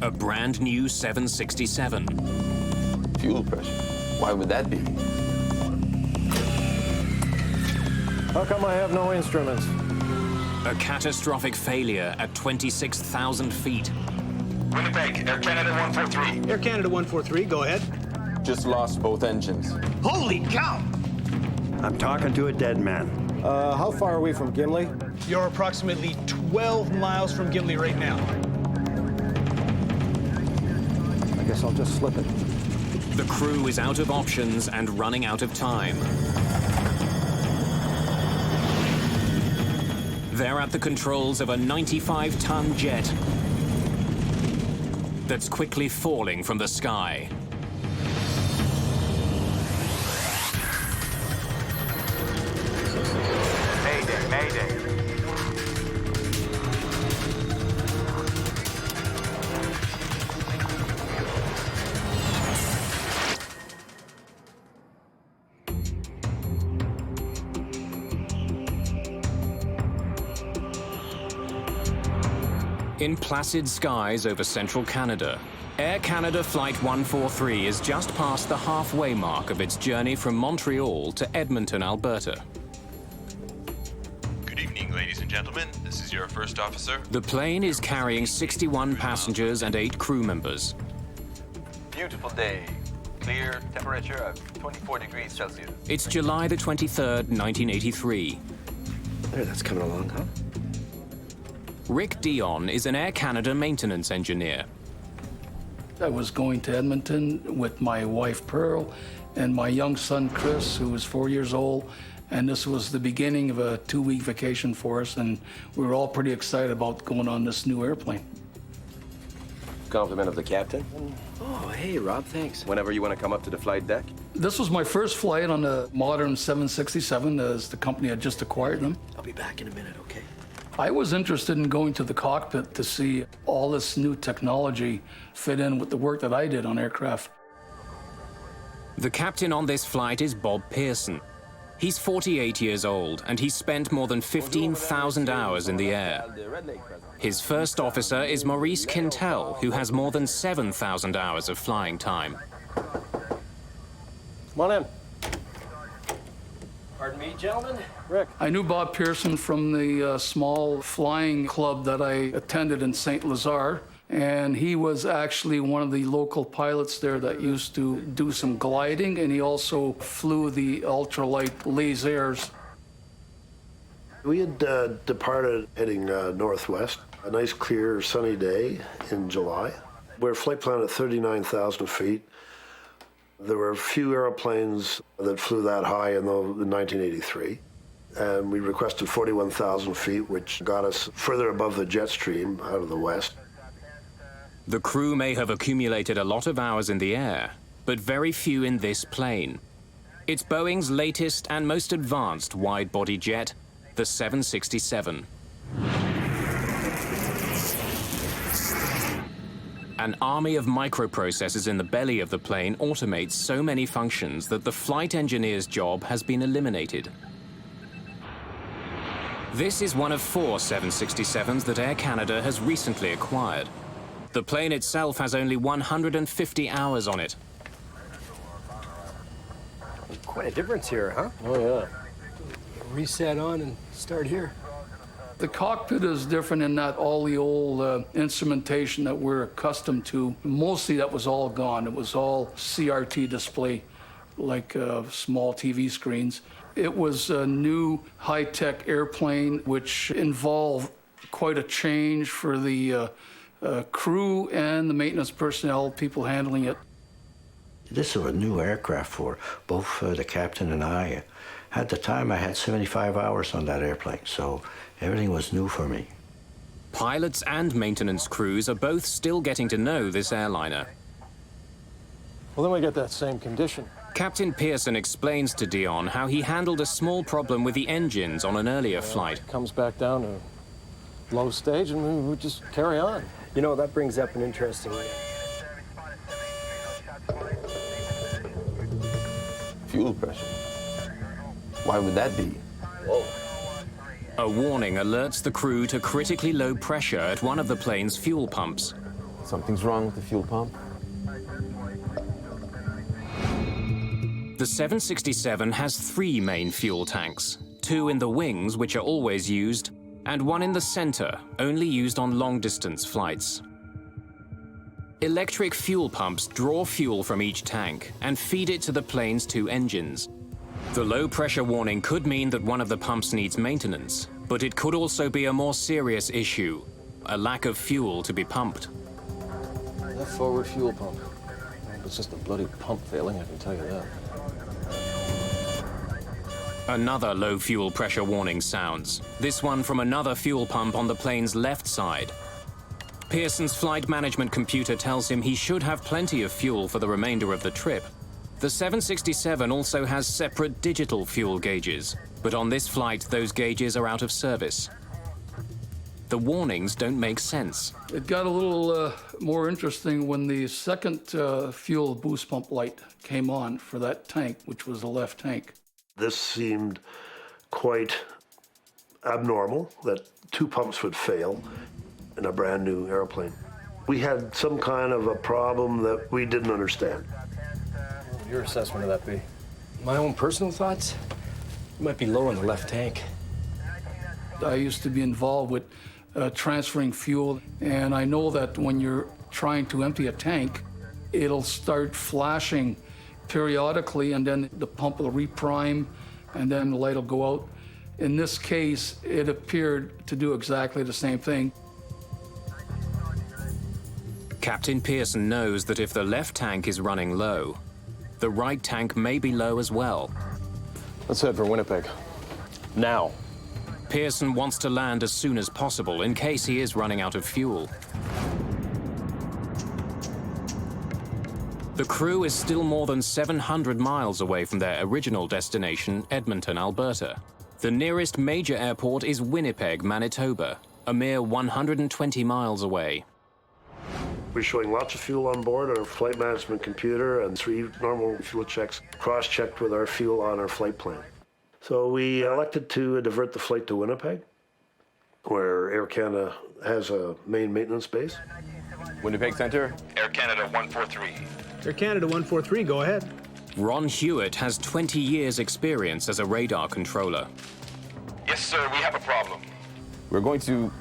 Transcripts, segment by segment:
A brand new 767. Fuel pressure. Why would that be? How come I have no instruments? A catastrophic failure at 26,000 feet. Winnipeg, Air Canada 143. Air Canada 143, go ahead. Just lost both engines. Holy cow! I'm talking to a dead man. How far are we from Gimli? You're approximately 12 miles from Gimli right now. I guess I'll just slip it. The crew is out of options and running out of time. They're at the controls of a 95-ton jet that's quickly falling from the sky. Mayday, Mayday. In placid skies over central Canada, Air Canada Flight 143 is just past the halfway mark of its journey from Montreal to Edmonton, Alberta. Good evening, ladies and gentlemen. This is your first officer. The plane is carrying 61 passengers and 8 crew members. Beautiful day. Clear, temperature of 24 degrees Celsius. It's July the 23rd, 1983. There, that's coming along, huh? Rick Dion is an Air Canada maintenance engineer. I was going to Edmonton with my wife Pearl and my young son Chris, who was 4 years old, and this was the beginning of a 2-week vacation for us, and we were all pretty excited about going on this new airplane. Compliment of the captain. Oh, hey, Rob, thanks. Whenever you want to come up to the flight deck. This was my first flight on a modern 767, as the company had just acquired them. I'll be back in a minute, okay? I was interested in going to the cockpit to see all this new technology fit in with the work that I did on aircraft. The captain on this flight is Bob Pearson. He's 48 years old, and he's spent more than 15,000 hours in the air. His first officer is Maurice Quintal, who has more than 7,000 hours of flying time. Come on in. Pardon me, gentlemen? Rick. I knew Bob Pearson from the small flying club that I attended in St. Lazare, and he was actually one of the local pilots there that used to do some gliding, and he also flew the ultralight lasers. We had departed heading northwest, a nice clear sunny day in July. We're flight plan at 39,000 feet. There were a few airplanes that flew that high in 1983. And we requested 41,000 feet, which got us further above the jet stream out of the west. The crew may have accumulated a lot of hours in the air, but very few in this plane. It's Boeing's latest and most advanced wide-body jet, the 767. An army of microprocessors in the belly of the plane automates so many functions that the flight engineer's job has been eliminated. This is one of 4 767s that Air Canada has recently acquired. The plane itself has only 150 hours on it. Quite a difference here, huh? Oh, yeah. Reset on and start here. The cockpit is different in that all the old instrumentation that we're accustomed to, mostly that was all gone. It was all CRT display, like small TV screens. It was a new high-tech airplane, which involved quite a change for the crew and the maintenance personnel, people handling it. This was a new aircraft for both the captain and I. At the time, I had 75 hours on that airplane, so everything was new for me. Pilots and maintenance crews are both still getting to know this airliner. Well, then we get that same condition. Captain Pearson explains to Dion how he handled a small problem with the engines on an earlier flight. It comes back down to low stage, and we just carry on. You know, that brings up an interesting... Fuel pressure. Why would that be? Whoa. A warning alerts the crew to critically low pressure at one of the plane's fuel pumps. Something's wrong with the fuel pump. The 767 has 3 main fuel tanks, 2 in the wings, which are always used, and 1 in the center, only used on long-distance flights. Electric fuel pumps draw fuel from each tank and feed it to the plane's 2 engines. The low-pressure warning could mean that one of the pumps needs maintenance, but it could also be a more serious issue, a lack of fuel to be pumped. That forward fuel pump. It's just a bloody pump failing, I can tell you that. Another low fuel pressure warning sounds, this one from another fuel pump on the plane's left side. Pearson's flight management computer tells him he should have plenty of fuel for the remainder of the trip. The 767 also has separate digital fuel gauges, but on this flight those gauges are out of service. The warnings don't make sense. It got a little more interesting when the second fuel boost pump light came on for that tank, which was the left tank. This seemed quite abnormal, that 2 pumps would fail in a brand new airplane. We had some kind of a problem that we didn't understand. What would your assessment of that be? My own personal thoughts? It might be low in the left tank. I used to be involved with transferring fuel, and I know that when you're trying to empty a tank, it'll start flashing periodically, and then the pump will reprime, and then the light will go out. In this case, it appeared to do exactly the same thing. Captain Pearson knows that if the left tank is running low, the right tank may be low as well. Let's head for Winnipeg. Now. Pearson wants to land as soon as possible in case he is running out of fuel. The crew is still more than 700 miles away from their original destination, Edmonton, Alberta. The nearest major airport is Winnipeg, Manitoba, a mere 120 miles away. We're showing lots of fuel on board our flight management computer and 3 normal fuel checks, cross-checked with our fuel on our flight plan. So we elected to divert the flight to Winnipeg, where Air Canada has a main maintenance base. Winnipeg Center. Air Canada 143. Air Canada 143, go ahead. Ron Hewitt has 20 years' experience as a radar controller. Yes, sir, we have a problem. We're going to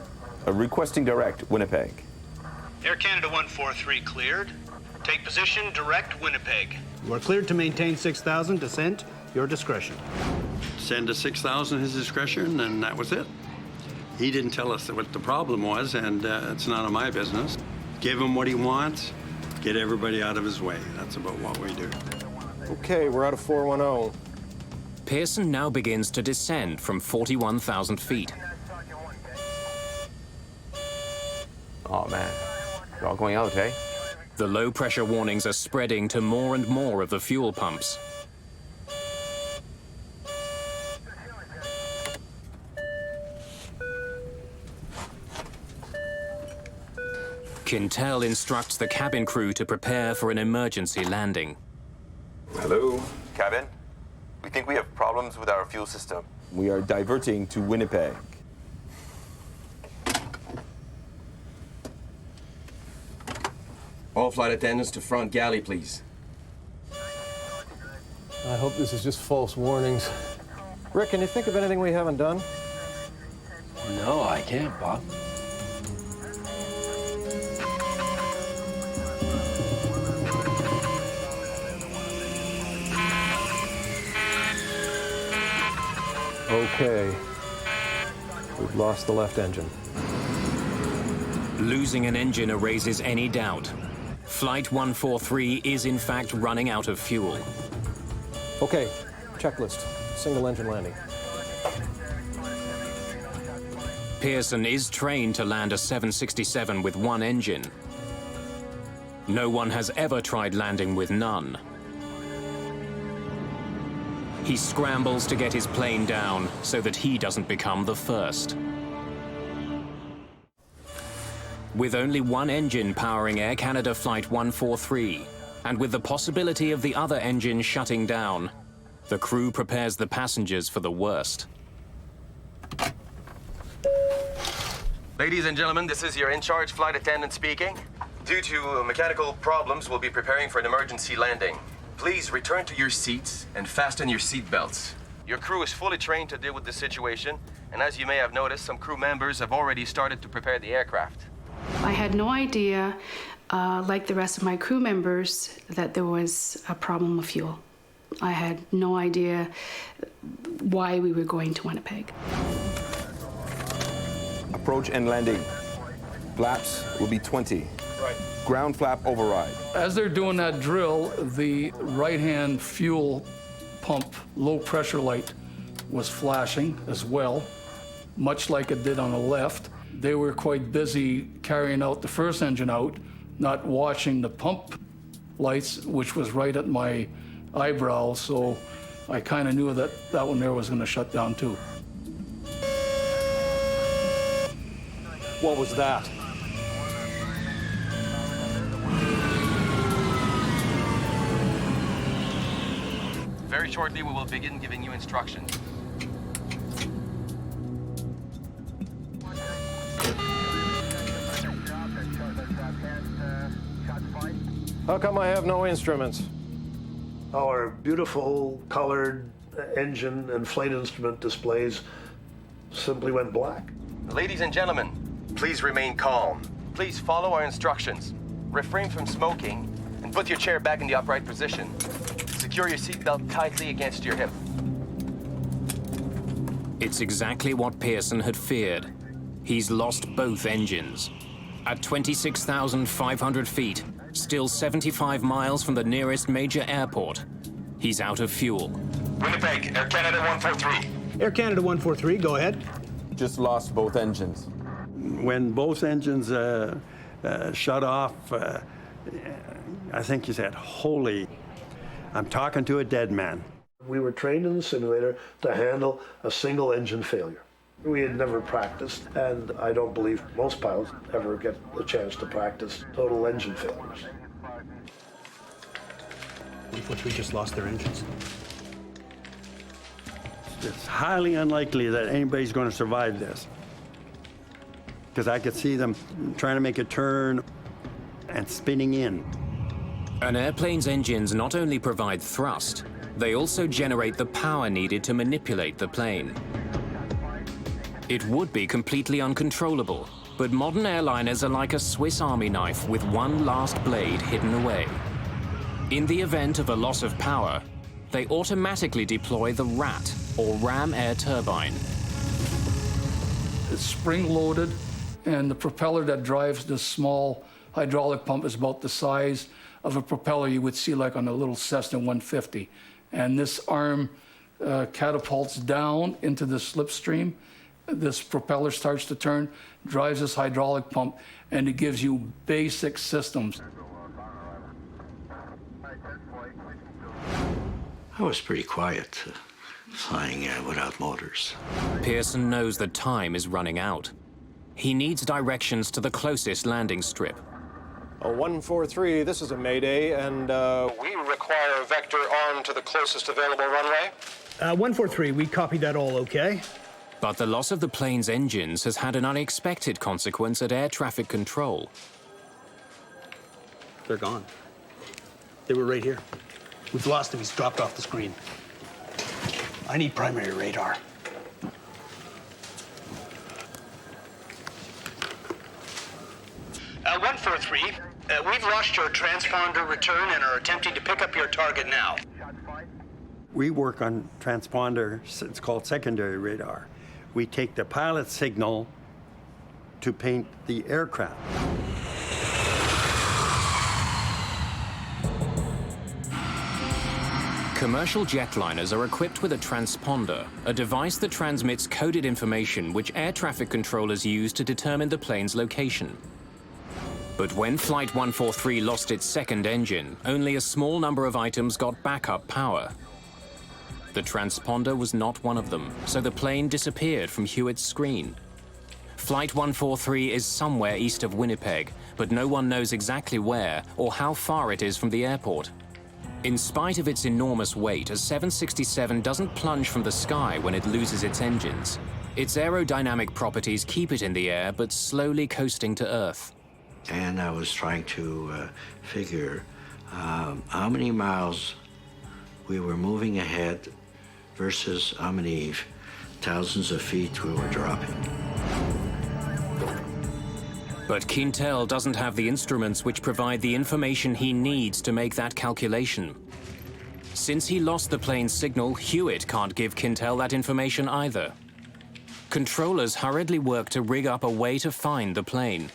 requesting direct Winnipeg. Air Canada 143 cleared. Take position, direct Winnipeg. You are cleared to maintain 6,000, descent, your discretion. Send to 6,000 his discretion, and that was it. He didn't tell us what the problem was, and it's none of my business. Give him what he wants, get everybody out of his way. That's about what we do. Okay, we're out of 410. Pearson now begins to descend from 41,000 feet. Oh man, we're all going out, eh? The low-pressure warnings are spreading to more and more of the fuel pumps. Quintal instructs the cabin crew to prepare for an emergency landing. Hello. Cabin, we think we have problems with our fuel system. We are diverting to Winnipeg. All flight attendants to front galley, please. I hope this is just false warnings. Rick, can you think of anything we haven't done? No, I can't, Bob. Okay. We've lost the left engine. Losing an engine erases any doubt. Flight 143 is in fact running out of fuel. Okay, checklist. Single engine landing. Pearson is trained to land a 767 with 1 engine. No one has ever tried landing with none. He scrambles to get his plane down so that he doesn't become the first. With only 1 engine powering Air Canada Flight 143, and with the possibility of the other engine shutting down, the crew prepares the passengers for the worst. Ladies and gentlemen, this is your in-charge flight attendant speaking. Due to mechanical problems, we'll be preparing for an emergency landing. Please return to your seats and fasten your seat belts. Your crew is fully trained to deal with this situation, and as you may have noticed, some crew members have already started to prepare the aircraft. I had no idea, like the rest of my crew members, that there was a problem with fuel. I had no idea why we were going to Winnipeg. Approach and landing. Flaps will be 20. Right. Ground flap override. As they're doing that drill, the right-hand fuel pump low pressure light was flashing as well, much like it did on the left. They were quite busy carrying out the first engine out, not watching the pump lights, which was right at my eyebrow, so I kind of knew that that one there was going to shut down too. What was that? Very shortly, we will begin giving you instructions. How come I have no instruments? Our beautiful colored engine and flight instrument displays simply went black. Ladies and gentlemen, please remain calm. Please follow our instructions. Refrain from smoking and put your chair back in the upright position. Secure your seatbelt tightly against your hip. It's exactly what Pearson had feared. He's lost both engines. At 26,500 feet, still 75 miles from the nearest major airport, he's out of fuel. Winnipeg, Air Canada 143. Air Canada 143, go ahead. Just lost both engines. When both engines shut off, I think he said, "Holy, I'm talking to a dead man." We were trained in the simulator to handle a single engine failure. We had never practiced, and I don't believe most pilots ever get the chance to practice total engine failures. 143 just lost their engines. It's highly unlikely that anybody's going to survive this. Because I could see them trying to make a turn and spinning in. An airplane's engines not only provide thrust, they also generate the power needed to manipulate the plane. It would be completely uncontrollable, but modern airliners are like a Swiss Army knife with one last blade hidden away. In the event of a loss of power, they automatically deploy the RAT, or ram air turbine. It's spring-loaded, and the propeller that drives this small hydraulic pump is about the size of a propeller you would see like on a little Cessna 150. And this arm catapults down into the slipstream. This propeller starts to turn, drives this hydraulic pump, and it gives you basic systems. I was pretty quiet, flying without motors. Pearson knows that time is running out. He needs directions to the closest landing strip. 143, this is a Mayday, and we require a vector on to the closest available runway. 143, we copy that all okay. But the loss of the plane's engines has had an unexpected consequence at air traffic control. They're gone. They were right here. We've lost him. He's dropped off the screen. I need primary radar. Uh, 143, we've lost your transponder return and are attempting to pick up your target now. We work on transponder, it's called secondary radar. We take the pilot signal to paint the aircraft. Commercial jetliners are equipped with a transponder, a device that transmits coded information which air traffic controllers use to determine the plane's location. But when Flight 143 lost its second engine, only a small number of items got backup power. The transponder was not one of them, so the plane disappeared from Hewitt's screen. Flight 143 is somewhere east of Winnipeg, but no one knows exactly where or how far it is from the airport. In spite of its enormous weight, a 767 doesn't plunge from the sky when it loses its engines. Its aerodynamic properties keep it in the air, but slowly coasting to Earth. and I was trying to figure how many miles we were moving ahead versus how many thousands of feet we were dropping. But Quintal doesn't have the instruments which provide the information he needs to make that calculation. Since he lost the plane's signal, Hewitt can't give Quintal that information either. Controllers hurriedly work to rig up a way to find the plane.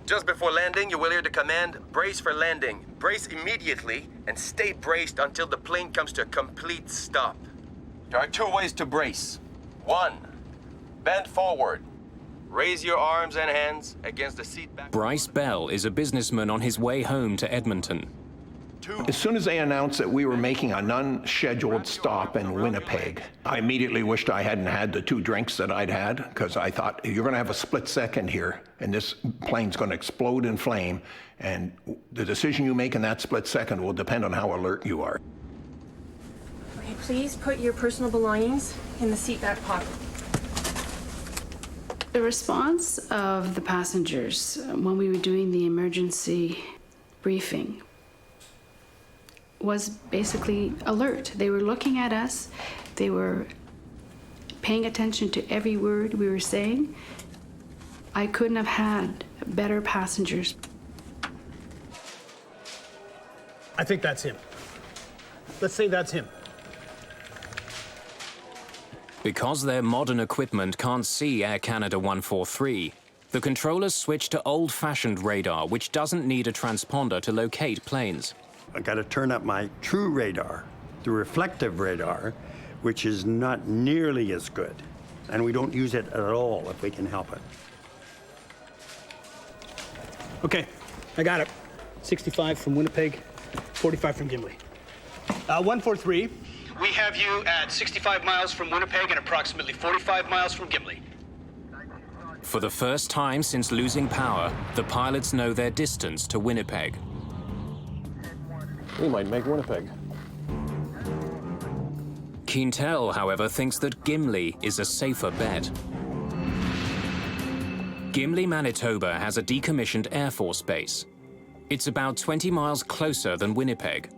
Just before landing, you will hear the command, brace for landing. Brace immediately and stay braced until the plane comes to a complete stop. There are 2 ways to brace. 1, bend forward. Raise your arms and hands against the seat back. Bryce Bell is a businessman on his way home to Edmonton. As soon as they announced that we were making an unscheduled stop in Winnipeg, I immediately wished I hadn't had the 2 drinks that I'd had, because I thought, you're going to have a split second here, and this plane's going to explode in flame, and the decision you make in that split second will depend on how alert you are. Okay, please put your personal belongings in the seat back pocket. The response of the passengers when we were doing the emergency briefing was basically alert. They were looking at us. They were paying attention to every word we were saying. I couldn't have had better passengers. I think that's him. Let's say that's him. Because their modern equipment can't see Air Canada 143, the controllers switch to old-fashioned radar, which doesn't need a transponder to locate planes. I got to turn up my true radar, the reflective radar, which is not nearly as good. And we don't use it at all if we can help it. Okay, I got it. 65 from Winnipeg, 45 from Glimi. 143. We have you at 65 miles from Winnipeg and approximately 45 miles from Glimi. For the first time since losing power, the pilots know their distance to Winnipeg. We might make Winnipeg. Quintal, however, thinks that Gimli is a safer bet. Gimli, Manitoba has a decommissioned Air Force base. It's about 20 miles closer than Winnipeg.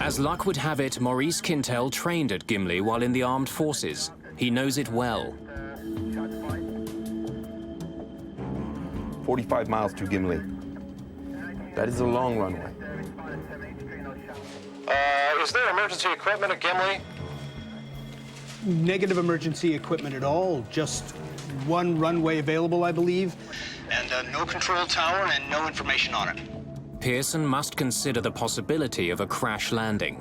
As luck would have it, Maurice Quintal trained at Gimli while in the armed forces. He knows it well. 45 miles to Gimli. That is a long runway. Is there emergency equipment at Gimli? Negative emergency equipment at all. Just 1 runway available, I believe. And no control tower and no information on it. Pearson must consider the possibility of a crash landing.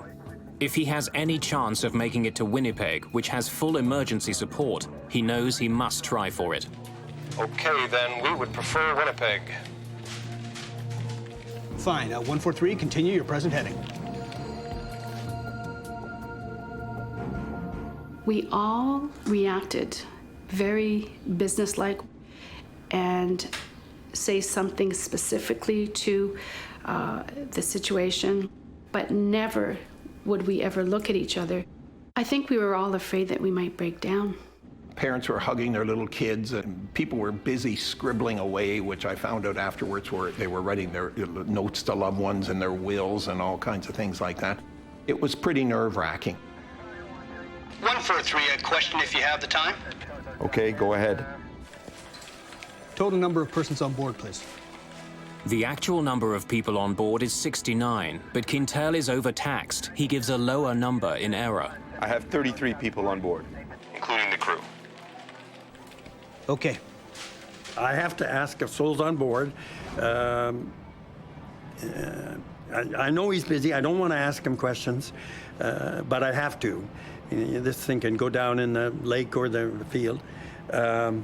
If he has any chance of making it to Winnipeg, which has full emergency support, he knows he must try for it. Okay, then we would prefer Winnipeg. Fine. 143, continue your present heading. We all reacted very businesslike and say something specifically to the situation, but never would we ever look at each other. I think we were all afraid that we might break down. Parents were hugging their little kids, and people were busy scribbling away, which I found out afterwards where they were writing their notes to loved ones and their wills and all kinds of things like that. It was pretty nerve-wracking. 143, a question if you have the time. Okay, go ahead. Total number of persons on board, please. The actual number of people on board is 69, but Quintal is overtaxed. He gives a lower number in error. I have 33 people on board, including the crew. Okay. I have to ask if Soul's on board. I know he's busy. I don't want to ask him questions, but I have to. This thing can go down in the lake or the field. And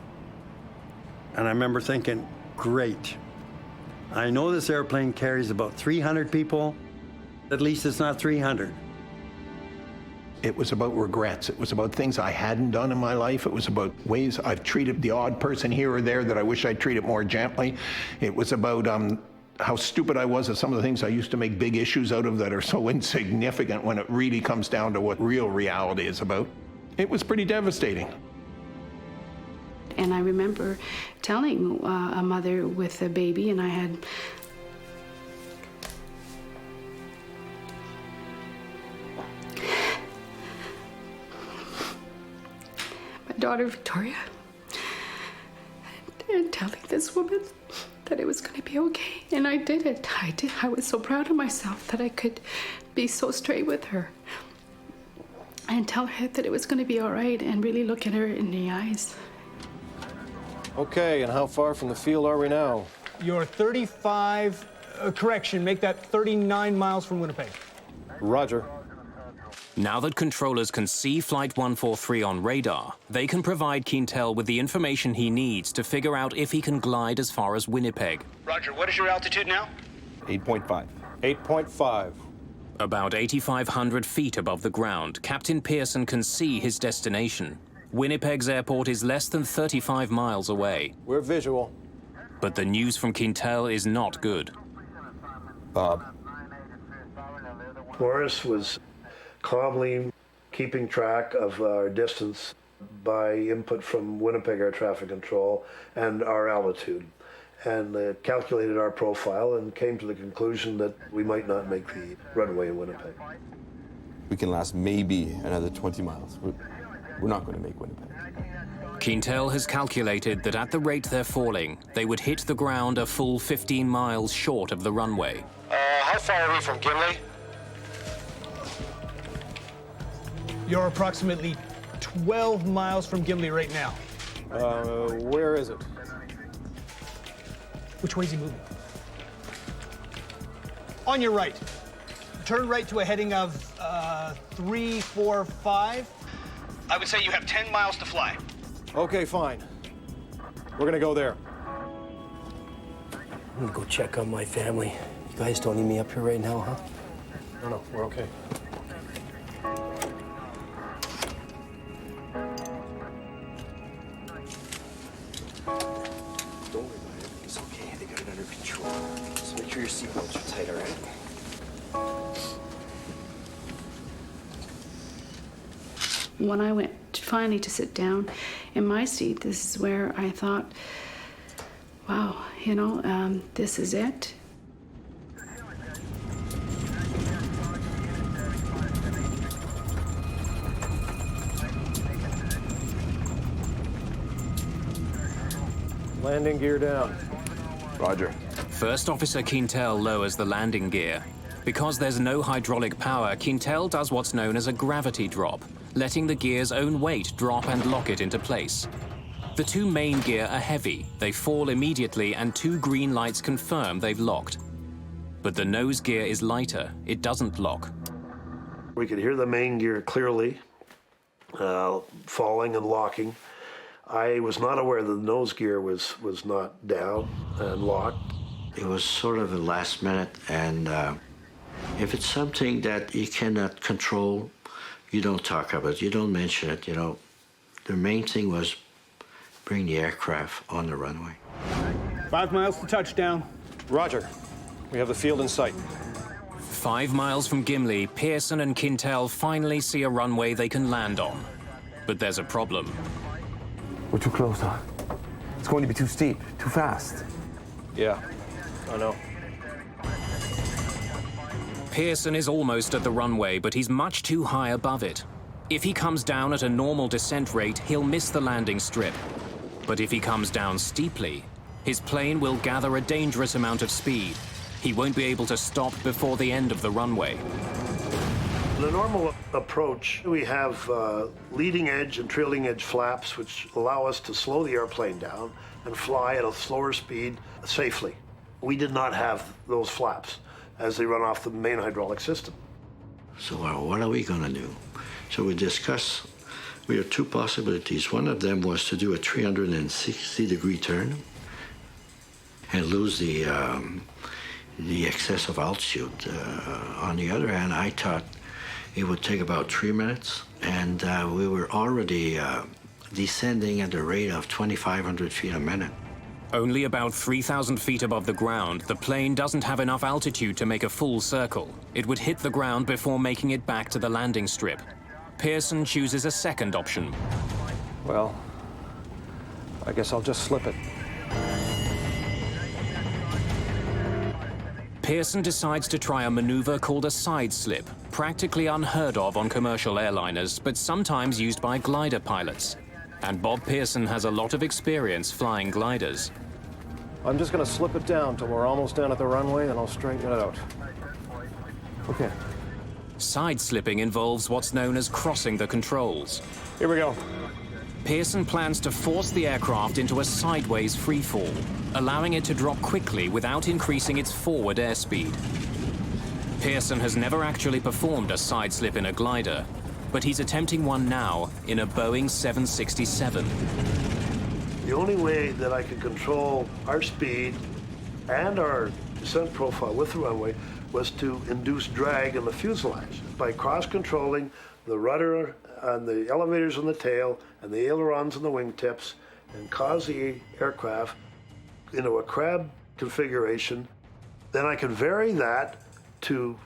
I remember thinking, great. I know this airplane carries about 300 people. At least it's not 300. It was about regrets. It was about things I hadn't done in my life. It was about ways I've treated the odd person here or there that I wish I'd treated more gently. It was about how stupid I was at some of the things I used to make big issues out of that are so insignificant when it really comes down to what real reality is about. It was pretty devastating. And I remember telling a mother with a baby, and I had my daughter Victoria, and telling this woman that it was going to be okay. And I did it. I was so proud of myself that I could be so straight with her and tell her that it was going to be all right and really look at her in the eyes. Okay, and how far from the field are we now? You're 35, correction, make that 39 miles from Winnipeg. Roger. Now that controllers can see Flight 143 on radar, they can provide Quintal with the information he needs to figure out if he can glide as far as Winnipeg. Roger, what is your altitude now? 8.5. 8.5. About 8,500 feet above the ground, Captain Pearson can see his destination. Winnipeg's airport is less than 35 miles away. We're visual. But the news from Quintal is not good. Bob. Maurice was calmly keeping track of our distance by input from Winnipeg Air Traffic Control and our altitude, and calculated our profile and came to the conclusion that we might not make the runway in Winnipeg. We can last maybe another 20 miles. We're not going to make Winnipeg. Quintal has calculated that at the rate they're falling, they would hit the ground a full 15 miles short of the runway. How far are we from Gimli? You're approximately 12 miles from Gimli right now. Where is it? Which way is he moving? On your right. Turn right to a heading of 345. I would say you have 10 miles to fly. Okay, fine. We're gonna go there. I'm gonna go check on my family. You guys don't need me up here right now, huh? No, we're okay. Don't worry about it. It's okay. They got it under control. Just make sure your seatbelts are tight, all right? When I went finally to sit down in my seat, this is where I thought, wow, you know, this is it. Landing gear down. Roger. First Officer Quintal lowers the landing gear. Because there's no hydraulic power, Quintal does what's known as a gravity drop, letting the gear's own weight drop and lock it into place. The two main gear are heavy, they fall immediately, and two green lights confirm they've locked. But the nose gear is lighter, it doesn't lock. We could hear the main gear clearly, falling and locking. I was not aware that the nose gear was not down and locked. It was sort of a last minute, and if it's something that you cannot control, you don't talk about it, you don't mention it, you know. The main thing was bring the aircraft on the runway. 5 miles to touchdown. Roger. We have the field in sight. 5 miles from Gimli, Pearson and Quintal finally see a runway they can land on. But there's a problem. We're too close, huh? It's going to be too steep, too fast. Yeah, I know. Pearson is almost at the runway, but he's much too high above it. If he comes down at a normal descent rate, he'll miss the landing strip. But if he comes down steeply, his plane will gather a dangerous amount of speed. He won't be able to stop before the end of the runway. The normal approach, we have leading edge and trailing edge flaps, which allow us to slow the airplane down and fly at a slower speed safely. We did not have those flaps as they run off the main hydraulic system. So what are we gonna do? So we discussed, we had two possibilities. One of them was to do a 360-degree turn and lose the excess of altitude. On the other hand, I thought it would take about 3 minutes, and we were already descending at the rate of 2,500 feet a minute. Only about 3,000 feet above the ground, the plane doesn't have enough altitude to make a full circle. It would hit the ground before making it back to the landing strip. Pearson chooses a second option. Well, I guess I'll just slip it. Pearson decides to try a maneuver called a side slip, practically unheard of on commercial airliners, but sometimes used by glider pilots. And Bob Pearson has a lot of experience flying gliders. I'm just going to slip it down till we're almost down at the runway, then I'll straighten it out. Okay. Side slipping involves what's known as crossing the controls. Here we go. Pearson plans to force the aircraft into a sideways freefall, allowing it to drop quickly without increasing its forward airspeed. Pearson has never actually performed a side slip in a glider, but he's attempting one now in a Boeing 767. The only way that I could control our speed and our descent profile with the runway was to induce drag in the fuselage by cross-controlling the rudder and the elevators on the tail and the ailerons and the wingtips, and cause the aircraft into a crab configuration. Then I could vary that to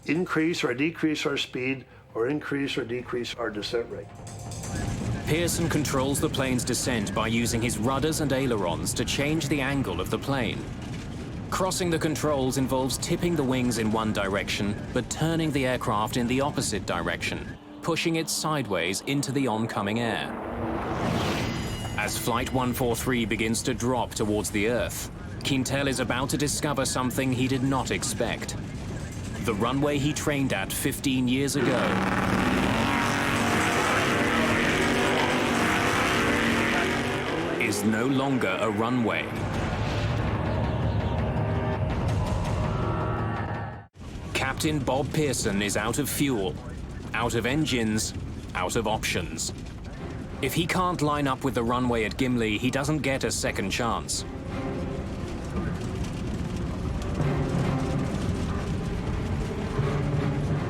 increase or decrease our speed or increase or decrease our descent rate. Pearson controls the plane's descent by using his rudders and ailerons to change the angle of the plane. Crossing the controls involves tipping the wings in one direction, but turning the aircraft in the opposite direction, pushing it sideways into the oncoming air. As Flight 143 begins to drop towards the Earth, Quintal is about to discover something he did not expect. The runway he trained at 15 years ago is no longer a runway. Captain Bob Pearson is out of fuel, out of engines, out of options. If he can't line up with the runway at Gimli, he doesn't get a second chance.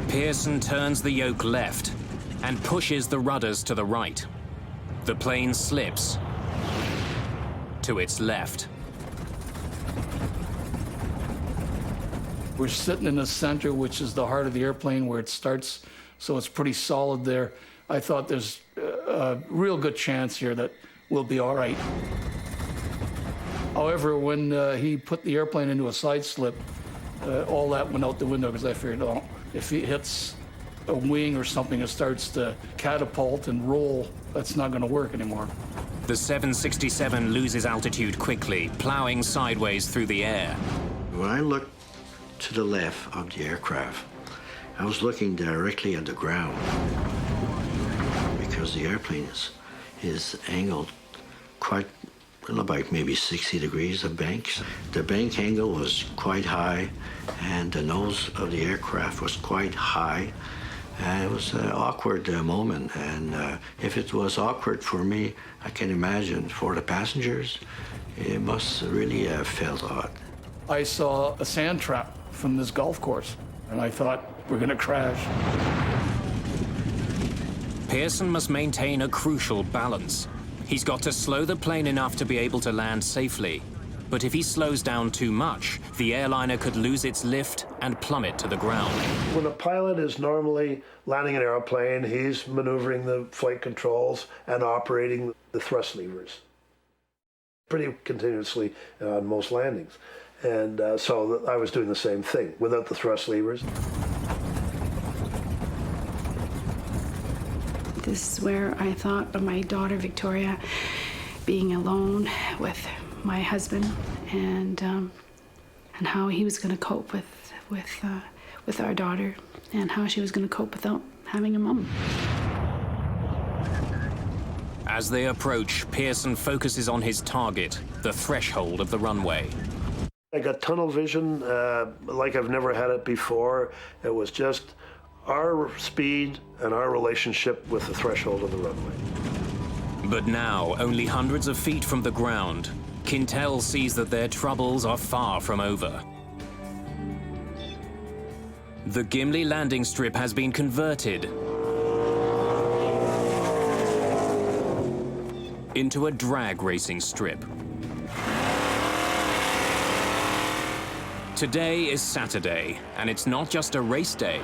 Pearson turns the yoke left and pushes the rudders to the right. The plane slips to its left. We're sitting in the center, which is the heart of the airplane where it starts, so it's pretty solid there. I thought there's a real good chance here that we'll be all right. However, when he put the airplane into a side slip, all that went out the window because I figured, oh, if he hits a wing or something, it starts to catapult and roll. That's not going to work anymore. The 767 loses altitude quickly, plowing sideways through the air. When I looked to the left of the aircraft, I was looking directly at the ground because the airplane is angled quite about maybe 60 degrees of banks. The bank angle was quite high and the nose of the aircraft was quite high. It was an awkward moment, and if it was awkward for me, I can imagine for the passengers, it must really have felt odd. I saw a sand trap from this golf course, and I thought, we're going to crash. Pearson must maintain a crucial balance. He's got to slow the plane enough to be able to land safely. But if he slows down too much, the airliner could lose its lift and plummet to the ground. When a pilot is normally landing an airplane, he's maneuvering the flight controls and operating the thrust levers pretty continuously on most landings. And so I was doing the same thing without the thrust levers. This is where I thought of my daughter, Victoria, being alone with my husband and how he was going to cope with our daughter and how she was going to cope without having a mom. As they approach, Pearson focuses on his target, the threshold of the runway. I got tunnel vision like I've never had it before. It was just our speed and our relationship with the threshold of the runway. But now, only hundreds of feet from the ground, Quintal sees that their troubles are far from over. The Gimli landing strip has been converted into a drag racing strip. Today is Saturday, and it's not just a race day.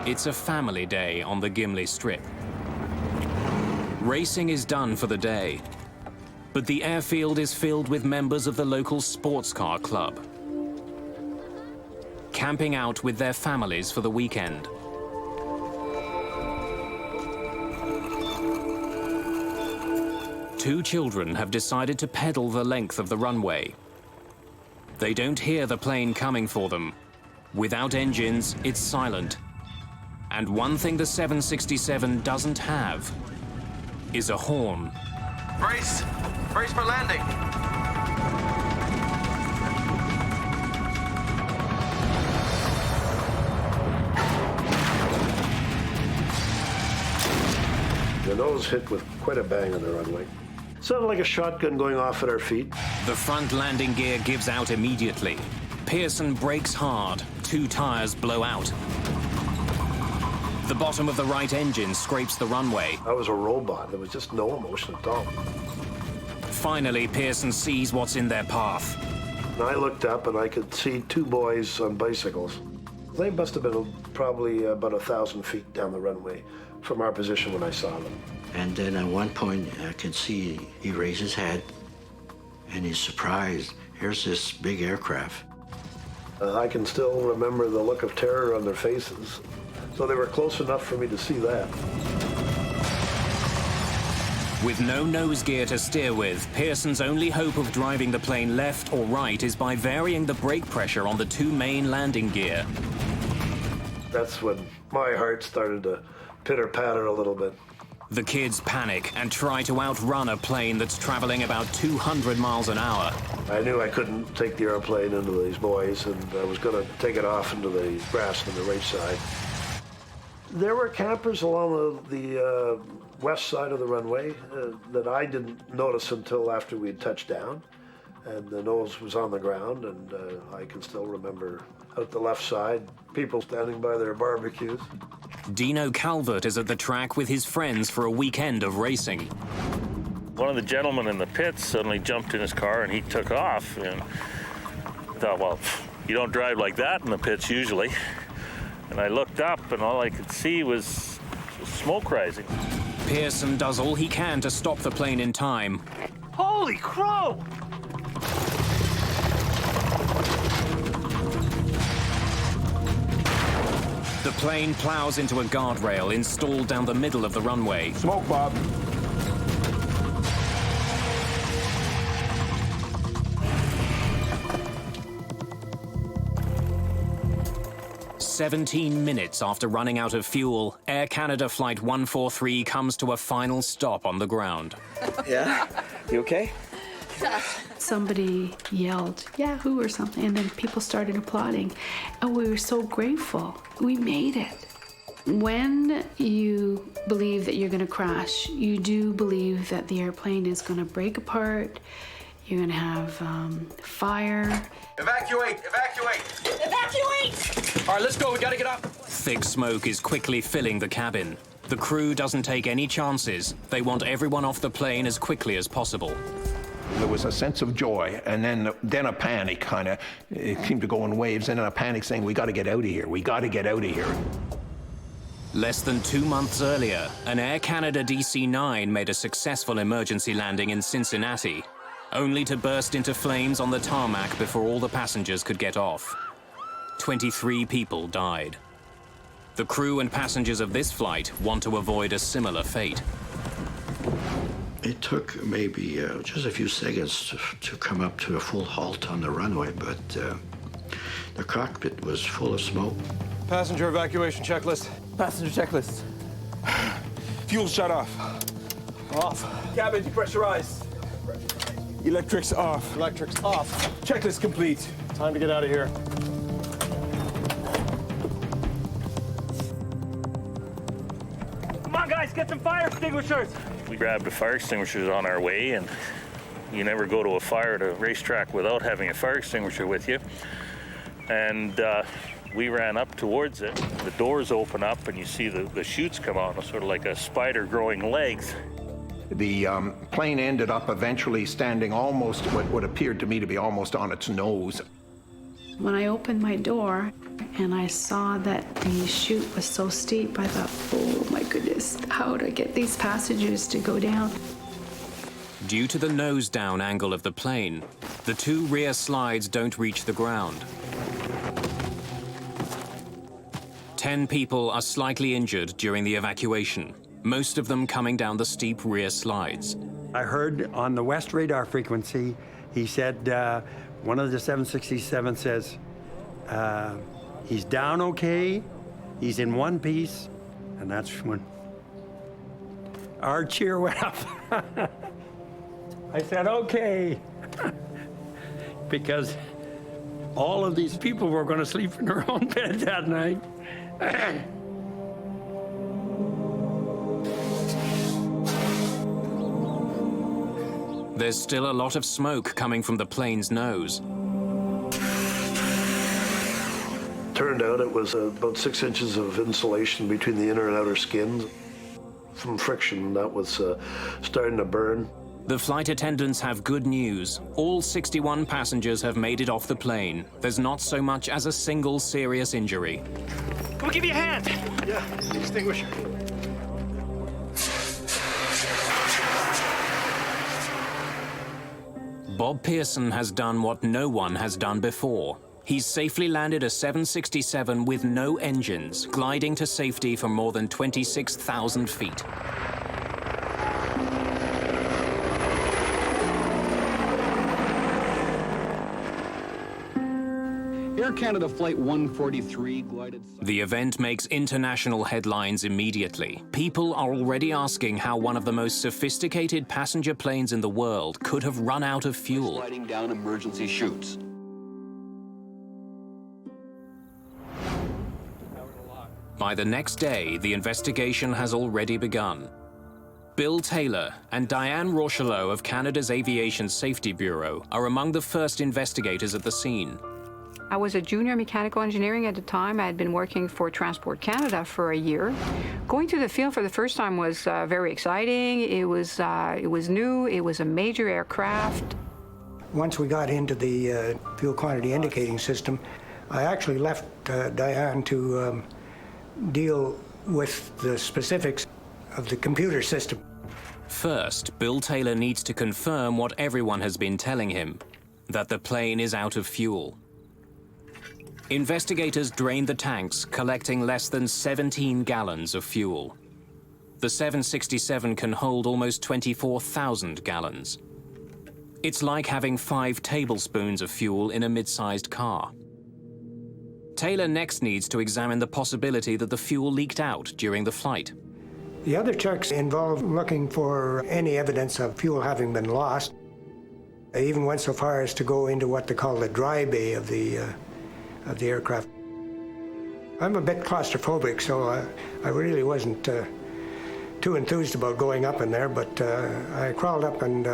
It's a family day on the Gimli Strip. Racing is done for the day. But the airfield is filled with members of the local sports car club, camping out with their families for the weekend. Two children have decided to pedal the length of the runway. They don't hear the plane coming for them. Without engines, it's silent. And one thing the 767 doesn't have is a horn. Brace! Brace for landing! The nose hit with quite a bang on the runway. Sounded like a shotgun going off at our feet. The front landing gear gives out immediately. Pearson brakes hard. 2 tires blow out. The bottom of the right engine scrapes the runway. I was a robot. There was just no emotion at all. Finally, Pearson sees what's in their path. And I looked up and I could see 2 boys on bicycles. They must have been probably about 1,000 feet down the runway from our position when I saw them. And then at one point, I can see he raised his head, and he's surprised. Here's this big aircraft. I can still remember the look of terror on their faces. So they were close enough for me to see that. With no nose gear to steer with, Pearson's only hope of driving the plane left or right is by varying the brake pressure on the 2 main landing gear. That's when my heart started to pitter-patter a little bit. The kids panic and try to outrun a plane that's traveling about 200 miles an hour. I knew I couldn't take the airplane into these boys, and I was going to take it off into the grass on the right side. There were campers along the west side of the runway that I didn't notice until after we'd touched down, and the nose was on the ground, and I can still remember out the left side, people standing by their barbecues. Dino Calvert is at the track with his friends for a weekend of racing. One of the gentlemen in the pits suddenly jumped in his car and he took off. And I thought, well, you don't drive like that in the pits usually. And I looked up and all I could see was smoke rising. Pearson does all he can to stop the plane in time. Holy crow! The plane plows into a guardrail installed down the middle of the runway. Smoke, Bob. "17 minutes after running out of fuel, Air Canada Flight 143 comes to a final stop on the ground. Yeah? You okay? Somebody yelled, Yahoo or something, and then people started applauding. And we were so grateful. We made it. When you believe that you're going to crash, you do believe that the airplane is going to break apart, you're going to have fire. Evacuate! Evacuate! Evacuate! All right, let's go. We got to get up. Thick smoke is quickly filling the cabin. The crew doesn't take any chances. They want everyone off the plane as quickly as possible. There was a sense of joy, and then a panic kind of, it seemed to go in waves, and then a panic saying, we got to get out of here, we got to get out of here. Less than 2 months earlier, an Air Canada DC-9 made a successful emergency landing in Cincinnati, only to burst into flames on the tarmac before all the passengers could get off. 23 people died. The crew and passengers of this flight want to avoid a similar fate. It took maybe just a few seconds to come up to a full halt on the runway, but the cockpit was full of smoke. Passenger evacuation checklist. Passenger checklist. Fuel shut off. Off. Cabin depressurized. Electrics off. Electrics off. Checklist complete. Time to get out of here. Come on, guys, get some fire extinguishers. We grabbed the fire extinguishers on our way, and you never go to a fire at a racetrack without having a fire extinguisher with you. And we ran up towards it. The doors open up, and you see the chutes come out, sort of like a spider growing legs. The plane ended up eventually standing almost what appeared to me to be almost on its nose. When I opened my door and I saw that the chute was so steep, I thought, oh my goodness, how do I get these passengers to go down? Due to the nose-down angle of the plane, the two rear slides don't reach the ground. 10 people are slightly injured during the evacuation, most of them coming down the steep rear slides. I heard on the west radar frequency, he said, one of the 767 says, he's down okay, he's in one piece, and that's when our cheer went up. I said, okay, because all of these people were going to sleep in their own bed that night. There's still a lot of smoke coming from the plane's nose. Turned out it was about 6 inches of insulation between the inner and outer skins. From friction, that was starting to burn. The flight attendants have good news. All 61 passengers have made it off the plane. There's not so much as a single serious injury. We'll give you a hand. Yeah, extinguisher. Bob Pearson has done what no one has done before. He's safely landed a 767 with no engines, gliding to safety from more than 26,000 feet. Air Canada Flight 143 glided... The event makes international headlines immediately. People are already asking how one of the most sophisticated passenger planes in the world could have run out of fuel. Sliding down emergency chutes. By the next day, the investigation has already begun. Bill Taylor and Diane Rochelot of Canada's Aviation Safety Bureau are among the first investigators at the scene. I was a junior mechanical engineering at the time. I had been working for Transport Canada for a year. Going to the field for the first time was very exciting. It was new. It was a major aircraft. Once we got into the fuel quantity indicating system, I actually left Diane to deal with the specifics of the computer system. First, Bill Taylor needs to confirm what everyone has been telling him, that the plane is out of fuel. Investigators drained the tanks, collecting less than 17 gallons of fuel. The 767 can hold almost 24,000 gallons. It's like having 5 tablespoons of fuel in a mid-sized car. Taylor next needs to examine the possibility that the fuel leaked out during the flight. The other checks involved looking for any evidence of fuel having been lost. I even went so far as to go into what they call the dry bay of the aircraft. I'm a bit claustrophobic, so I really wasn't too enthused about going up in there, but I crawled up and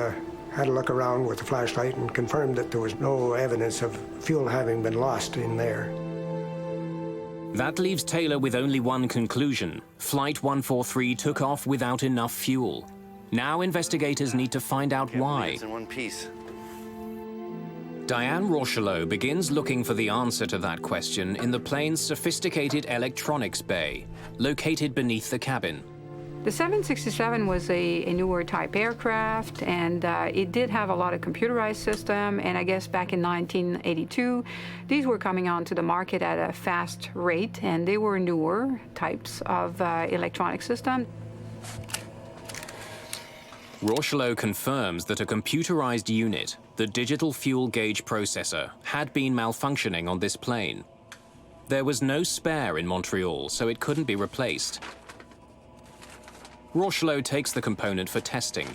had a look around with the flashlight and confirmed that there was no evidence of fuel having been lost in there. That leaves Taylor with only one conclusion. Flight 143 took off without enough fuel. Now investigators need to find out why. It's in one piece. Diane Rochelot begins looking for the answer to that question in the plane's sophisticated electronics bay, located beneath the cabin. The 767 was a newer type aircraft, and it did have a lot of computerized system, and I guess back in 1982, these were coming onto the market at a fast rate, and they were newer types of electronic system. Rochelot confirms that a computerized unit, the digital fuel gauge processor, had been malfunctioning on this plane. There was no spare in Montreal, so it couldn't be replaced. Rochelot takes the component for testing.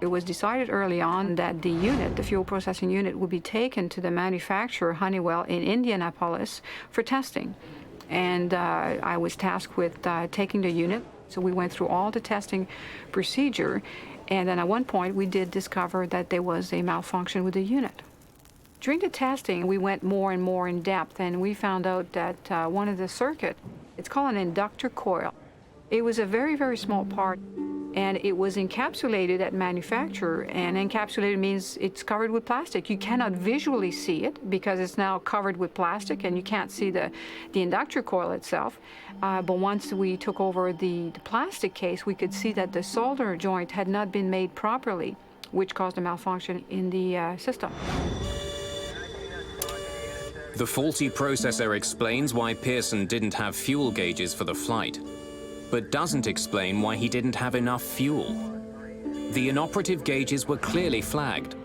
It was decided early on that the unit, the fuel processing unit, would be taken to the manufacturer, Honeywell, in Indianapolis for testing. And I was tasked with taking the unit. So we went through all the testing procedure. And then at one point, we did discover that there was a malfunction with the unit. During the testing, we went more and more in depth, and we found out that one of the circuit, it's called an inductor coil. It was a very, very small part, and it was encapsulated at manufacture, and encapsulated means it's covered with plastic. You cannot visually see it because it's now covered with plastic, and you can't see the inductor coil itself. But once we took over the plastic case, we could see that the solder joint had not been made properly. which caused a malfunction in the system. The faulty processor explains why Pearson didn't have fuel gauges for the flight, but doesn't explain why he didn't have enough fuel. The inoperative gauges were clearly flagged.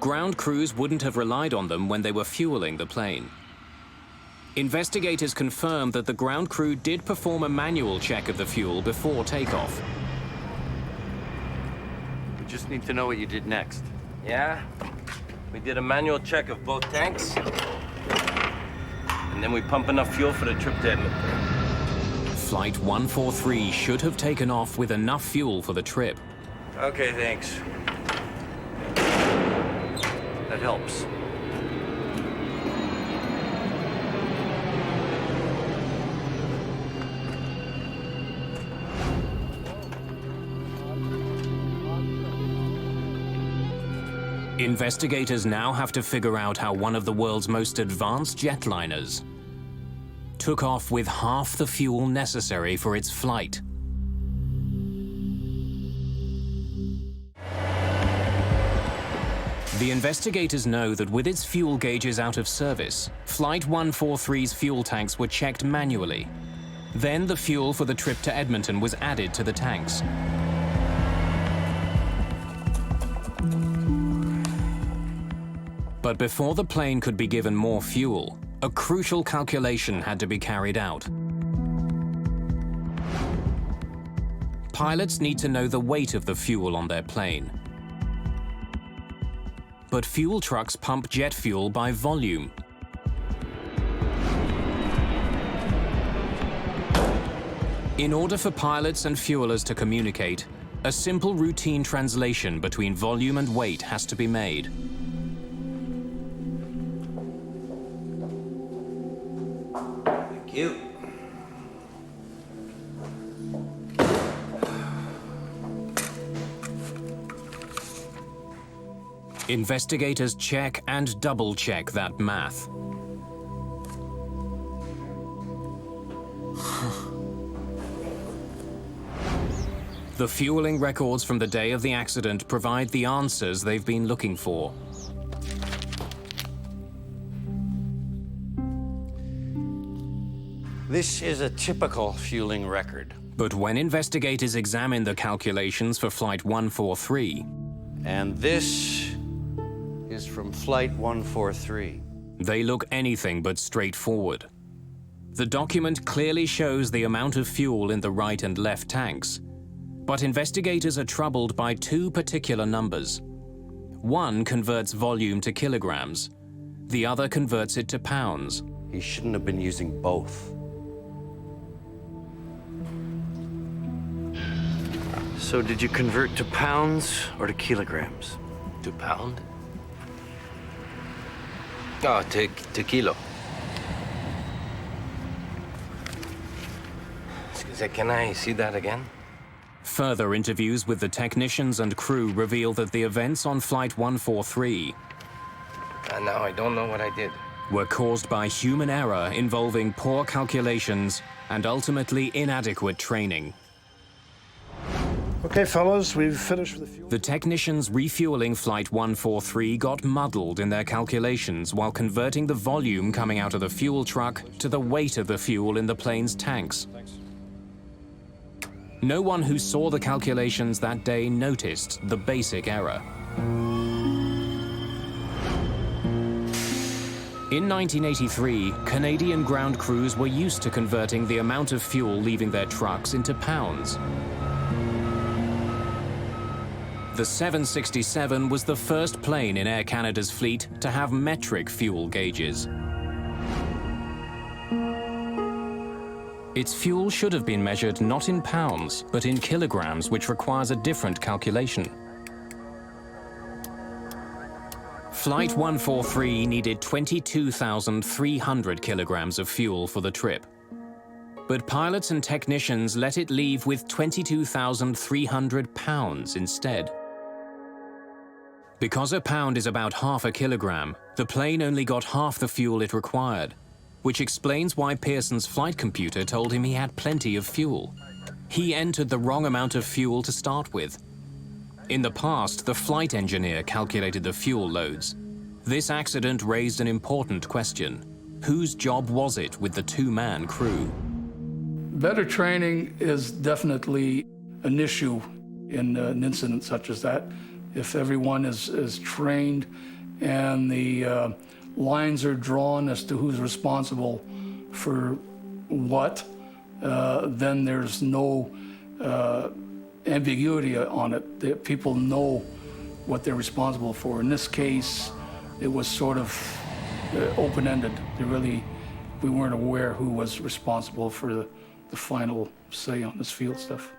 Ground crews wouldn't have relied on them when they were fueling the plane. Investigators confirmed that the ground crew did perform a manual check of the fuel before takeoff. We just need to know what you did next. Yeah? We did a manual check of both tanks, and then we pump enough fuel for the trip to Edmonton. Flight 143 should have taken off with enough fuel for the trip. Okay, thanks. That helps. Investigators now have to figure out how one of the world's most advanced jetliners took off with half the fuel necessary for its flight. The investigators know that with its fuel gauges out of service, Flight 143's fuel tanks were checked manually. Then the fuel for the trip to Edmonton was added to the tanks. But before the plane could be given more fuel, a crucial calculation had to be carried out. Pilots need to know the weight of the fuel on their plane. But fuel trucks pump jet fuel by volume. In order for pilots and fuelers to communicate, a simple routine translation between volume and weight has to be made. You. Investigators check and double-check that math. The fueling records from the day of the accident provide the answers they've been looking for. This is a typical fueling record. But when investigators examine the calculations for Flight 143... And this is from Flight 143. They look anything but straightforward. The document clearly shows the amount of fuel in the right and left tanks, but investigators are troubled by two particular numbers. One converts volume to kilograms. The other converts it to pounds. He shouldn't have been using both. So did you convert to pounds or to kilograms? To pound? Oh, to kilo. Can I see that again? Further interviews with the technicians and crew reveal that the events on Flight 143 now I don't know what I did. Were caused by human error involving poor calculations and ultimately inadequate training. Okay, fellas, we've finished with the fuel. The technicians refueling Flight 143 got muddled in their calculations while converting the volume coming out of the fuel truck to the weight of the fuel in the plane's tanks. No one who saw the calculations that day noticed the basic error. In 1983, Canadian ground crews were used to converting the amount of fuel leaving their trucks into pounds. The 767 was the first plane in Air Canada's fleet to have metric fuel gauges. Its fuel should have been measured not in pounds, but in kilograms, which requires a different calculation. Flight 143 needed 22,300 kilograms of fuel for the trip. But pilots and technicians let it leave with 22,300 pounds instead. Because a pound is about half a kilogram, the plane only got half the fuel it required, which explains why Pearson's flight computer told him he had plenty of fuel. He entered the wrong amount of fuel to start with. In the past, the flight engineer calculated the fuel loads. This accident raised an important question. Whose job was it with the two-man crew? Better training is definitely an issue in an incident such as that. If everyone is trained and the lines are drawn as to who's responsible for what, then there's no ambiguity on it. People know what they're responsible for. In this case, it was sort of open-ended. We weren't aware who was responsible for the final say on this field stuff.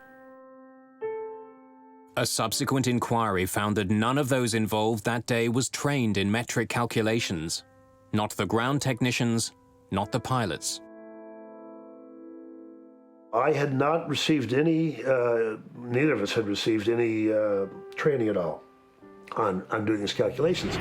A subsequent inquiry found that none of those involved that day was trained in metric calculations. Not the ground technicians, not the pilots. I had not received any, neither of us had received any training at all on doing these calculations.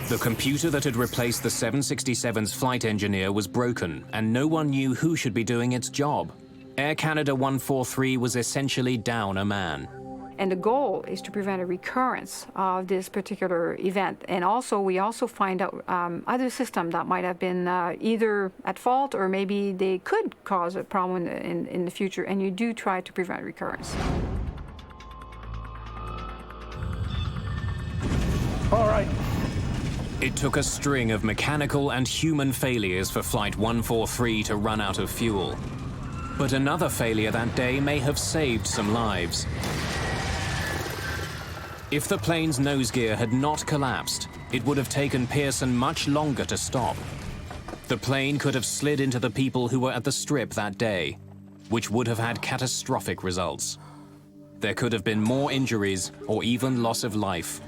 The computer that had replaced the 767's flight engineer was broken, and no one knew who should be doing its job. Air Canada 143 was essentially down a man. And the goal is to prevent a recurrence of this particular event. And also, we also find out other systems that might have been either at fault or maybe they could cause a problem in the future, and you do try to prevent recurrence. All right. It took a string of mechanical and human failures for Flight 143 to run out of fuel. But another failure that day may have saved some lives. If the plane's nose gear had not collapsed, it would have taken Pearson much longer to stop. The plane could have slid into the people who were at the strip that day, which would have had catastrophic results. There could have been more injuries or even loss of life.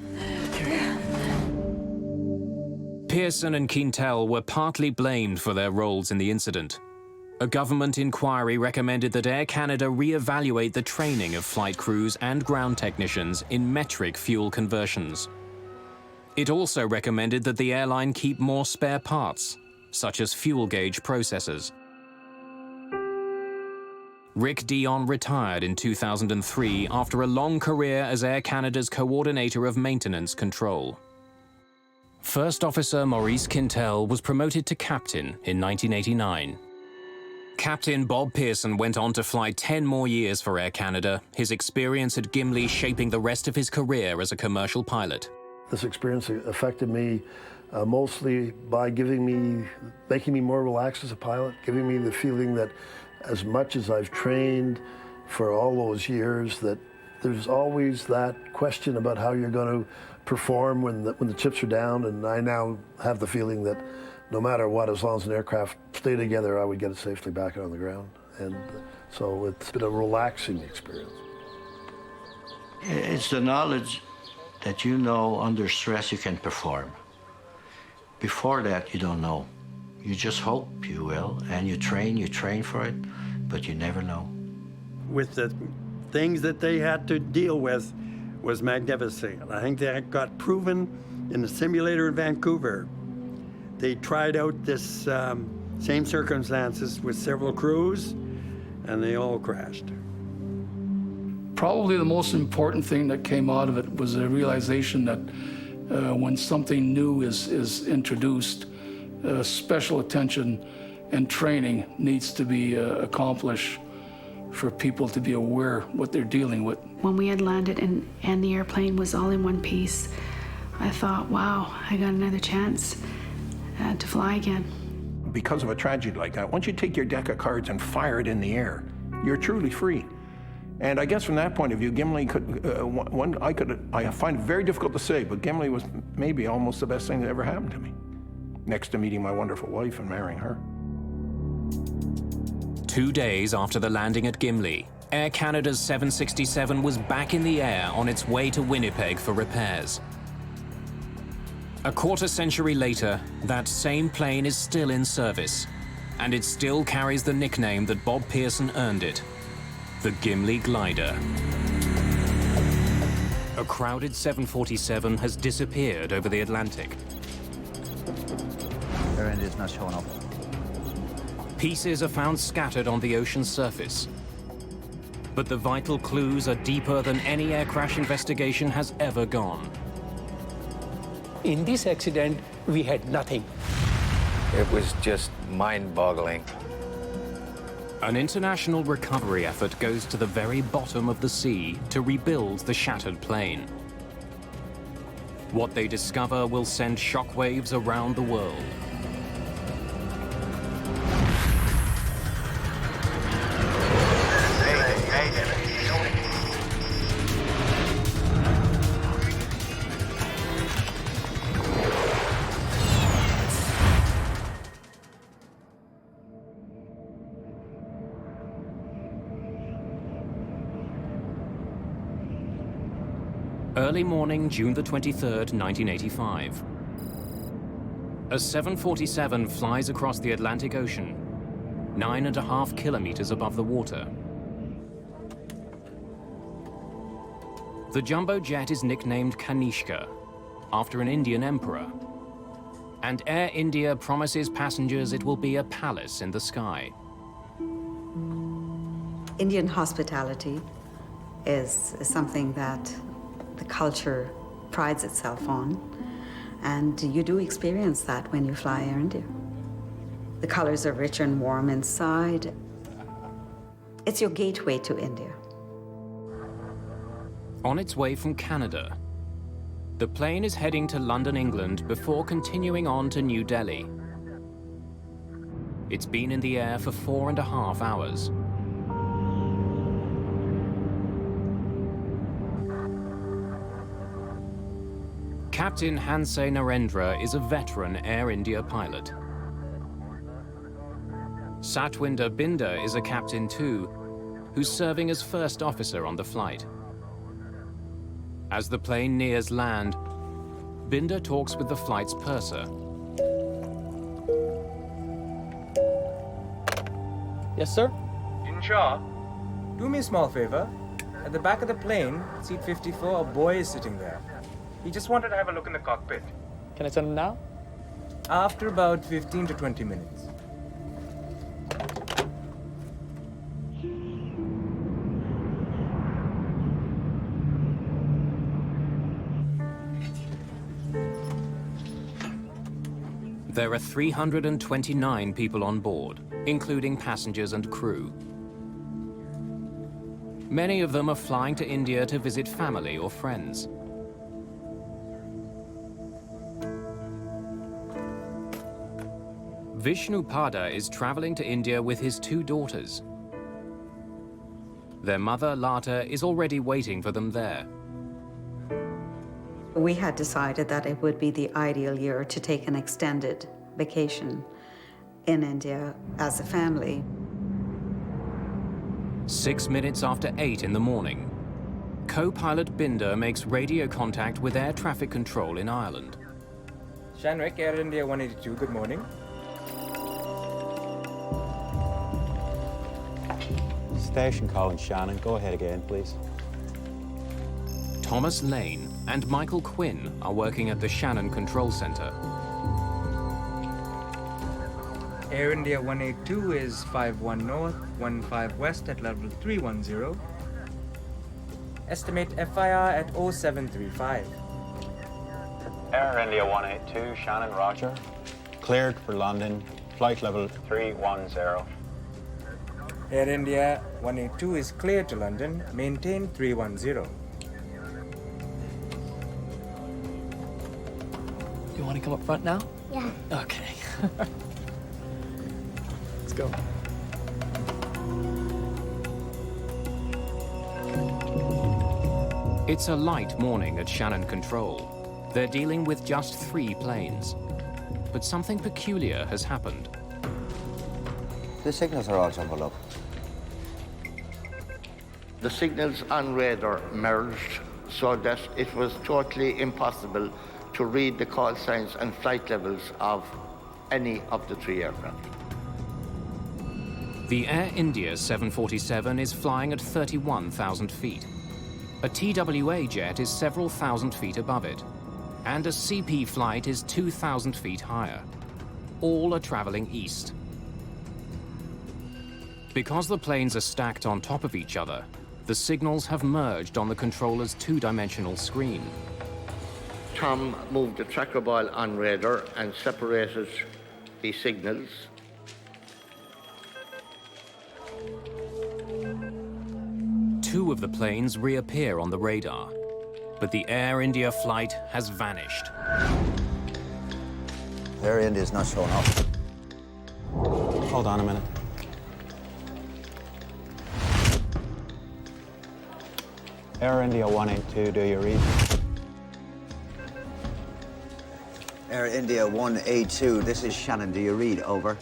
Pearson and Quintal were partly blamed for their roles in the incident. A government inquiry recommended that Air Canada re-evaluate the training of flight crews and ground technicians in metric fuel conversions. It also recommended that the airline keep more spare parts, such as fuel gauge processors. Rick Dion retired in 2003 after a long career as Air Canada's coordinator of maintenance control. First Officer Maurice Quintal was promoted to captain in 1989. Captain Bob Pearson went on to fly 10 more years for Air Canada, his experience at Gimli shaping the rest of his career as a commercial pilot. This experience affected me mostly by making me more relaxed as a pilot, giving me the feeling that as much as I've trained for all those years, that there's always that question about how you're going to perform when the chips are down, and I now have the feeling that no matter what, as long as an aircraft stayed together, I would get it safely back on the ground. And so it's been a relaxing experience. It's the knowledge that you know under stress you can perform. Before that, you don't know. You just hope you will, and you train for it, but you never know. With the things that they had to deal with was magnificent. I think that got proven in the simulator in Vancouver. They tried out this same circumstances with several crews, and they all crashed. Probably the most important thing that came out of it was a realization that when something new is introduced, special attention and training needs to be accomplished for people to be aware what they're dealing with. When we had landed and the airplane was all in one piece, I thought, wow, I got another chance to fly again. Because of a tragedy like that, once you take your deck of cards and fire it in the air, you're truly free. And I guess from that point of view, Gimli could, I find it very difficult to say, but Gimli was maybe almost the best thing that ever happened to me, next to meeting my wonderful wife and marrying her. 2 days after the landing at Gimli, Air Canada's 767 was back in the air on its way to Winnipeg for repairs. A quarter century later, that same plane is still in service, and it still carries the nickname that Bob Pearson earned it, the Glimi Glider. A crowded 747 has disappeared over the Atlantic. Air India's not showing up. Pieces are found scattered on the ocean's surface. But the vital clues are deeper than any air crash investigation has ever gone. In this accident, we had nothing. It was just mind-boggling. An international recovery effort goes to the very bottom of the sea to rebuild the shattered plane. What they discover will send shockwaves around the world. Early morning, June the 23rd, 1985. A 747 flies across the Atlantic Ocean, 9.5 kilometers above the water. The jumbo jet is nicknamed Kanishka, after an Indian emperor. And Air India promises passengers it will be a palace in the sky. Indian hospitality is something that the culture prides itself on, and you do experience that when you fly Air India. The colors are rich and warm inside. It's your gateway to India. On its way from Canada, the plane is heading to London, England, before continuing on to New Delhi. It's been in the air for 4.5 hours. Captain Hansay Narendra is a veteran Air India pilot. Satwinder Binder is a captain too, who's serving as first officer on the flight. As the plane nears land, Binder talks with the flight's purser. Yes, sir? Insha, do me a small favor. At the back of the plane, seat 54, a boy is sitting there. He just wanted to have a look in the cockpit. Can I send him now? After about 15 to 20 minutes. There are 329 people on board, including passengers and crew. Many of them are flying to India to visit family or friends. Vishnu Pada is traveling to India with his 2 daughters. Their mother, Lata, is already waiting for them there. We had decided that it would be the ideal year to take an extended vacation in India as a family. 6 minutes after 8 in the morning, co-pilot Binder makes radio contact with air traffic control in Ireland. Shanwick, Air India 182, good morning. Station calling Shannon. Go ahead again, please. Thomas Lane and Michael Quinn are working at the Shannon Control Center. Air India 182 is 51 north, 15 west at level 310. Estimate FIR at 0735. Air India 182, Shannon, roger. Cleared for London, flight level 310. Air India 182 is cleared to London, maintain 310. You want to come up front now? Yeah. Okay. Let's go. It's a light morning at Shannon Control. They're dealing with just 3 planes. But something peculiar has happened. The signals are all jumbled up. The signals on radar merged so that it was totally impossible to read the call signs and flight levels of any of the 3 aircraft. The Air India 747 is flying at 31,000 feet. A TWA jet is several thousand feet above it. And a CP flight is 2,000 feet higher. All are traveling east. Because the planes are stacked on top of each other, The signals have merged on the controller's two-dimensional screen. Tom moved the tracker ball on radar and separated the signals. Two of the planes reappear on the radar, but the Air India flight has vanished. Air India's not showing up. Hold on a minute. Air India 182, do you read? Air India 182, this is Shannon. Do you read? Over.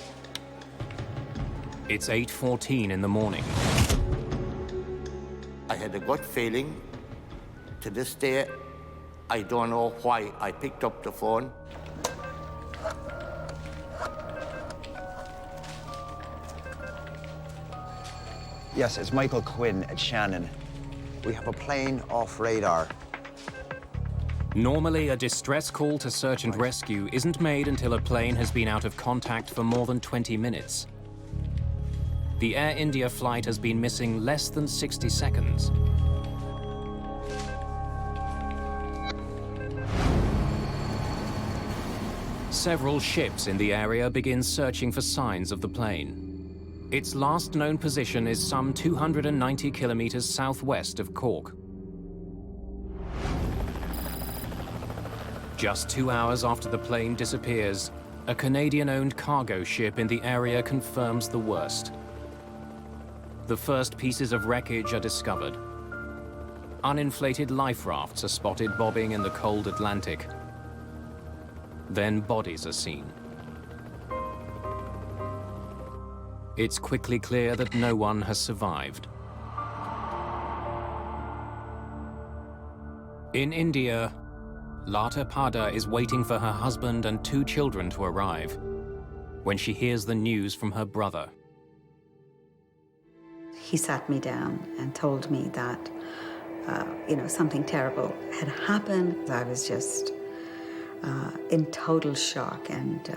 It's 8:14 in the morning. I had a gut feeling. To this day, I don't know why I picked up the phone. Yes, it's Michael Quinn at Shannon. We have a plane off radar. Normally, a distress call to search and rescue isn't made until a plane has been out of contact for more than 20 minutes. The Air India flight has been missing less than 60 seconds. Several ships in the area begin searching for signs of the plane. Its last known position is some 290 kilometers southwest of Cork. Just 2 hours after the plane disappears, a Canadian-owned cargo ship in the area confirms the worst. The first pieces of wreckage are discovered. Uninflated life rafts are spotted bobbing in the cold Atlantic. Then bodies are seen. It's quickly clear that no one has survived. In India, Lata Pada is waiting for her husband and 2 children to arrive when she hears the news from her brother. He sat me down and told me that, something terrible had happened. I was just in total shock, and,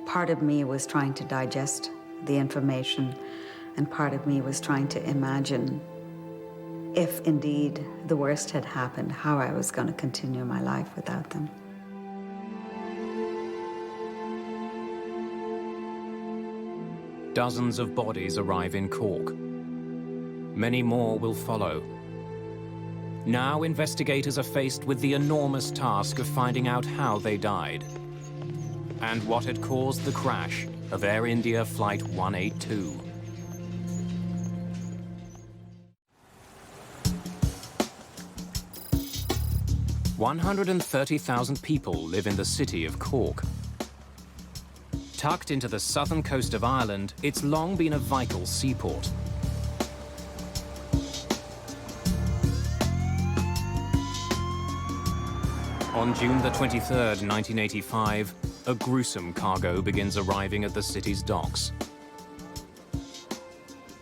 part of me was trying to digest the information, and part of me was trying to imagine if indeed the worst had happened, how I was going to continue my life without them. Dozens of bodies arrive in Cork. Many more will follow. Now investigators are faced with the enormous task of finding out how they died and what had caused the crash of Air India Flight 182. "130,000 people live in the city of Cork. Tucked into the southern coast of Ireland, it's long been a vital seaport. On June the 23rd, 1985, a gruesome cargo begins arriving at the city's docks.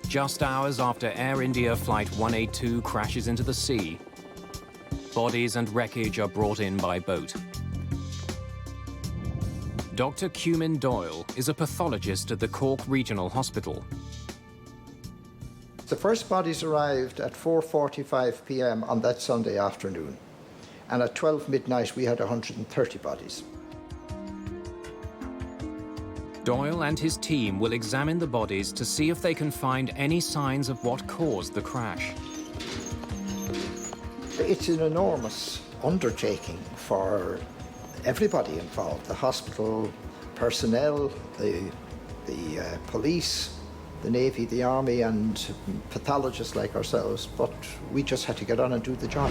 Just hours after Air India Flight 182 crashes into the sea, bodies and wreckage are brought in by boat. Dr. Cumin Doyle is a pathologist at the Cork Regional Hospital. The first bodies arrived at 4:45 p.m. on that Sunday afternoon, and at 12 midnight we had 130 bodies. Doyle and his team will examine the bodies to see if they can find any signs of what caused the crash. It's an enormous undertaking for everybody involved, the hospital personnel, the police, the Navy, the Army, and pathologists like ourselves, but we just had to get on and do the job.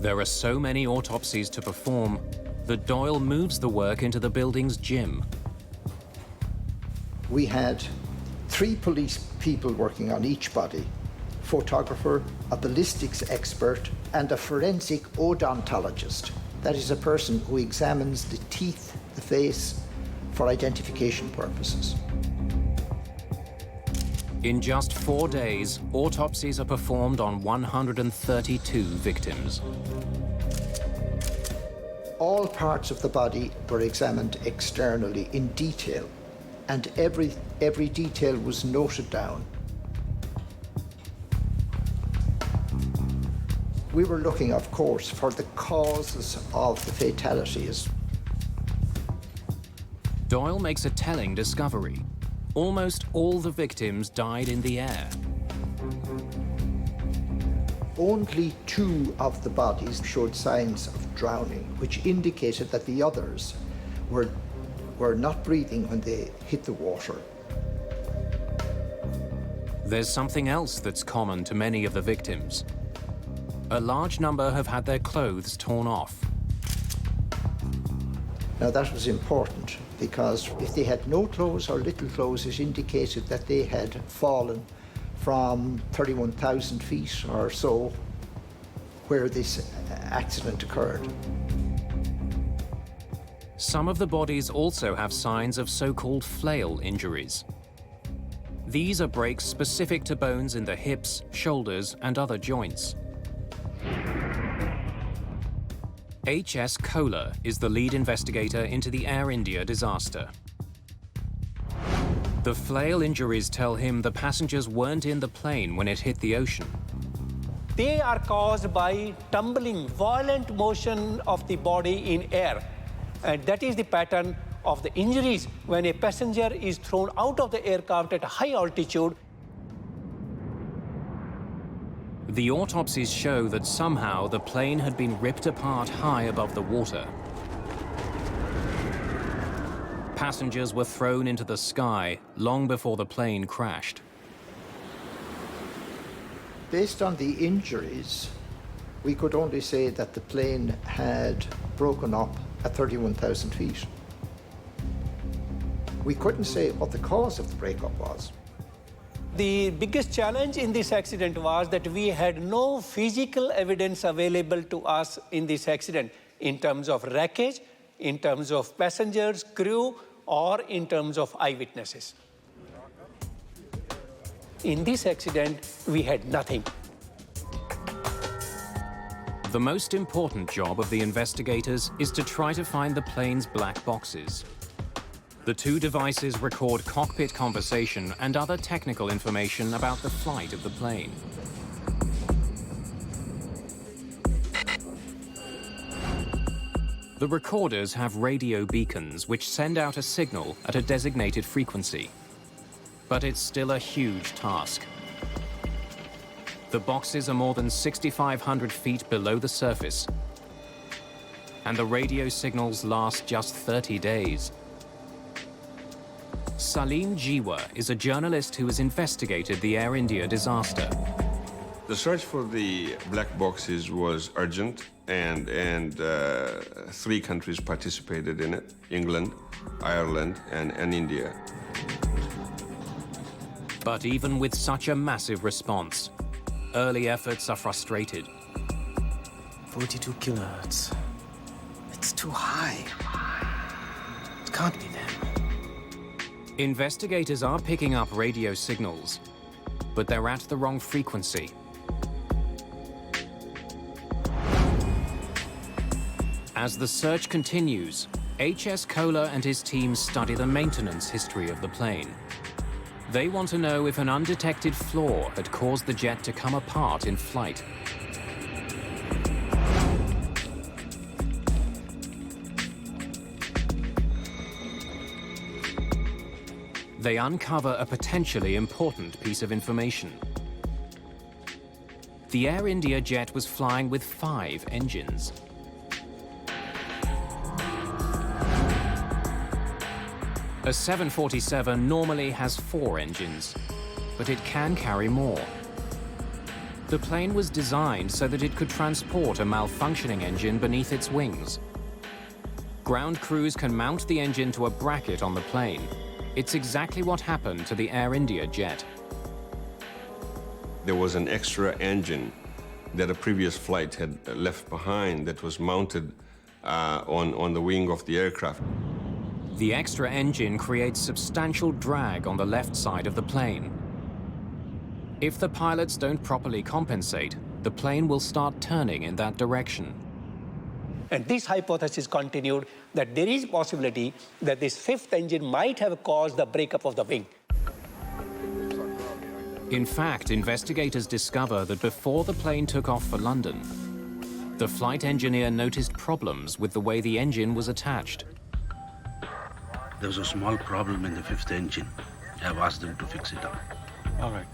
There are so many autopsies to perform that Doyle moves the work into the building's gym. We had 3 police people working on each body: photographer, a ballistics expert, and a forensic odontologist. That is a person who examines the teeth, the face, for identification purposes. In just 4 days, autopsies are performed on 132 victims. All parts of the body were examined externally in detail, and every detail was noted down. We were looking, of course, for the causes of the fatalities. Doyle makes a telling discovery. Almost all the victims died in the air. Only 2 of the bodies showed signs of drowning, which indicated that the others were not breathing when they hit the water. There's something else that's common to many of the victims. A large number have had their clothes torn off. Now that was important, because if they had no clothes or little clothes, it indicated that they had fallen from 31,000 feet or so where this accident occurred. Some of the bodies also have signs of so-called flail injuries. These are breaks specific to bones in the hips, shoulders, and other joints. H.S. Kohler is the lead investigator into the Air India disaster. The flail injuries tell him the passengers weren't in the plane when it hit the ocean. They are caused by tumbling, violent motion of the body in air. And that is the pattern of the injuries when a passenger is thrown out of the aircraft at a high altitude. The autopsies show that somehow the plane had been ripped apart high above the water. Passengers were thrown into the sky long before the plane crashed. Based on the injuries, we could only say that the plane had broken up at 31,000 feet. We couldn't say what the cause of the breakup was. The biggest challenge in this accident was that we had no physical evidence available to us in this accident in terms of wreckage, in terms of passengers, crew, or in terms of eyewitnesses. In this accident, we had nothing. The most important job of the investigators is to try to find the plane's black boxes. The 2 devices record cockpit conversation and other technical information about the flight of the plane. The recorders have radio beacons which send out a signal at a designated frequency. But it's still a huge task. The boxes are more than 6,500 feet below the surface, and the radio signals last just 30 days. Salim Jiwa is a journalist who has investigated the Air India disaster. The search for the black boxes was urgent, and 3 countries participated in it: England, Ireland, and India. But even with such a massive response, early efforts are frustrated. 42 kilohertz. It's too high. It can't be them. Investigators are picking up radio signals, but they're at the wrong frequency. As the search continues, H.S. Kohler and his team study the maintenance history of the plane. They want to know if an undetected flaw had caused the jet to come apart in flight. They uncover a potentially important piece of information. The Air India jet was flying with 5 engines. A 747 normally has 4 engines, but it can carry more. The plane was designed so that it could transport a malfunctioning engine beneath its wings. Ground crews can mount the engine to a bracket on the plane. It's exactly what happened to the Air India jet. There was an extra engine that a previous flight had left behind that was mounted on the wing of the aircraft. The extra engine creates substantial drag on the left side of the plane. If the pilots don't properly compensate, the plane will start turning in that direction. And this hypothesis continued that there is a possibility that this fifth engine might have caused the breakup of the wing. In fact, investigators discover that before the plane took off for London, the flight engineer noticed problems with the way the engine was attached. There was a small problem in the fifth engine. I've asked them to fix it up. All right.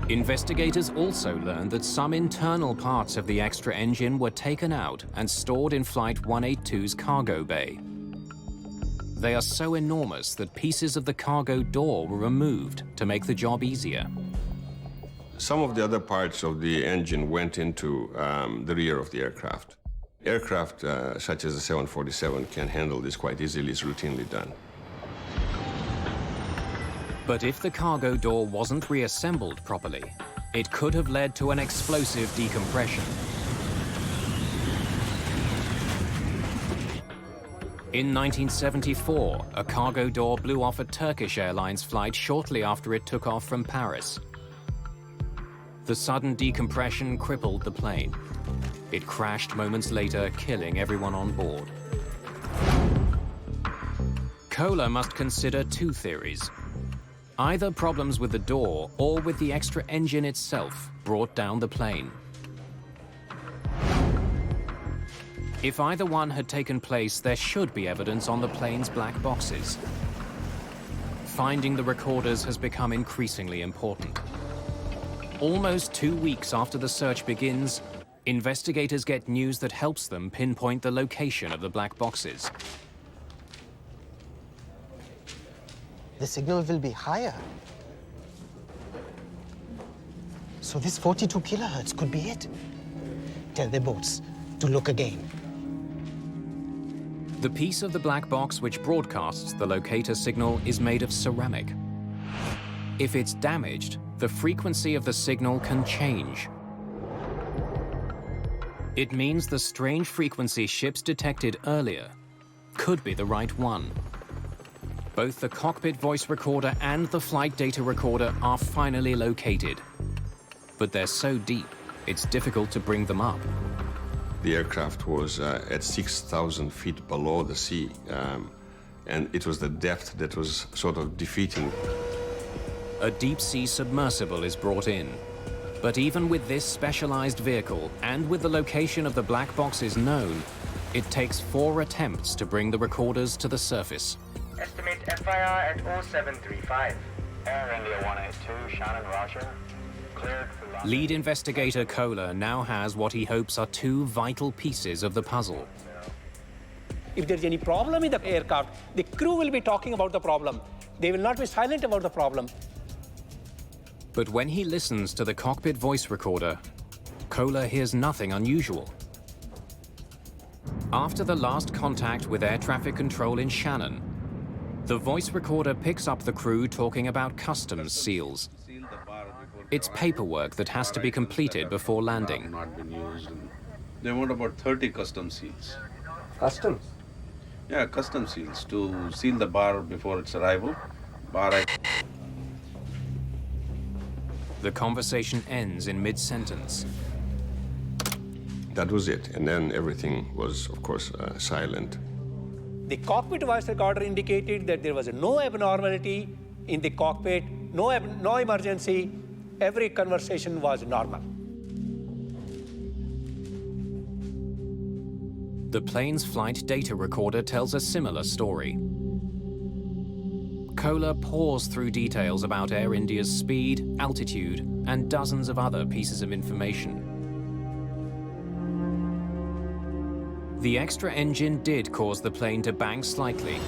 Investigators also learned that some internal parts of the extra engine were taken out and stored in Flight 182's cargo bay. They are so enormous that pieces of the cargo door were removed to make the job easier. Some of the other parts of the engine went into the rear of the aircraft. Aircraft such as the 747 can handle this quite easily, it's routinely done. But if the cargo door wasn't reassembled properly, it could have led to an explosive decompression. In 1974, a cargo door blew off a Turkish Airlines flight shortly after it took off from Paris. The sudden decompression crippled the plane. It crashed moments later, killing everyone on board. Kohler must consider two theories. Either problems with the door or with the extra engine itself brought down the plane. If either one had taken place, there should be evidence on the plane's black boxes. Finding the recorders has become increasingly important. Almost 2 weeks after the search begins, investigators get news that helps them pinpoint the location of the black boxes. The signal will be higher. So this 42 kilohertz could be it. Tell the boats to look again. The piece of the black box which broadcasts the locator signal is made of ceramic. If it's damaged, the frequency of the signal can change. It means the strange frequency ships detected earlier could be the right one. Both the cockpit voice recorder and the flight data recorder are finally located. But they're so deep, it's difficult to bring them up. The aircraft was at 6,000 feet below the sea, and it was the depth that was sort of defeating. A deep-sea submersible is brought in. But even with this specialized vehicle, and with the location of the black boxes known, it takes 4 attempts to bring the recorders to the surface. Estimate FIR at 0735. Air India 182, Shannon, Roger. Cleared for London. Lead investigator Kohler now has what he hopes are 2 vital pieces of the puzzle. If there's any problem in the aircraft, the crew will be talking about the problem. They will not be silent about the problem. But when he listens to the cockpit voice recorder, Kohler hears nothing unusual. After the last contact with air traffic control in Shannon, the voice recorder picks up the crew talking about customs seals. It's paperwork that has to be completed before landing. They want about 30 customs seals. Customs? Yeah, customs seals to seal the bar before its arrival. The conversation ends in mid-sentence. That was it, and then everything was, of course, silent. The cockpit voice recorder indicated that there was no abnormality in the cockpit, no emergency. Every conversation was normal. The plane's flight data recorder tells a similar story. Kohler pours through details about Air India's speed, altitude, and dozens of other pieces of information. The extra engine did cause the plane to bank slightly,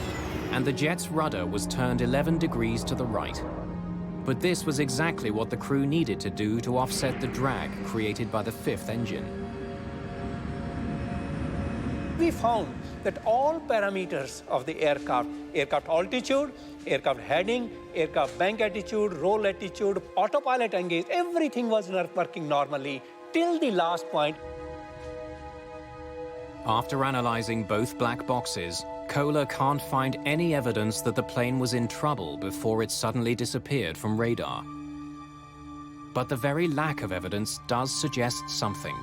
and the jet's rudder was turned 11 degrees to the right. But this was exactly what the crew needed to do to offset the drag created by the fifth engine. We found that all parameters of the aircraft altitude, aircraft heading, aircraft bank attitude, roll attitude, autopilot engage, everything was working normally till the last point. After analyzing both black boxes, Kohler can't find any evidence that the plane was in trouble before it suddenly disappeared from radar. But the very lack of evidence does suggest something.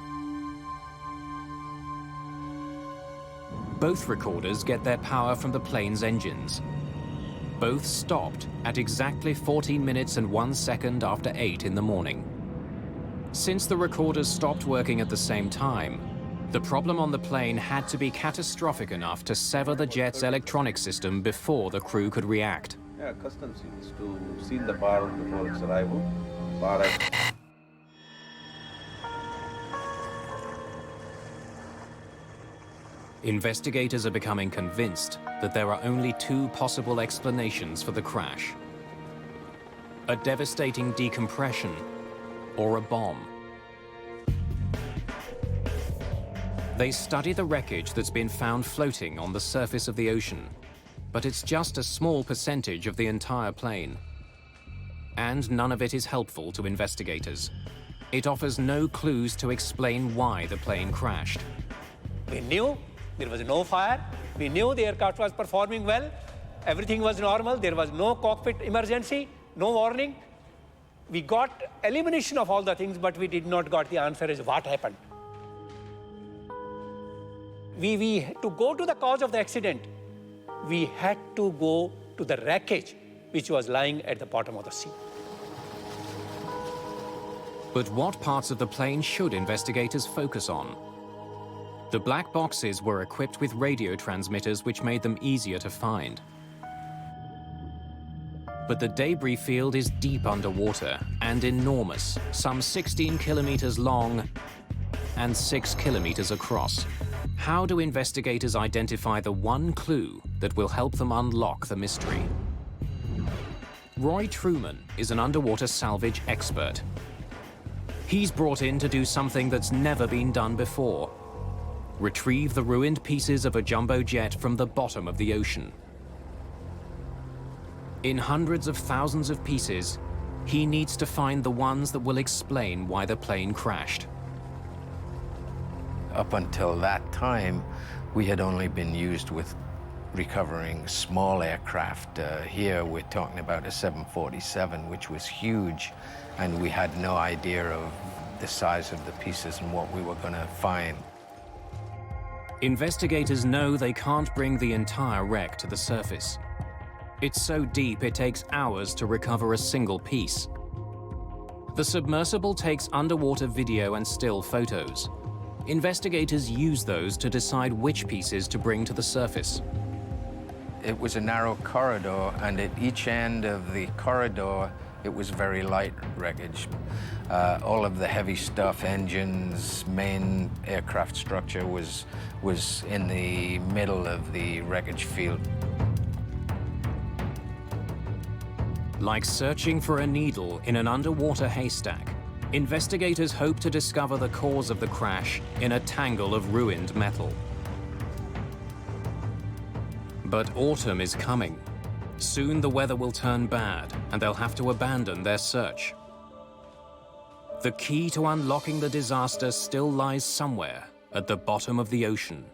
Both recorders get their power from the plane's engines. Both stopped at exactly 14 minutes and 1 second after 8 in the morning. Since the recorders stopped working at the same time, the problem on the plane had to be catastrophic enough to sever the jet's electronic system before the crew could react. Yeah, custom seals to seal the bar before its arrival. Bar Investigators are becoming convinced that there are only two possible explanations for the crash: a devastating decompression or a bomb. They study the wreckage that's been found floating on the surface of the ocean, but it's just a small percentage of the entire plane. And none of it is helpful to investigators. It offers no clues to explain why the plane crashed. We knew there was no fire. We knew the aircraft was performing well. Everything was normal. There was no cockpit emergency, no warning. We got elimination of all the things, but we did not got the answer as what happened. To go to the cause of the accident, we had to go to the wreckage which was lying at the bottom of the sea. But what parts of the plane should investigators focus on? The black boxes were equipped with radio transmitters which made them easier to find. But the debris field is deep underwater and enormous, some 16 kilometers long and 6 kilometers across. How do investigators identify the one clue that will help them unlock the mystery? Roy Truman is an underwater salvage expert. He's brought in to do something that's never been done before: retrieve the ruined pieces of a jumbo jet from the bottom of the ocean. In hundreds of thousands of pieces, he needs to find the ones that will explain why the plane crashed. Up until that time, we had only been used with recovering small aircraft. Here we're talking about a 747, which was huge, and we had no idea of the size of the pieces and what we were going to find. Investigators know they can't bring the entire wreck to the surface. It's so deep it takes hours to recover a single piece. The submersible takes underwater video and still photos. Investigators use those to decide which pieces to bring to the surface. It was a narrow corridor, and at each end of the corridor, it was very light wreckage. All of the heavy stuff, engines, main aircraft structure was in the middle of the wreckage field. Like searching for a needle in an underwater haystack, investigators hope to discover the cause of the crash in a tangle of ruined metal. But autumn is coming. Soon the weather will turn bad, and they'll have to abandon their search. The key to unlocking the disaster still lies somewhere at the bottom of the ocean.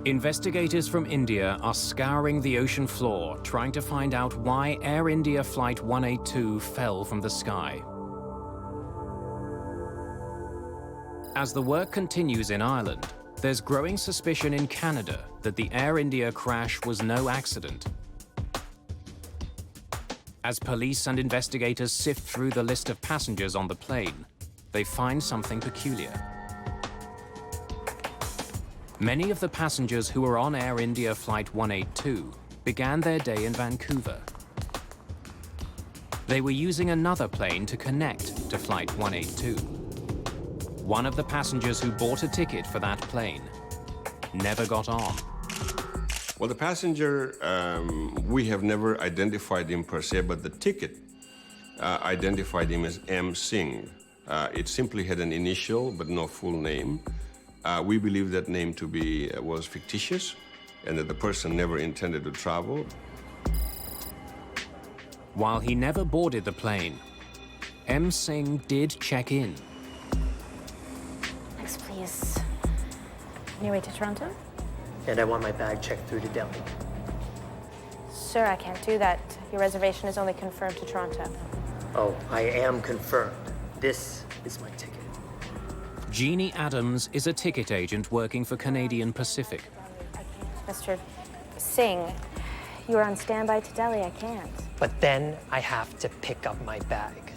Investigators from India are scouring the ocean floor, trying to find out why Air India Flight 182 fell from the sky. As the work continues in Ireland, there's growing suspicion in Canada that the Air India crash was no accident. As police and investigators sift through the list of passengers on the plane, they find something peculiar. Many of the passengers who were on Air India Flight 182 began their day in Vancouver. They were using another plane to connect to Flight 182. One of the passengers who bought a ticket for that plane never got on. Well, the passenger, we have never identified him per se, but the ticket identified him as M. Singh. It simply had an initial, but no full name. We believe that name to be was fictitious, and that the person never intended to travel. While he never boarded the plane, M. Singh did check in. Next, please. On your way to Toronto? And I want my bag checked through to Delhi. Sir, I can't do that. Your reservation is only confirmed to Toronto. Oh, I am confirmed. This is my ticket. Jeannie Adams is a ticket agent working for Canadian Pacific. Mr. Singh, you're on standby to Delhi. I can't. But then I have to pick up my bag.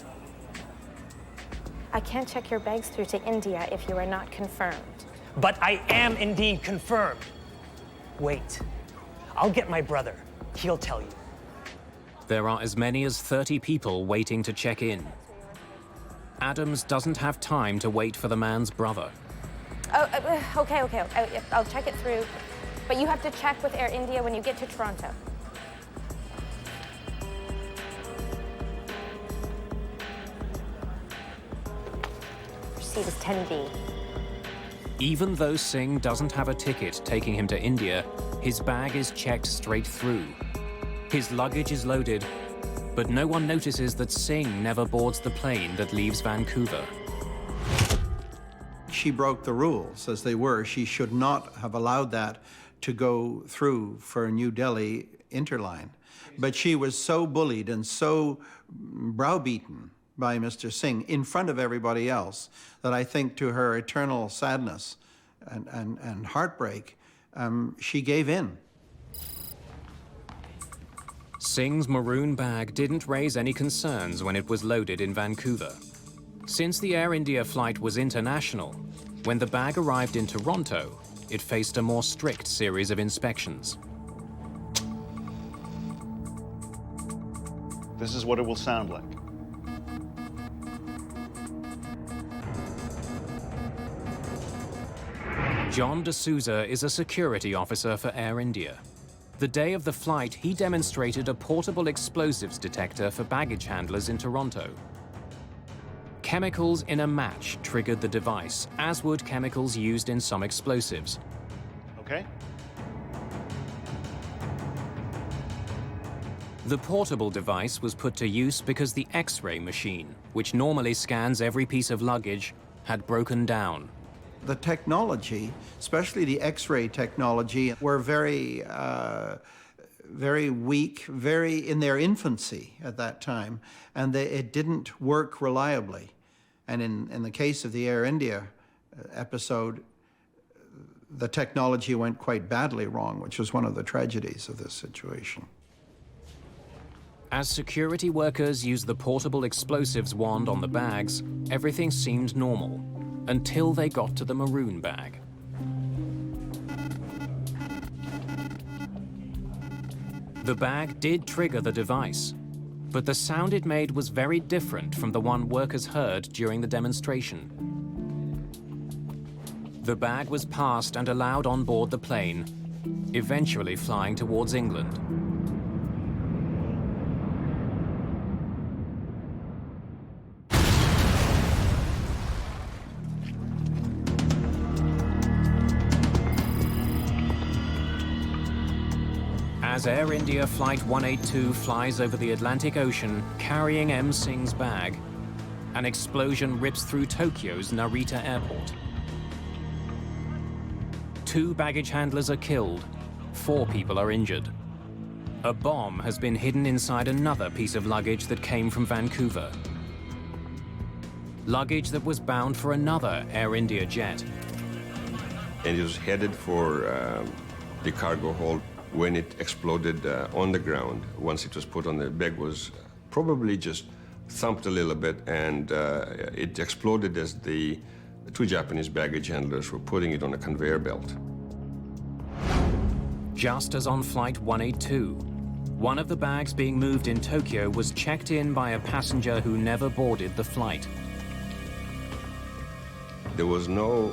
I can't check your bags through to India if you are not confirmed. But I am indeed confirmed. Wait, I'll get my brother. He'll tell you. There are as many as 30 people waiting to check in. Adams doesn't have time to wait for the man's brother. Oh, okay. I'll check it through. But you have to check with Air India when you get to Toronto. Your seat is 10B. Even though Singh doesn't have a ticket taking him to India, his bag is checked straight through. His luggage is loaded, but no one notices that Singh never boards the plane that leaves Vancouver. She broke the rules as they were. She should not have allowed that to go through for New Delhi Interline. But she was so bullied and so browbeaten by Mr. Singh in front of everybody else that I think to her eternal sadness and heartbreak, she gave in. Singh's maroon bag didn't raise any concerns when it was loaded in Vancouver. Since the Air India flight was international, when the bag arrived in Toronto, it faced a more strict series of inspections. This is what it will sound like. John D'Souza is a security officer for Air India. The day of the flight, he demonstrated a portable explosives detector for baggage handlers in Toronto. Chemicals in a match triggered the device, as would chemicals used in some explosives. Okay. The portable device was put to use because the X-ray machine, which normally scans every piece of luggage, had broken down. The technology, especially the X-ray technology, were very weak, very in their infancy at that time, and it didn't work reliably. And in the case of the Air India episode, the technology went quite badly wrong, which was one of the tragedies of this situation. As security workers used the portable explosives wand on the bags, everything seemed normal, until they got to the maroon bag. The bag did trigger the device, but the sound it made was very different from the one workers heard during the demonstration. The bag was passed and allowed on board the plane, eventually flying towards England. As Air India Flight 182 flies over the Atlantic Ocean carrying M. Singh's bag, an explosion rips through Tokyo's Narita Airport. 2 baggage handlers are killed, 4 people are injured. A bomb has been hidden inside another piece of luggage that came from Vancouver. Luggage that was bound for another Air India jet. And it was headed for the cargo hold. When it exploded on the ground, once it was put on, the bag was probably just thumped a little bit, and it exploded as the 2 Japanese baggage handlers were putting it on a conveyor belt. Just as on Flight 182, one of the bags being moved in Tokyo was checked in by a passenger who never boarded the flight. There was no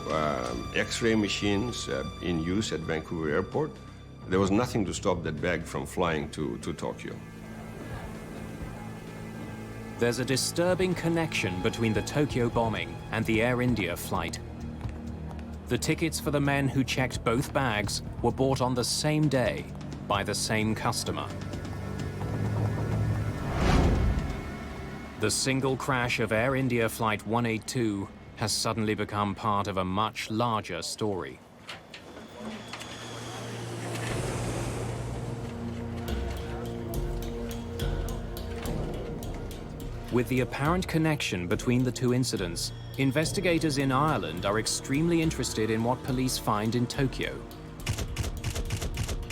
X-ray machines in use at Vancouver Airport. There was nothing to stop that bag from flying to Tokyo. There's a disturbing connection between the Tokyo bombing and the Air India flight. The tickets for the men who checked both bags were bought on the same day by the same customer. The single crash of Air India Flight 182 has suddenly become part of a much larger story. With the apparent connection between the two incidents, investigators in Ireland are extremely interested in what police find in Tokyo.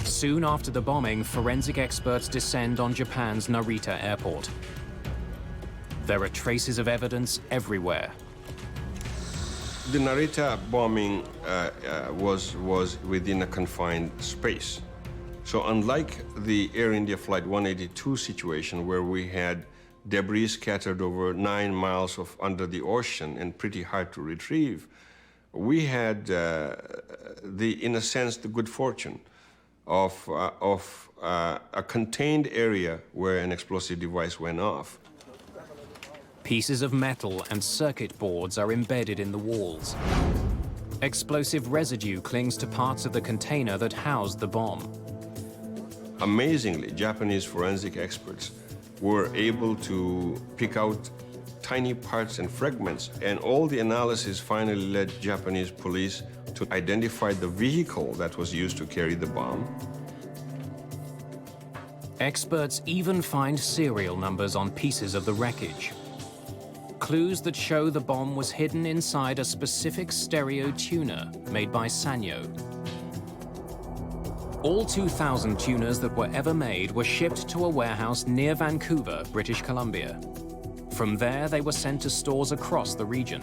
Soon after the bombing, forensic experts descend on Japan's Narita airport. There are traces of evidence everywhere. The Narita bombing was within a confined space. So unlike the Air India Flight 182 situation, where we had debris scattered over 9 miles under the ocean and pretty hard to retrieve, we had, in a sense, the good fortune of a contained area where an explosive device went off. Pieces of metal and circuit boards are embedded in the walls. Explosive residue clings to parts of the container that housed the bomb. Amazingly, Japanese forensic experts were able to pick out tiny parts and fragments, and all the analysis finally led Japanese police to identify the vehicle that was used to carry the bomb. Experts even find serial numbers on pieces of the wreckage. Clues that show the bomb was hidden inside a specific stereo tuner made by Sanyo. All 2,000 tuners that were ever made were shipped to a warehouse near Vancouver, British Columbia. From there, they were sent to stores across the region.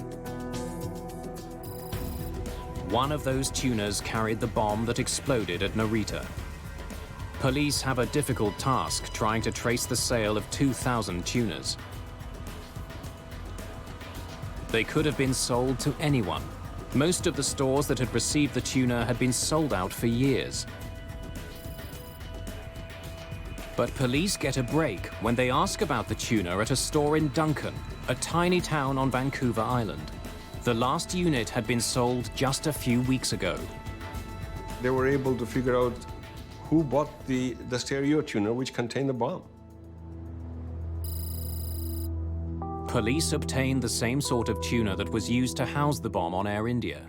One of those tuners carried the bomb that exploded at Narita. Police have a difficult task trying to trace the sale of 2,000 tuners. They could have been sold to anyone. Most of the stores that had received the tuner had been sold out for years. But police get a break when they ask about the tuner at a store in Duncan, a tiny town on Vancouver Island. The last unit had been sold just a few weeks ago. They were able to figure out who bought the stereo tuner which contained the bomb. Police obtained the same sort of tuner that was used to house the bomb on Air India.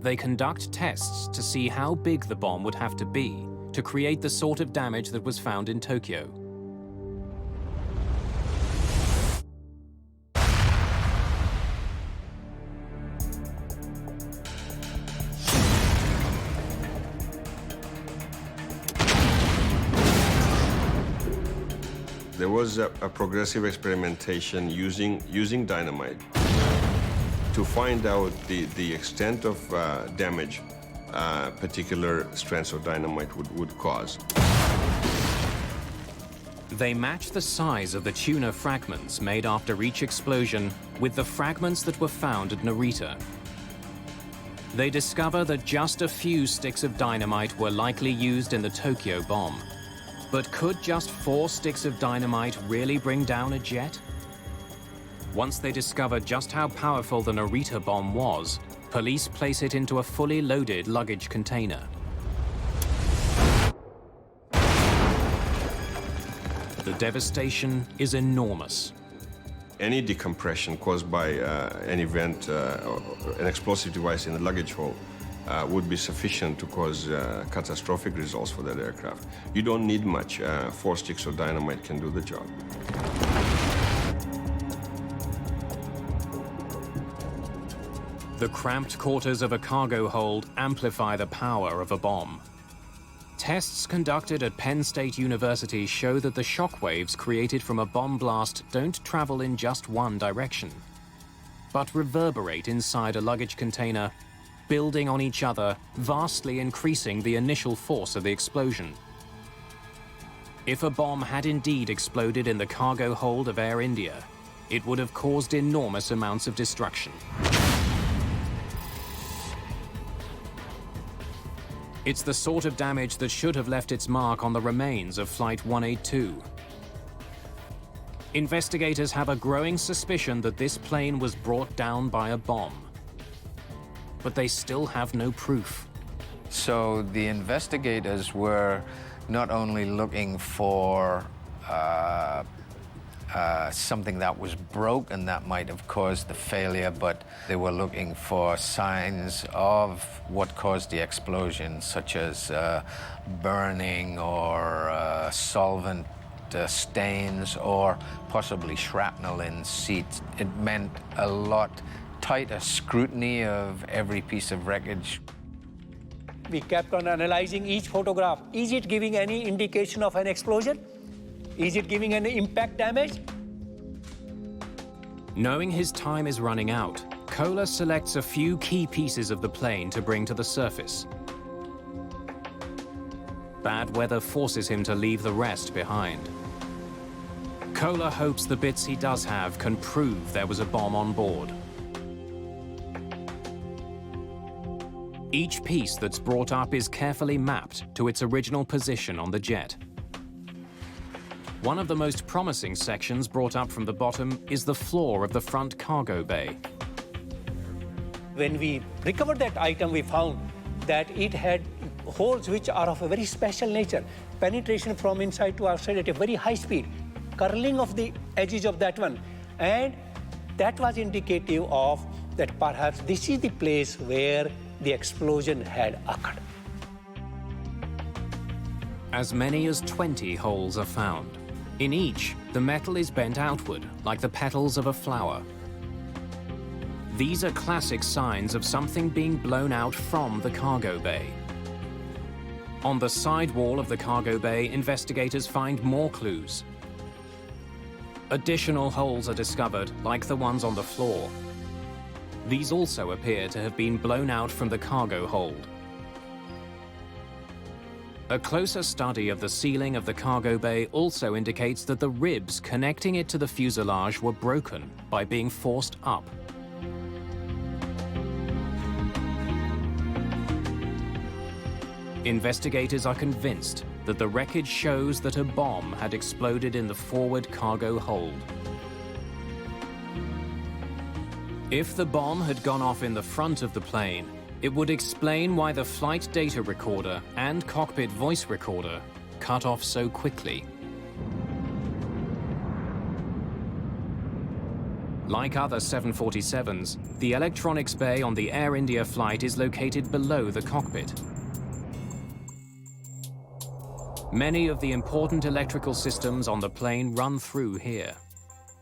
They conduct tests to see how big the bomb would have to be to create the sort of damage that was found in Tokyo. There was a progressive experimentation using dynamite to find out the extent of damage particular strands of dynamite would cause. They match the size of the tuner fragments made after each explosion with the fragments that were found at Narita. They discover that just a few sticks of dynamite were likely used in the Tokyo bomb. But could just 4 sticks of dynamite really bring down a jet? Once they discover just how powerful the Narita bomb was, police place it into a fully loaded luggage container. The devastation is enormous. Any decompression caused by an event, an explosive device in the luggage hold, would be sufficient to cause catastrophic results for that aircraft. You don't need much. 4 sticks of dynamite can do the job. The cramped quarters of a cargo hold amplify the power of a bomb. Tests conducted at Penn State University show that the shock waves created from a bomb blast don't travel in just one direction, but reverberate inside a luggage container, building on each other, vastly increasing the initial force of the explosion. If a bomb had indeed exploded in the cargo hold of Air India, it would have caused enormous amounts of destruction. It's the sort of damage that should have left its mark on the remains of Flight 182. Investigators have a growing suspicion that this plane was brought down by a bomb, but they still have no proof. So the investigators were not only looking for something that was broken that might have caused the failure, but they were looking for signs of what caused the explosion, such as burning or solvent stains or possibly shrapnel in seats. It meant a lot tighter scrutiny of every piece of wreckage. We kept on analyzing each photograph. Is it giving any indication of an explosion? Is it giving any impact damage? Knowing his time is running out, Kohler selects a few key pieces of the plane to bring to the surface. Bad weather forces him to leave the rest behind. Kohler hopes the bits he does have can prove there was a bomb on board. Each piece that's brought up is carefully mapped to its original position on the jet. One of the most promising sections brought up from the bottom is the floor of the front cargo bay. When we recovered that item, we found that it had holes which are of a very special nature. Penetration from inside to outside at a very high speed. Curling of the edges of that one. And that was indicative of that perhaps this is the place where the explosion had occurred. As many as 20 holes are found. In each, the metal is bent outward, like the petals of a flower. These are classic signs of something being blown out from the cargo bay. On the side wall of the cargo bay, investigators find more clues. Additional holes are discovered, like the ones on the floor. These also appear to have been blown out from the cargo hold. A closer study of the ceiling of the cargo bay also indicates that the ribs connecting it to the fuselage were broken by being forced up. Investigators are convinced that the wreckage shows that a bomb had exploded in the forward cargo hold. If the bomb had gone off in the front of the plane, it would explain why the flight data recorder and cockpit voice recorder cut off so quickly. Like other 747s, the electronics bay on the Air India flight is located below the cockpit. Many of the important electrical systems on the plane run through here.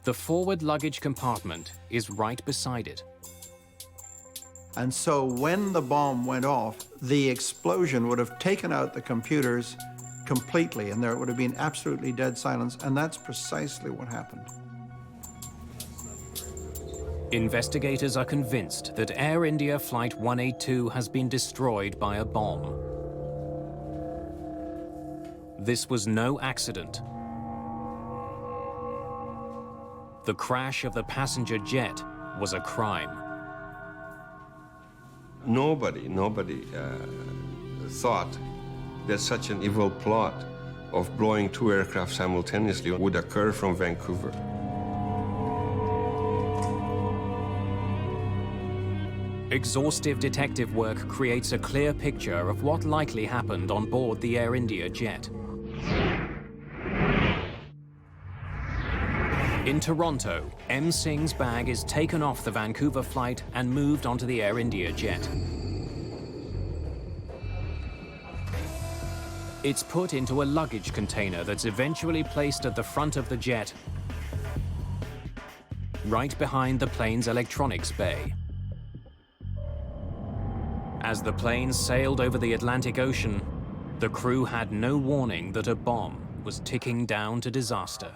The forward luggage compartment is right beside it. And so when the bomb went off, the explosion would have taken out the computers completely, and there would have been absolutely dead silence, and that's precisely what happened. Investigators are convinced that Air India Flight 182 has been destroyed by a bomb. This was no accident. The crash of the passenger jet was a crime. Nobody thought that such an evil plot of blowing two aircraft simultaneously would occur from Vancouver. Exhaustive detective work creates a clear picture of what likely happened on board the Air India jet. In Toronto, M. Singh's bag is taken off the Vancouver flight and moved onto the Air India jet. It's put into a luggage container that's eventually placed at the front of the jet, right behind the plane's electronics bay. As the plane sailed over the Atlantic Ocean, the crew had no warning that a bomb was ticking down to disaster.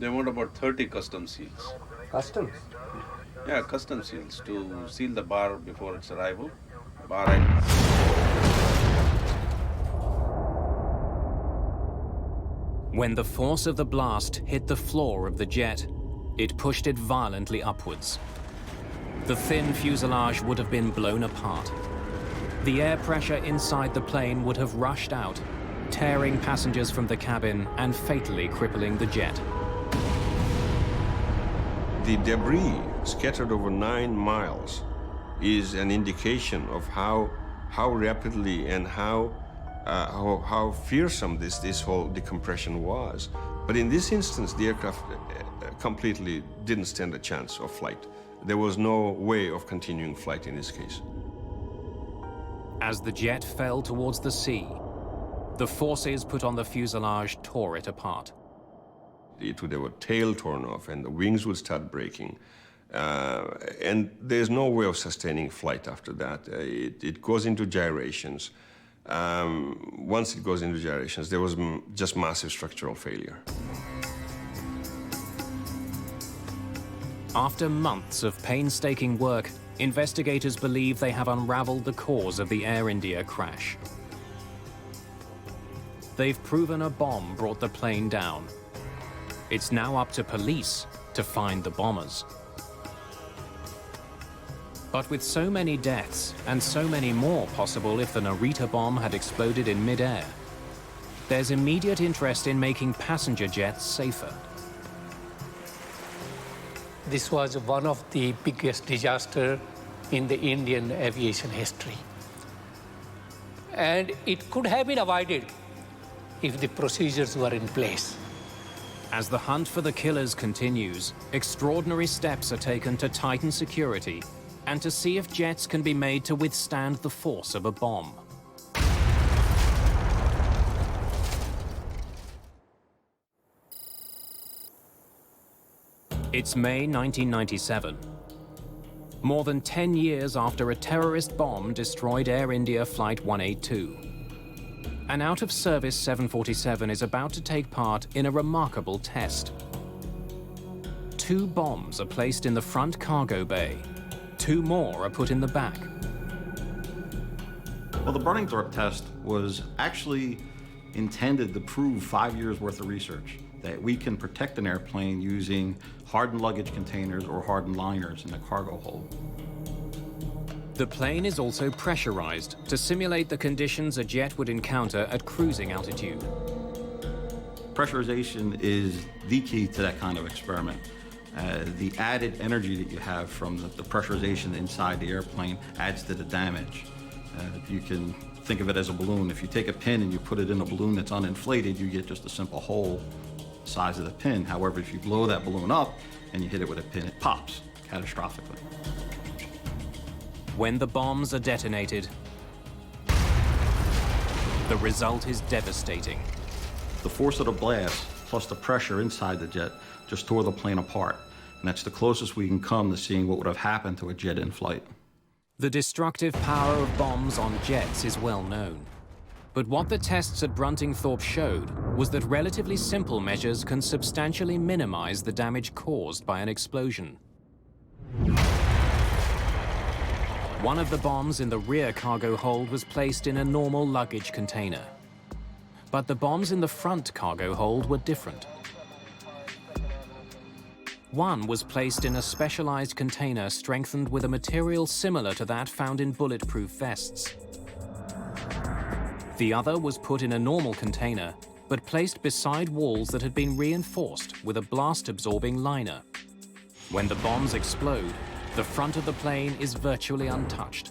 They want about 30 custom seals. Customs? Yeah, custom seals to seal the bar before its arrival. When the force of the blast hit the floor of the jet, it pushed it violently upwards. The thin fuselage would have been blown apart. The air pressure inside the plane would have rushed out, tearing passengers from the cabin and fatally crippling the jet. The debris scattered over 9 miles is an indication of how rapidly and how fearsome this whole decompression was. But in this instance, the aircraft completely didn't stand a chance of flight. There was no way of continuing flight in this case. As the jet fell towards the sea, The forces put on the fuselage tore it apart. It would have a tail torn off and the wings would start breaking. And there's no way of sustaining flight after that. It goes into gyrations. Once it goes into gyrations, there was just massive structural failure. After months of painstaking work, investigators believe they have unraveled the cause of the Air India crash. They've proven a bomb brought the plane down. It's now up to police to find the bombers. But with so many deaths, and so many more possible if the Narita bomb had exploded in mid-air, there's immediate interest in making passenger jets safer. This was one of the biggest disasters in the Indian aviation history. And it could have been avoided if the procedures were in place. As the hunt for the killers continues, extraordinary steps are taken to tighten security and to see if jets can be made to withstand the force of a bomb. It's May 1997. More than 10 years after a terrorist bomb destroyed Air India Flight 182. An out-of-service 747 is about to take part in a remarkable test. 2 bombs are placed in the front cargo bay. 2 more are put in the back. Well, the burning threat test was actually intended to prove 5 years worth of research, that we can protect an airplane using hardened luggage containers or hardened liners in the cargo hold. The plane is also pressurized to simulate the conditions a jet would encounter at cruising altitude. Pressurization is the key to that kind of experiment. The added energy that you have from the pressurization inside the airplane adds to the damage. You can think of it as a balloon. If you take a pin and you put it in a balloon that's uninflated, you get just a simple hole the size of the pin. However, if you blow that balloon up and you hit it with a pin, it pops catastrophically. When the bombs are detonated, the result is devastating. The force of the blast, plus the pressure inside the jet, just tore the plane apart. And that's the closest we can come to seeing what would have happened to a jet in flight. The destructive power of bombs on jets is well known. But what the tests at Bruntingthorpe showed was that relatively simple measures can substantially minimize the damage caused by an explosion. One of the bombs in the rear cargo hold was placed in a normal luggage container. But the bombs in the front cargo hold were different. One was placed in a specialized container strengthened with a material similar to that found in bulletproof vests. The other was put in a normal container, but placed beside walls that had been reinforced with a blast-absorbing liner. When the bombs explode, the front of the plane is virtually untouched.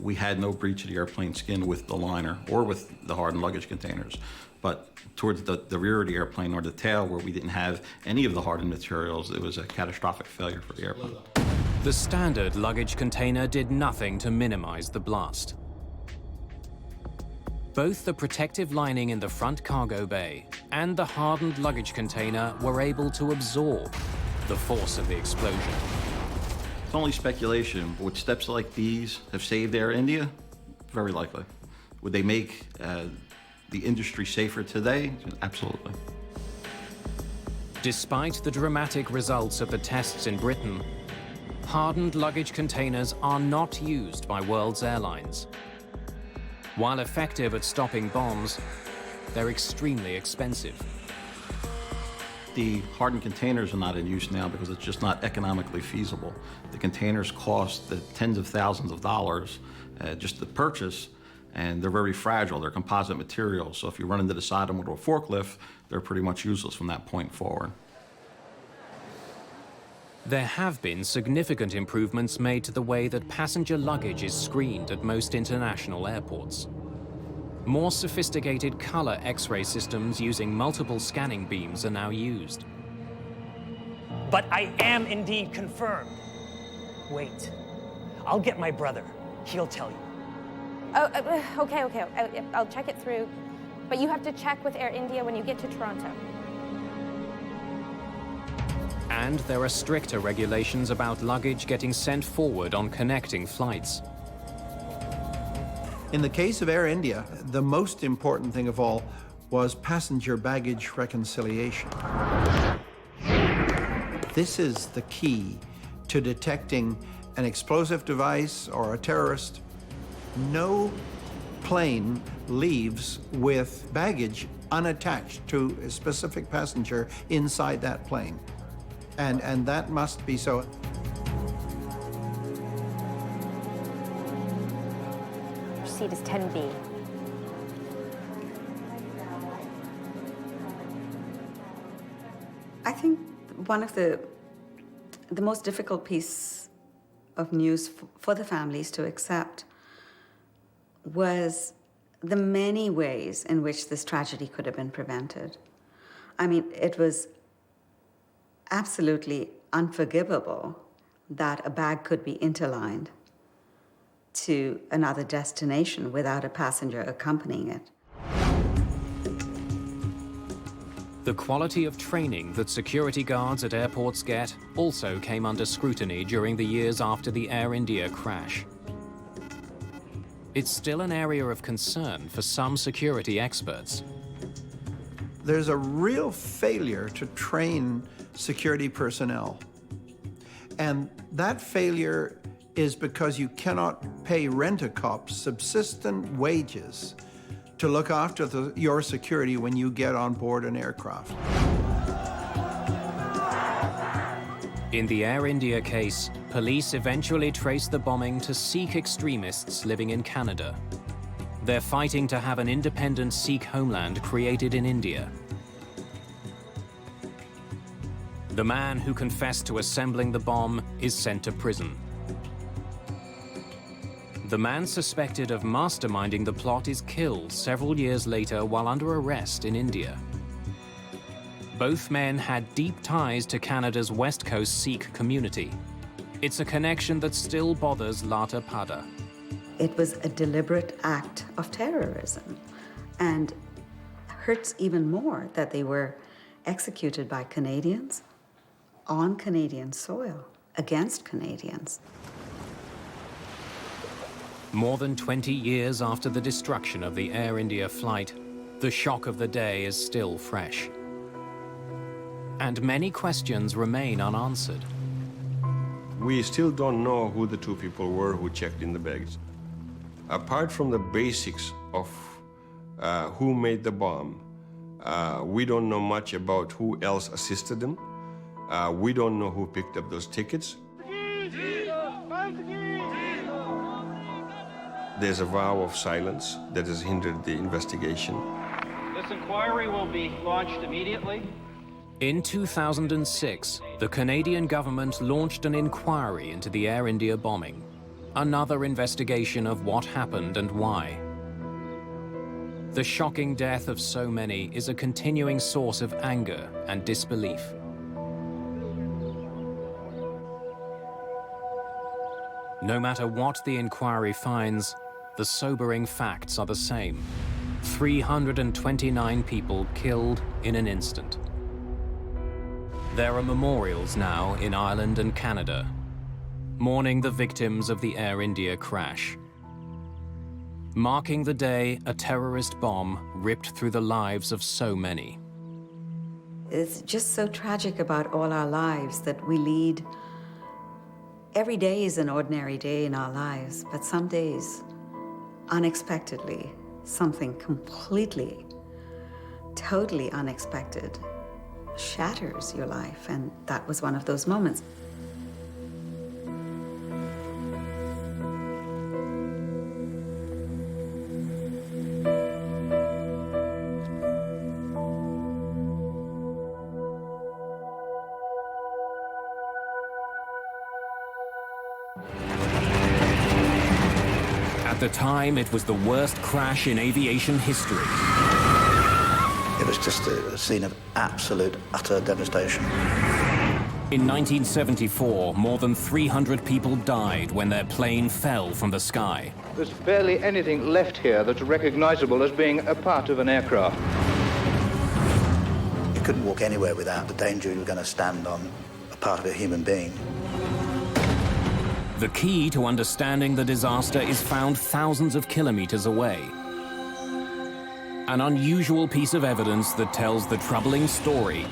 We had no breach of the airplane skin with the liner or with the hardened luggage containers. But towards the rear of the airplane or the tail, where we didn't have any of the hardened materials, it was a catastrophic failure for the airplane. The standard luggage container did nothing to minimize the blast. Both the protective lining in the front cargo bay and the hardened luggage container were able to absorb the force of the explosion. It's only speculation, but would steps like these have saved Air India? Very likely. Would they make the industry safer today? Absolutely. Despite the dramatic results of the tests in Britain, hardened luggage containers are not used by world's airlines. While effective at stopping bombs, they're extremely expensive. The hardened containers are not in use now because it's just not economically feasible. The containers cost the tens of thousands of dollars just to purchase, and they're very fragile. They're composite materials, so if you run into the side of them with a forklift, they're pretty much useless from that point forward. There have been significant improvements made to the way that passenger luggage is screened at most international airports. More sophisticated color X-ray systems using multiple scanning beams are now used. But I am indeed confirmed. Wait, I'll get my brother. He'll tell you. Okay. I'll check it through. But you have to check with Air India when you get to Toronto. And there are stricter regulations about luggage getting sent forward on connecting flights. In the case of Air India, the most important thing of all was passenger baggage reconciliation. This is the key to detecting an explosive device or a terrorist. No plane leaves with baggage unattached to a specific passenger inside that plane. And that must be so. Your seat is 10B. I think one of the most difficult piece of news for the families to accept was the many ways in which this tragedy could have been prevented. I mean, it was absolutely unforgivable that a bag could be interlined to another destination without a passenger accompanying it. The quality of training that security guards at airports get also came under scrutiny during the years after the Air India crash. It's still an area of concern for some security experts. There's a real failure to train security personnel. And that failure is because you cannot pay rent-a-cops subsistent wages to look after your security when you get on board an aircraft. In the Air India case, police eventually traced the bombing to Sikh extremists living in Canada. They're fighting to have an independent Sikh homeland created in India. The man who confessed to assembling the bomb is sent to prison. The man suspected of masterminding the plot is killed several years later while under arrest in India. Both men had deep ties to Canada's West Coast Sikh community. It's a connection that still bothers Lata Pada. It was a deliberate act of terrorism, and hurts even more that they were executed by Canadians on Canadian soil against Canadians. More than 20 years after the destruction of the Air India flight, the shock of the day is still fresh. And many questions remain unanswered. We still don't know who the two people were who checked in the bags. Apart from the basics of who made the bomb, we don't know much about who else assisted them. We don't know who picked up those tickets. There's a vow of silence that has hindered the investigation. This inquiry will be launched immediately. In 2006, the Canadian government launched an inquiry into the Air India bombing, another investigation of what happened and why. The shocking death of so many is a continuing source of anger and disbelief. No matter what the inquiry finds, the sobering facts are the same. 329 people killed in an instant. There are memorials now in Ireland and Canada, mourning the victims of the Air India crash, marking the day a terrorist bomb ripped through the lives of so many. It's just so tragic about all our lives that we lead. Every day is an ordinary day in our lives, but some days, unexpectedly, something completely, totally unexpected shatters your life, and that was one of those moments. At the time, it was the worst crash in aviation history. It was just a scene of absolute, utter devastation. In 1974, more than 300 people died when their plane fell from the sky. There's barely anything left here that's recognizable as being a part of an aircraft. You couldn't walk anywhere without the danger you were going to stand on a part of a human being. The key to understanding the disaster is found thousands of kilometers away. An unusual piece of evidence that tells the troubling story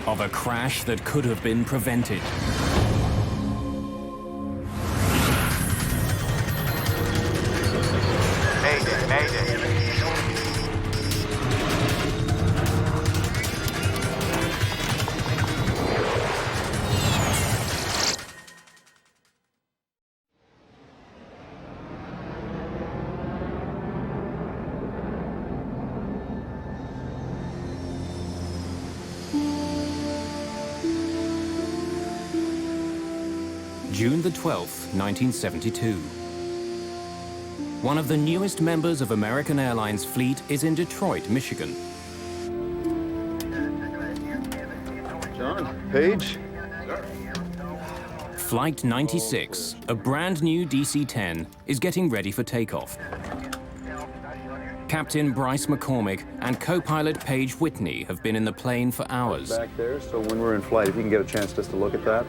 of a crash that could have been prevented. Mayday, Mayday. June the 12th, 1972. One of the newest members of American Airlines fleet is in Detroit, Michigan. John, Paige. Flight 96, a brand new DC-10, is getting ready for takeoff. Captain Bryce McCormick and co-pilot Paige Whitney have been in the plane for hours. Back there, so when we're in flight, if you can get a chance just to look at that.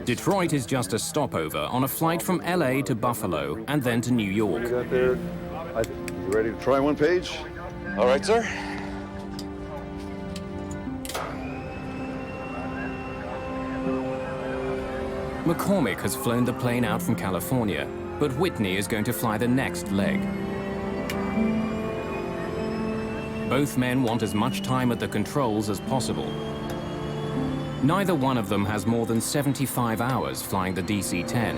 Detroit is just a stopover on a flight from LA to Buffalo and then to New York. You got there? You ready to try one, Paige? All right, sir. McCormick has flown the plane out from California, but Whitney is going to fly the next leg. Both men want as much time at the controls as possible. Neither one of them has more than 75 hours flying the DC-10.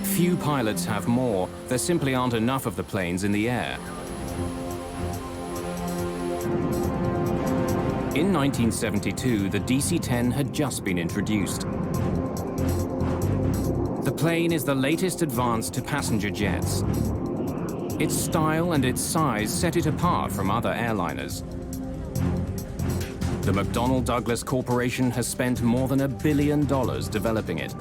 Few pilots have more. There simply aren't enough of the planes in the air. In 1972, the DC-10 had just been introduced. The plane is the latest advance to passenger jets. Its style and its size set it apart from other airliners. The McDonnell Douglas Corporation has spent more than $1 billion developing it.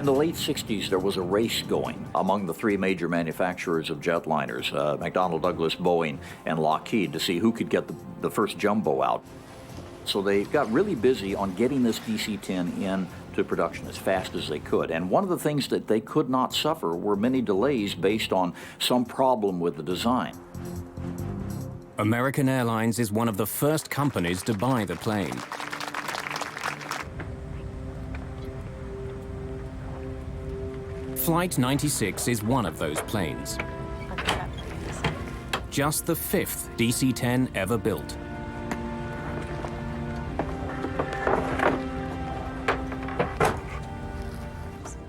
In the late 60s, there was a race going among the three major manufacturers of jetliners, McDonnell Douglas, Boeing, and Lockheed, to see who could get the first jumbo out. So they got really busy on getting this DC-10 into production as fast as they could. And one of the things that they could not suffer were many delays based on some problem with the design. American Airlines is one of the first companies to buy the plane. Flight 96 is one of those planes. Just the 5th DC-10 ever built.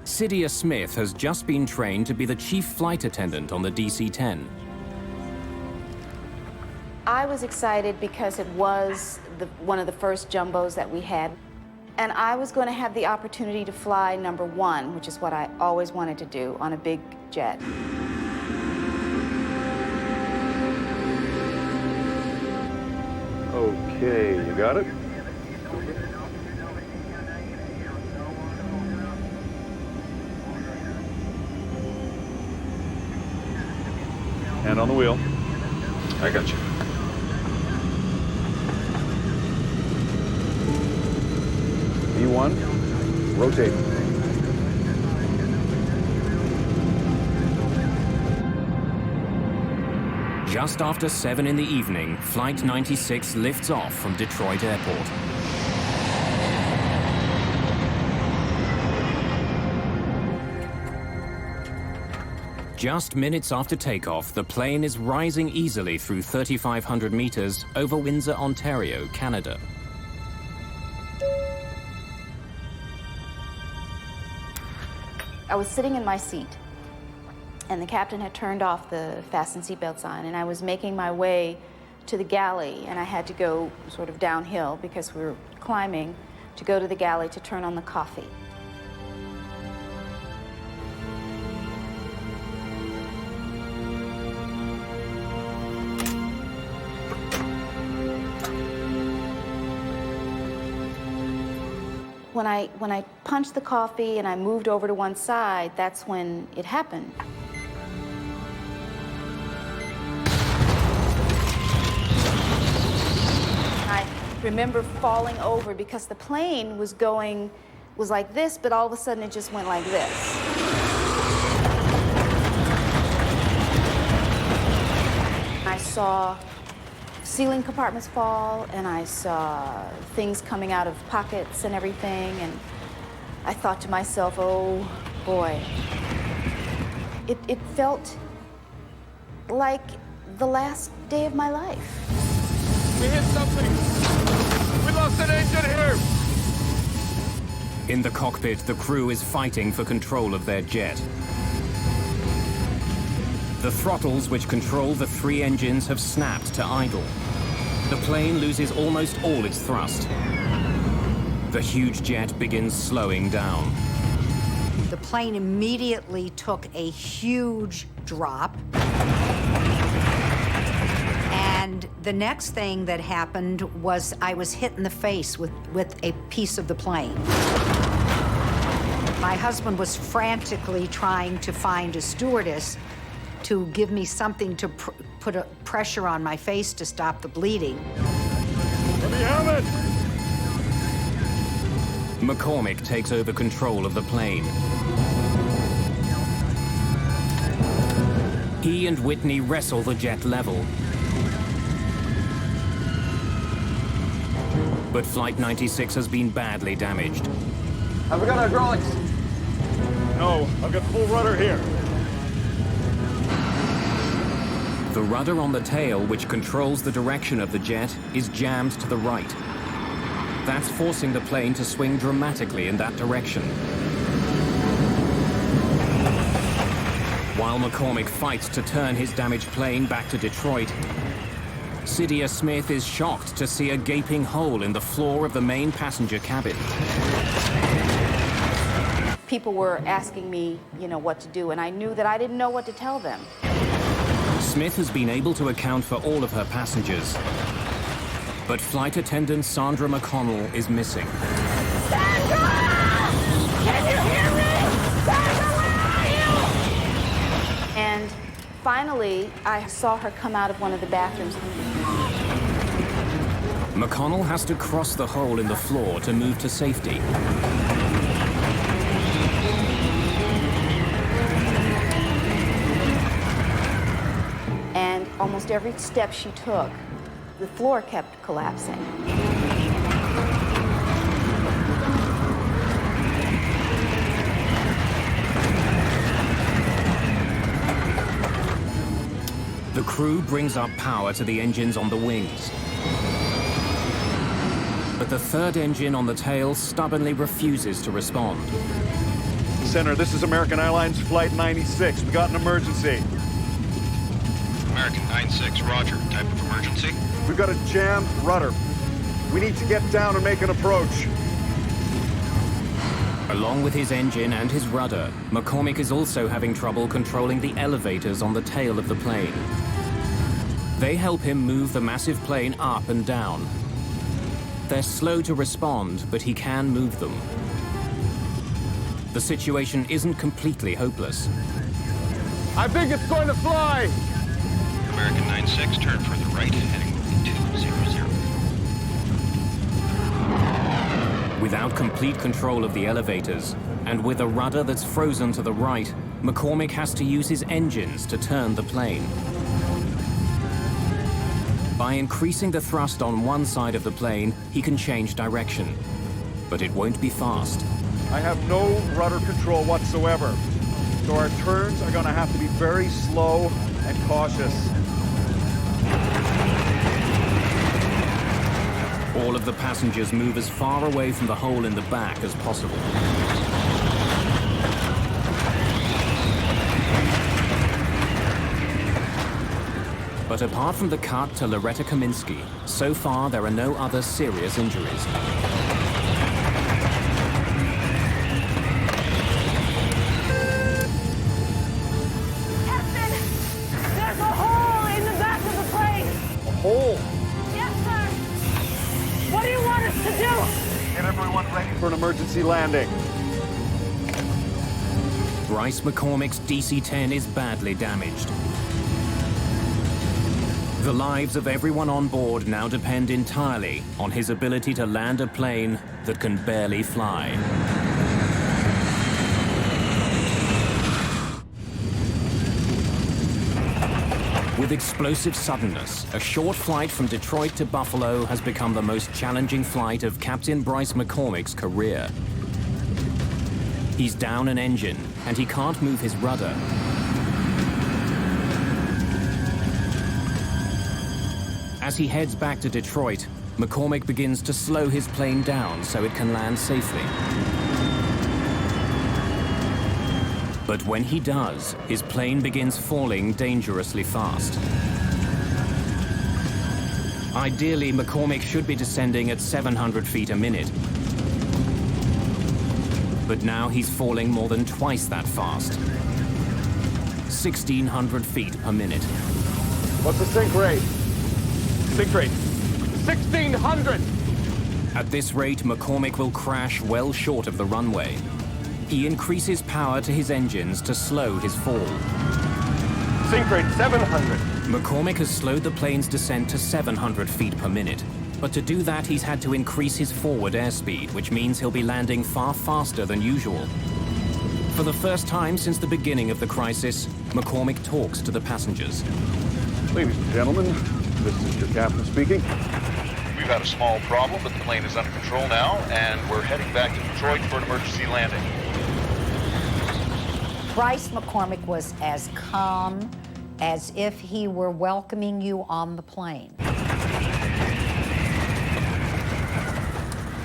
Cydia Smith has just been trained to be the chief flight attendant on the DC-10. I was excited because it was one of the first jumbos that we had. And I was going to have the opportunity to fly number 1, which is what I always wanted to do on a big jet. Okay, you got it? Hand on the wheel. I got you. V1, rotate. Just after 7 in the evening, Flight 96 lifts off from Detroit Airport. Just minutes after takeoff, the plane is rising easily through 3,500 meters over Windsor, Ontario, Canada. I was sitting in my seat, and the captain had turned off the fasten seatbelt sign, and I was making my way to the galley, and I had to go sort of downhill because we were climbing to go to the galley to turn on the coffee. when I punched the coffee and I moved over to one side, that's when it happened. I remember falling over because the plane was like this, but all of a sudden it just went like this. I saw ceiling compartments fall, and I saw things coming out of pockets and everything, and I thought to myself, oh boy. It felt like the last day of my life. We hit something! We lost an engine here! In the cockpit, the crew is fighting for control of their jet. The throttles which control the 3 engines have snapped to idle. The plane loses almost all its thrust. The huge jet begins slowing down. The plane immediately took a huge drop. And the next thing that happened was I was hit in the face with a piece of the plane. My husband was frantically trying to find a stewardess to give me something to put a pressure on my face to stop the bleeding. Let me have it! McCormick takes over control of the plane. He and Whitney wrestle the jet level. But Flight 96 has been badly damaged. Have we got hydraulics? No, I've got full rudder here. The rudder on the tail, which controls the direction of the jet, is jammed to the right. That's forcing the plane to swing dramatically in that direction. While McCormick fights to turn his damaged plane back to Detroit, Cydia Smith is shocked to see a gaping hole in the floor of the main passenger cabin. People were asking me, what to do, and I knew that I didn't know what to tell them. Smith has been able to account for all of her passengers. But flight attendant Sandra McConnell is missing. Sandra! Can you hear me? Sandra, where are you? And finally, I saw her come out of one of the bathrooms. McConnell has to cross the hole in the floor to move to safety. And almost every step she took, the floor kept collapsing. The crew brings up power to the engines on the wings. But the third engine on the tail stubbornly refuses to respond. Center, this is American Airlines Flight 96. We got an emergency. American 96, roger. Type of emergency? We've got a jammed rudder. We need to get down and make an approach. Along with his engine and his rudder, McCormick is also having trouble controlling the elevators on the tail of the plane. They help him move the massive plane up and down. They're slow to respond, but he can move them. The situation isn't completely hopeless. I think it's going to fly! American 96, turn further right, heading 200. Without complete control of the elevators, and with a rudder that's frozen to the right, McCormick has to use his engines to turn the plane. By increasing the thrust on one side of the plane, he can change direction. But it won't be fast. I have no rudder control whatsoever. So our turns are going to have to be very slow and cautious. All of the passengers move as far away from the hole in the back as possible. But apart from the cut to Loretta Kaminsky, so far there are no other serious injuries. Captain, there's a hole in the back of the plane. A hole? Yes, sir. What do you want us to do? Get everyone ready for an emergency. emergency landing. Bryce McCormick's DC-10 is badly damaged. The lives of everyone on board now depend entirely on his ability to land a plane that can barely fly. With explosive suddenness, a short flight from Detroit to Buffalo has become the most challenging flight of Captain Bryce McCormick's career. He's down an engine, and he can't move his rudder. As he heads back to Detroit, McCormick begins to slow his plane down so it can land safely. But when he does, his plane begins falling dangerously fast. Ideally, McCormick should be descending at 700 feet a minute. But now he's falling more than twice that fast. 1,600 feet per minute. What's the sink rate? Sink rate, 1,600! At this rate, McCormick will crash well short of the runway. He increases power to his engines to slow his fall. Sink rate, 700. McCormick has slowed the plane's descent to 700 feet per minute. But to do that, he's had to increase his forward airspeed, which means he'll be landing far faster than usual. For the first time since the beginning of the crisis, McCormick talks to the passengers. Ladies and gentlemen, this is your captain speaking. We've had a small problem, but the plane is under control now, and we're heading back to Detroit for an emergency landing. Bryce McCormick was as calm as if he were welcoming you on the plane.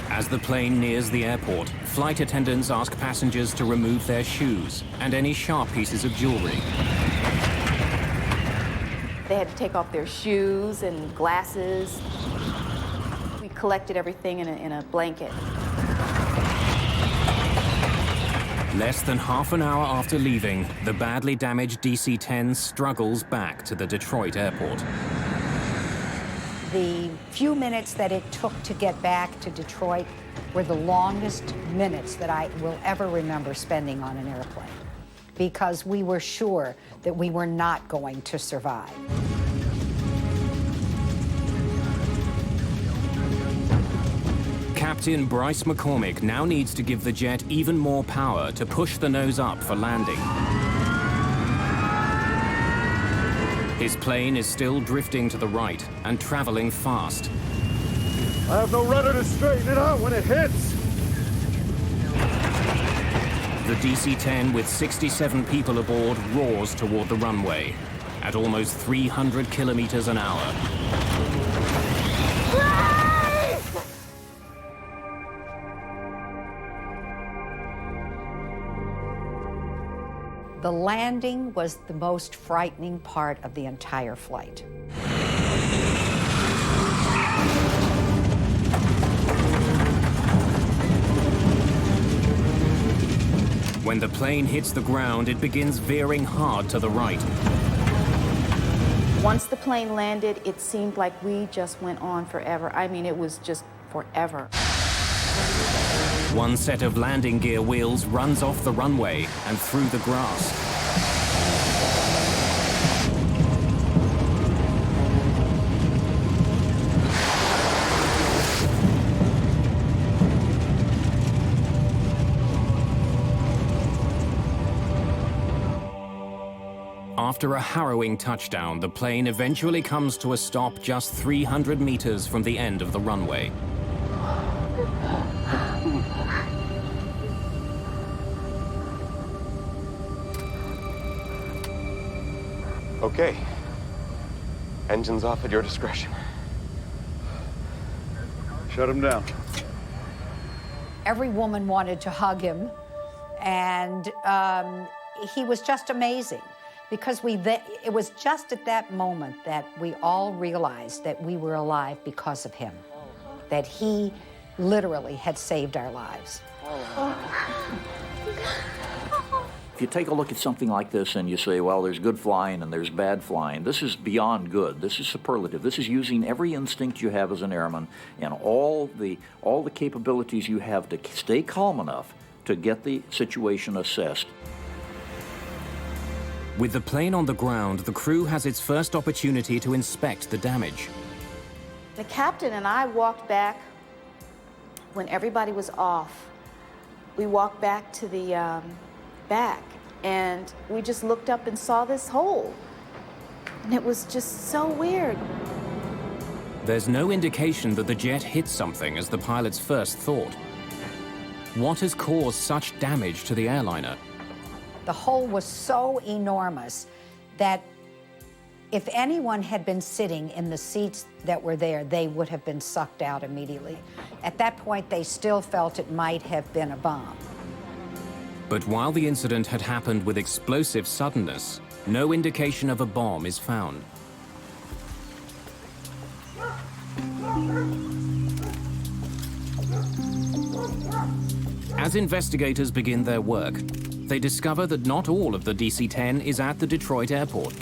As the plane nears the airport, flight attendants ask passengers to remove their shoes and any sharp pieces of jewelry. They had to take off their shoes and glasses. We collected everything in a blanket. Less than half an hour after leaving, the badly damaged DC-10 struggles back to the Detroit airport. The few minutes that it took to get back to Detroit were the longest minutes that I will ever remember spending on an airplane, because we were sure that we were not going to survive. Captain Bryce McCormick now needs to give the jet even more power to push the nose up for landing. His plane is still drifting to the right and traveling fast. I have no rudder to straighten it out when it hits. The DC-10 with 67 people aboard roars toward the runway at almost 300 kilometers an hour. The landing was the most frightening part of the entire flight. When the plane hits the ground, it begins veering hard to the right. Once the plane landed, it seemed like we just went on forever. I mean, it was just forever. One set of landing gear wheels runs off the runway and through the grass. After a harrowing touchdown, the plane eventually comes to a stop just 300 meters from the end of the runway. Okay. Engines off at your discretion. Shut him down. Every woman wanted to hug him, and he was just amazing, because it was just at that moment that we all realized that we were alive because of him, that he literally had saved our lives. you take a look at something like this and you say, well, there's good flying and there's bad flying, this is beyond good. This is superlative. This is using every instinct you have as an airman and all the capabilities you have to stay calm enough to get the situation assessed. With the plane on the ground, the crew has its first opportunity to inspect the damage. The captain and I walked back when everybody was off. We walked back to the back, and we just looked up and saw this hole. And it was just so weird. There's no indication that the jet hit something as the pilots first thought. What has caused such damage to the airliner? The hole was so enormous that if anyone had been sitting in the seats that were there, they would have been sucked out immediately. At that point, they still felt it might have been a bomb. But while the incident had happened with explosive suddenness, no indication of a bomb is found. As investigators begin their work, they discover that not all of the DC-10 is at the Detroit airport.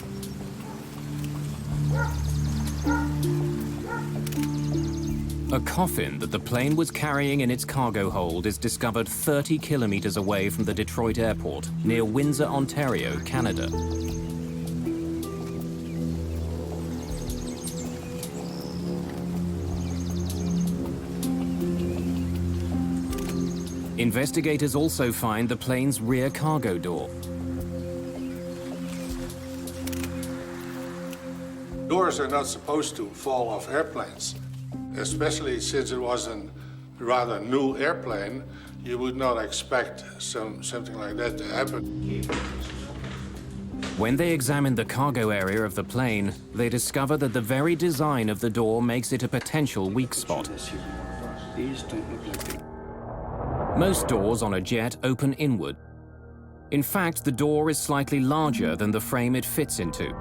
A coffin that the plane was carrying in its cargo hold is discovered 30 kilometers away from the Detroit airport, near Windsor, Ontario, Canada. Investigators also find the plane's rear cargo door. Doors are not supposed to fall off airplanes, especially since it was a rather new airplane. You would not expect something like that to happen. When they examine the cargo area of the plane, they discover that the very design of the door makes it a potential weak spot. These don't look like they... Most doors on a jet open inward. In fact, the door is slightly larger than the frame it fits into.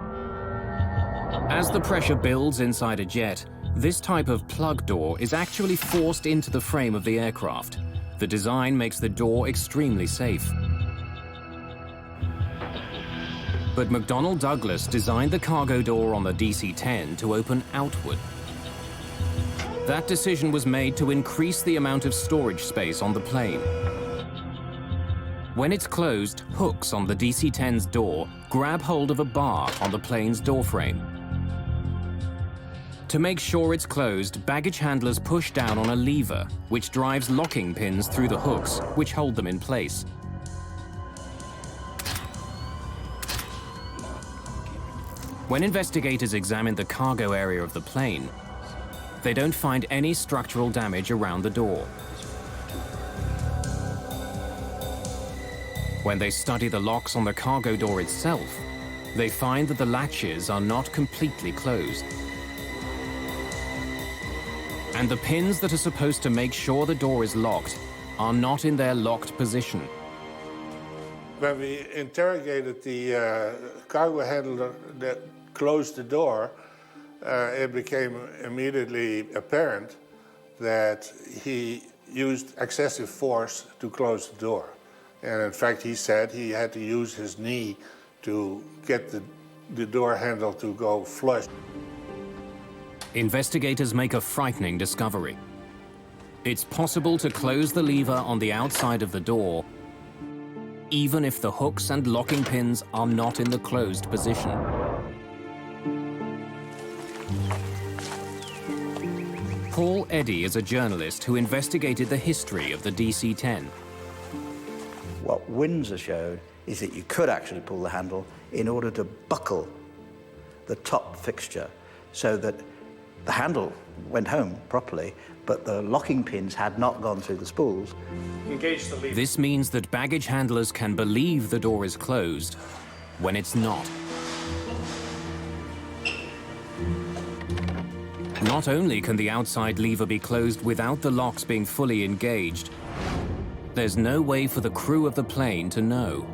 As the pressure builds inside a jet, this type of plug door is actually forced into the frame of the aircraft. The design makes the door extremely safe. But McDonnell Douglas designed the cargo door on the DC-10 to open outward. That decision was made to increase the amount of storage space on the plane. When it's closed, hooks on the DC-10's door grab hold of a bar on the plane's door frame. To make sure it's closed, baggage handlers push down on a lever, which drives locking pins through the hooks, which hold them in place. When investigators examine the cargo area of the plane, they don't find any structural damage around the door. When they study the locks on the cargo door itself, they find that the latches are not completely closed. And the pins that are supposed to make sure the door is locked are not in their locked position. When we interrogated the cargo handler that closed the door, it became immediately apparent that he used excessive force to close the door. And in fact, he said he had to use his knee to get the door handle to go flush. Investigators make a frightening discovery. It's possible to close the lever on the outside of the door, even if the hooks and locking pins are not in the closed position. Paul Eddy is a journalist who investigated the history of the DC-10. What Windsor showed is that you could actually pull the handle in order to buckle the top fixture so that the handle went home properly, but the locking pins had not gone through the spools. Engage the lever. This means that baggage handlers can believe the door is closed when it's not. Not only can the outside lever be closed without the locks being fully engaged, there's no way for the crew of the plane to know.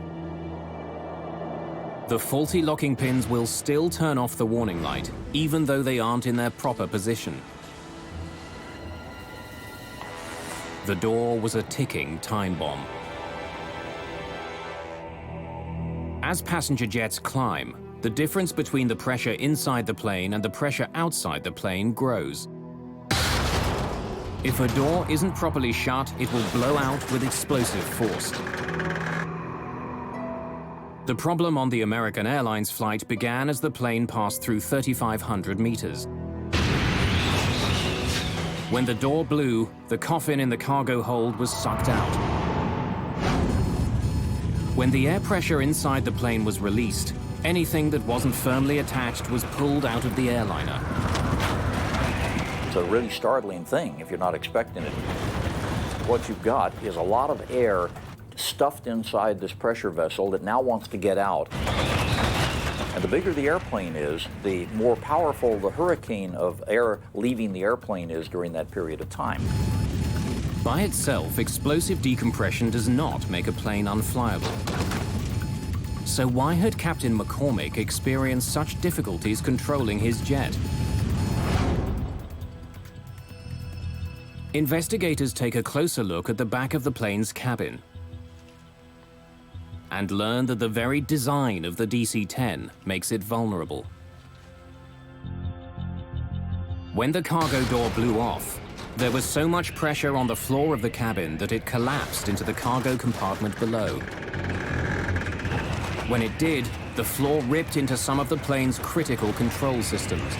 The faulty locking pins will still turn off the warning light, even though they aren't in their proper position. The door was a ticking time bomb. As passenger jets climb, the difference between the pressure inside the plane and the pressure outside the plane grows. If a door isn't properly shut, it will blow out with explosive force. The problem on the American Airlines flight began as the plane passed through 3,500 meters. When the door blew, the coffin in the cargo hold was sucked out. When the air pressure inside the plane was released, anything that wasn't firmly attached was pulled out of the airliner. It's a really startling thing if you're not expecting it. What you've got is a lot of air stuffed inside this pressure vessel that now wants to get out. And the bigger the airplane is, the more powerful the hurricane of air leaving the airplane is during that period of time. By itself, explosive decompression does not make a plane unflyable. So why had Captain McCormick experienced such difficulties controlling his jet? Investigators take a closer look at the back of the plane's cabin and learn that the very design of the DC-10 makes it vulnerable. When the cargo door blew off, there was so much pressure on the floor of the cabin that it collapsed into the cargo compartment below. When it did, the floor ripped into some of the plane's critical control systems.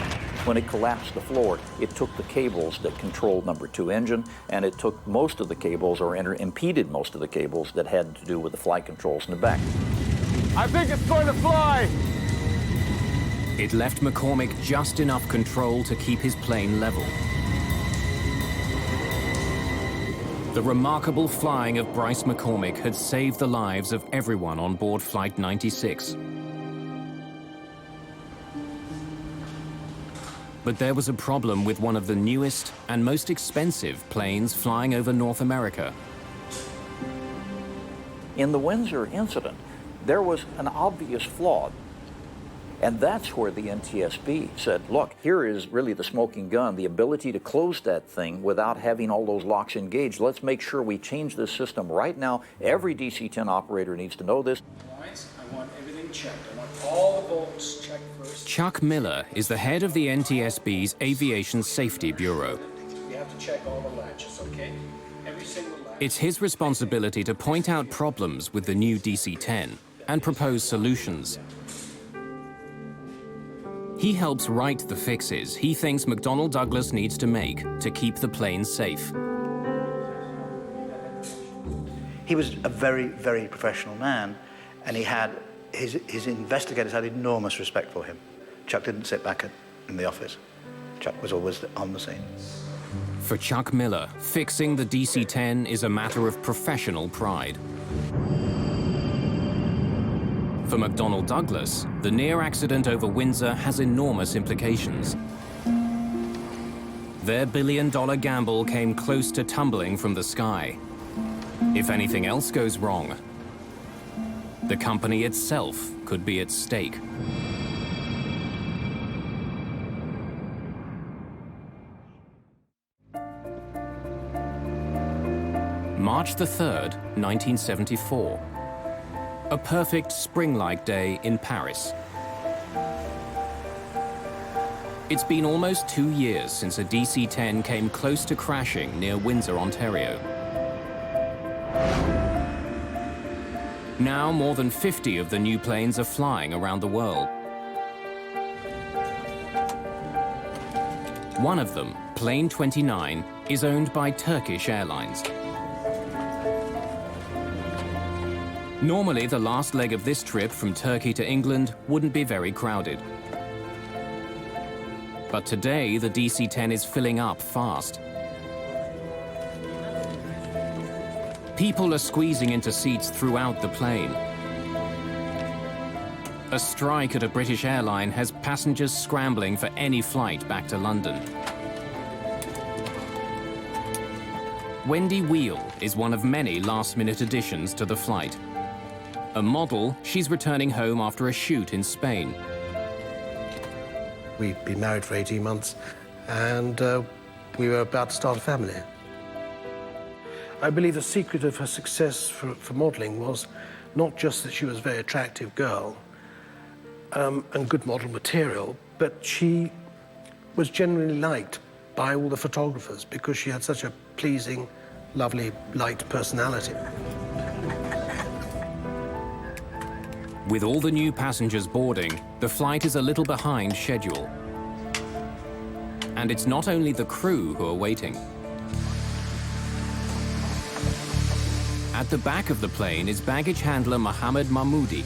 When it collapsed the floor, it took the cables that controlled number 2 engine, and it took most of the cables, or impeded most of the cables that had to do with the flight controls in the back. I think it's going to fly! It left McCormick just enough control to keep his plane level. The remarkable flying of Bryce McCormick had saved the lives of everyone on board Flight 96. But there was a problem with one of the newest and most expensive planes flying over North America. In the Windsor incident, there was an obvious flaw. And that's where the NTSB said, look, here is really the smoking gun, the ability to close that thing without having all those locks engaged. Let's make sure we change this system right now. Every DC-10 operator needs to know this. I want everything checked. I want all the bolts checked first. Chuck Miller is the head of the NTSB's Aviation Safety Bureau. You have to check all the latches, okay? Every single latch. It's his responsibility to point out problems with the new DC-10 and propose solutions. He helps write the fixes he thinks McDonnell Douglas needs to make to keep the plane safe. He was a very, very professional man, and he had his investigators had enormous respect for him. Chuck didn't sit back in the office. Chuck was always on the scene. For Chuck Miller, fixing the DC-10 is a matter of professional pride. For McDonnell Douglas, the near accident over Windsor has enormous implications. Their billion-dollar gamble came close to tumbling from the sky. If anything else goes wrong, the company itself could be at stake. March the 3rd, 1974. A perfect spring-like day in Paris. It's been almost 2 years since a DC-10 came close to crashing near Windsor, Ontario. Now more than 50 of the new planes are flying around the world. One of them, Plane 29, is owned by Turkish Airlines. Normally, the last leg of this trip from Turkey to England wouldn't be very crowded. But today, the DC-10 is filling up fast. People are squeezing into seats throughout the plane. A strike at a British airline has passengers scrambling for any flight back to London. Wendy Wheel is one of many last-minute additions to the flight. A model, she's returning home after a shoot in Spain. We'd been married for 18 months, and we were about to start a family. I believe the secret of her success for modeling was not just that she was a very attractive girl and good model material, but she was generally liked by all the photographers because she had such a pleasing, lovely, light personality. With all the new passengers boarding, the flight is a little behind schedule. And it's not only the crew who are waiting. At the back of the plane is baggage handler Mohammed Mahmoudi.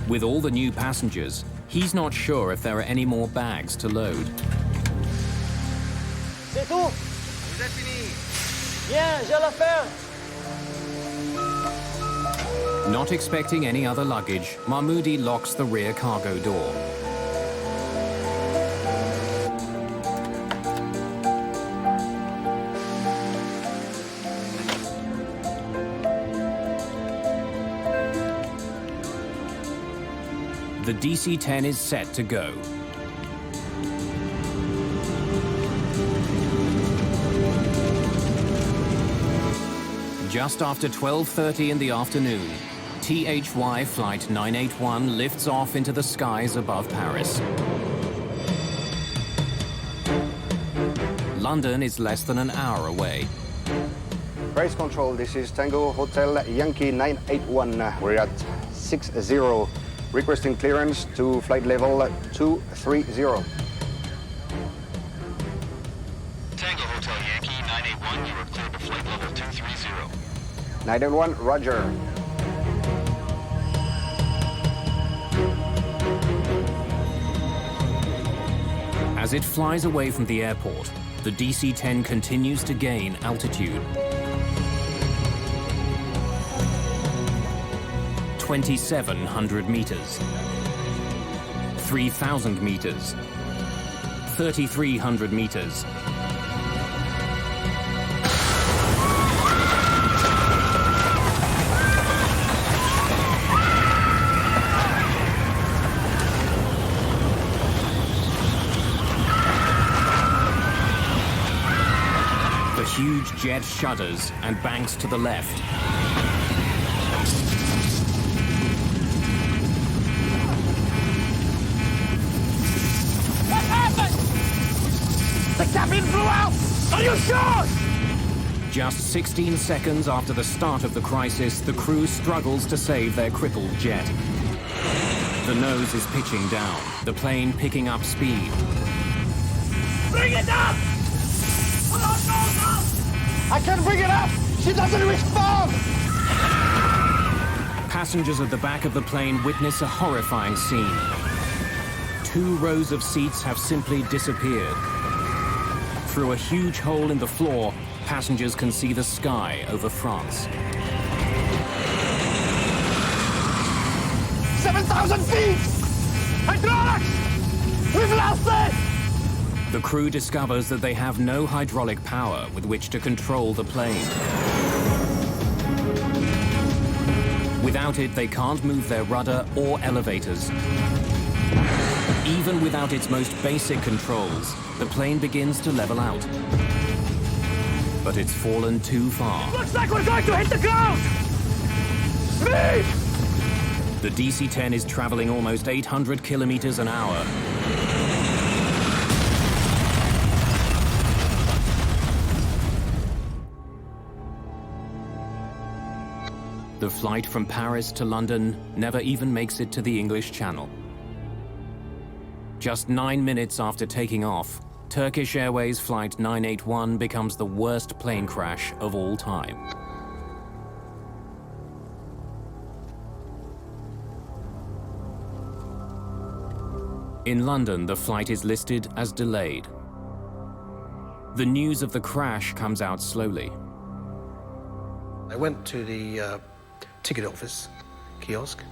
With all the new passengers, he's not sure if there are any more bags to load. C'est tout. Vous êtes fini. Bien, j'ai l'affaire. Not expecting any other luggage, Mahmoudi locks the rear cargo door. The DC-10 is set to go. Just after 12:30 in the afternoon, THY Flight 981 lifts off into the skies above Paris. London is less than an hour away. Race control, this is Tango Hotel Yankee 981. We're at 60, requesting clearance to flight level 230. Tango Hotel Yankee 981, you are cleared to flight level 230. 981, roger. As it flies away from the airport, the DC-10 continues to gain altitude. 2,700 meters, 3,000 meters, 3,300 meters. The huge jet shudders and banks to the left. The cabin blew out! Are you sure? Just 16 seconds after the start of the crisis, the crew struggles to save their crippled jet. The nose is pitching down, the plane picking up speed. Bring it up! I can't bring it up! She doesn't respond! Passengers at the back of the plane witness a horrifying scene. 2 rows of seats have simply disappeared. Through a huge hole in the floor, passengers can see the sky over France. 7,000 feet! Hydraulics! We've lost it! The crew discovers that they have no hydraulic power with which to control the plane. Without it, they can't move their rudder or elevators. Even without its most basic controls, the plane begins to level out. But it's fallen too far. Looks like we're going to hit the ground! Speed! The DC-10 is traveling almost 800 kilometers an hour. The flight from Paris to London never even makes it to the English Channel. Just 9 minutes after taking off, Turkish Airways Flight 981 becomes the worst plane crash of all time. In London, the flight is listed as delayed. The news of the crash comes out slowly. I went to the ticket office kiosk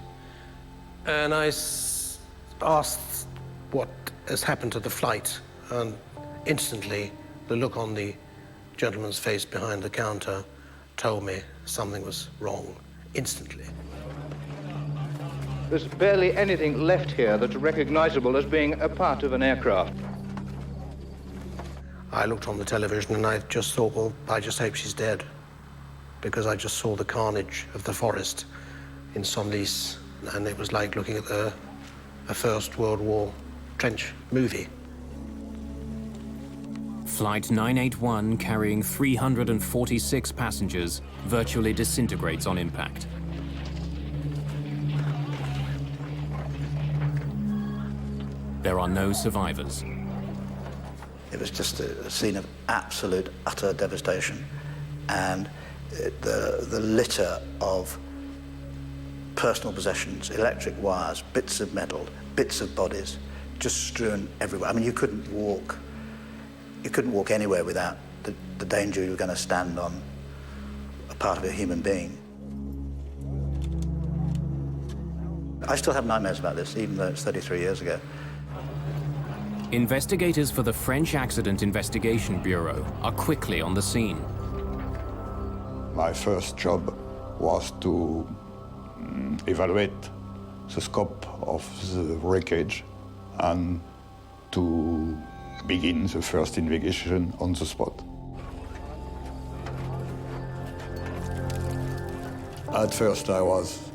and I asked what has happened to the flight, and instantly the look on the gentleman's face behind the counter told me something was wrong, instantly. There's barely anything left here that's recognizable as being a part of an aircraft. I looked on the television and I just thought, well, I just hope she's dead. because I just saw the carnage of the forest in Senlis, and it was like looking at a First World War trench movie. Flight 981, carrying 346 passengers, virtually disintegrates on impact. There are no survivors. It was just a scene of absolute, utter devastation. And the litter of personal possessions, electric wires, bits of metal, bits of bodies, just strewn everywhere. I mean, you couldn't walk anywhere without the danger you were going to stand on a part of a human being. I still have nightmares about this, even though it's 33 years ago. Investigators for the French Accident Investigation Bureau are quickly on the scene. My first job was to evaluate the scope of the wreckage and to begin the first investigation on the spot. At first, I was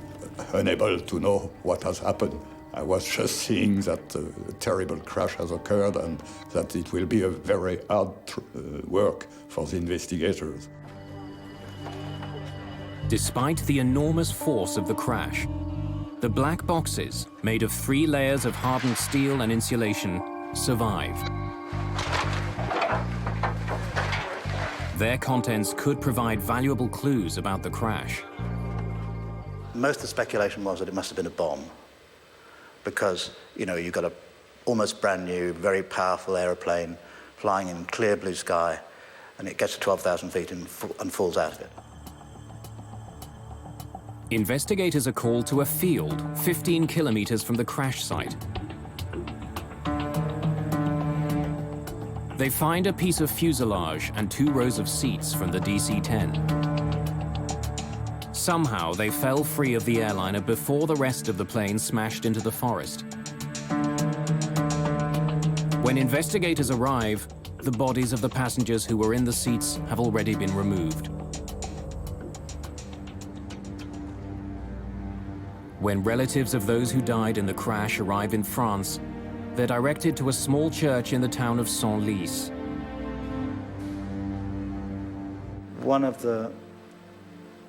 unable to know what has happened. I was just seeing that a terrible crash has occurred and that it will be a very hard work for the investigators. Despite the enormous force of the crash, the black boxes, made of 3 layers of hardened steel and insulation, survive. Their contents could provide valuable clues about the crash. Most of the speculation was that it must have been a bomb, because, you know, you've got a almost brand new, very powerful aeroplane flying in clear blue sky, and it gets to 12,000 feet and falls out of it. Investigators are called to a field 15 kilometers from the crash site. They find a piece of fuselage and 2 rows of seats from the DC-10. Somehow, they fell free of the airliner before the rest of the plane smashed into the forest. When investigators arrive, the bodies of the passengers who were in the seats have already been removed. When relatives of those who died in the crash arrive in France, they're directed to a small church in the town of Senlis. One of the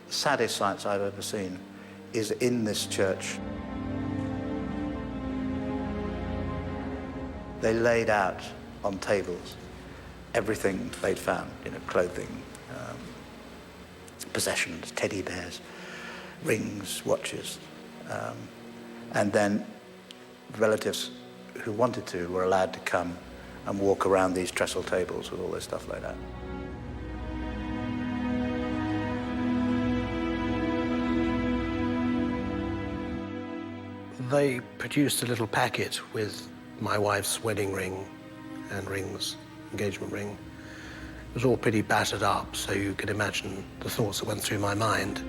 saddest sights I've ever seen is in this church. They laid out on tables everything they'd found, you know, clothing, possessions, teddy bears, rings, watches. And then relatives who wanted to were allowed to come and walk around these trestle tables with all this stuff like that. They produced a little packet with my wife's wedding ring and rings, engagement ring. It was all pretty battered up, so you can imagine the thoughts that went through my mind.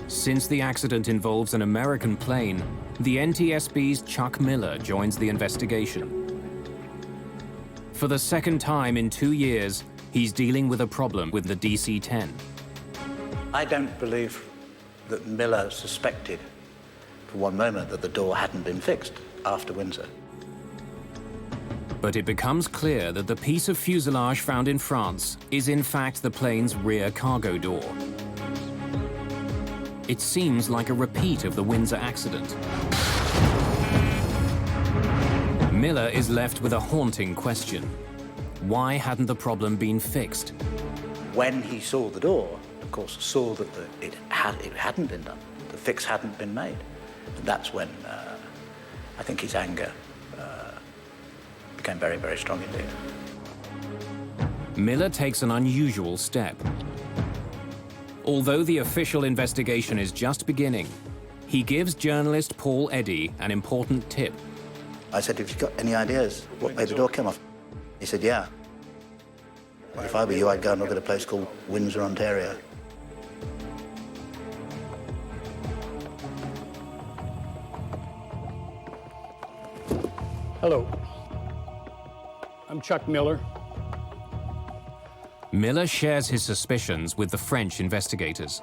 Since the accident involves an American plane, the NTSB's Chuck Miller joins the investigation. For the second time in 2 years, he's dealing with a problem with the DC-10. I don't believe that Miller suspected for one moment that the door hadn't been fixed after Windsor. But it becomes clear that the piece of fuselage found in France is in fact the plane's rear cargo door. It seems like a repeat of the Windsor accident. Miller is left with a haunting question. Why hadn't the problem been fixed? When he saw the door, of course, saw that it hadn't been done. The fix hadn't been made. And that's when I think his anger became very, very strong indeed. Miller takes an unusual step. Although the official investigation is just beginning, he gives journalist Paul Eddy an important tip. I said, have you got any ideas what made the door come off? He said, yeah. If I were you, I'd go and look at a place called Windsor, Ontario. Hello. I'm Chuck Miller. Miller shares his suspicions with the French investigators.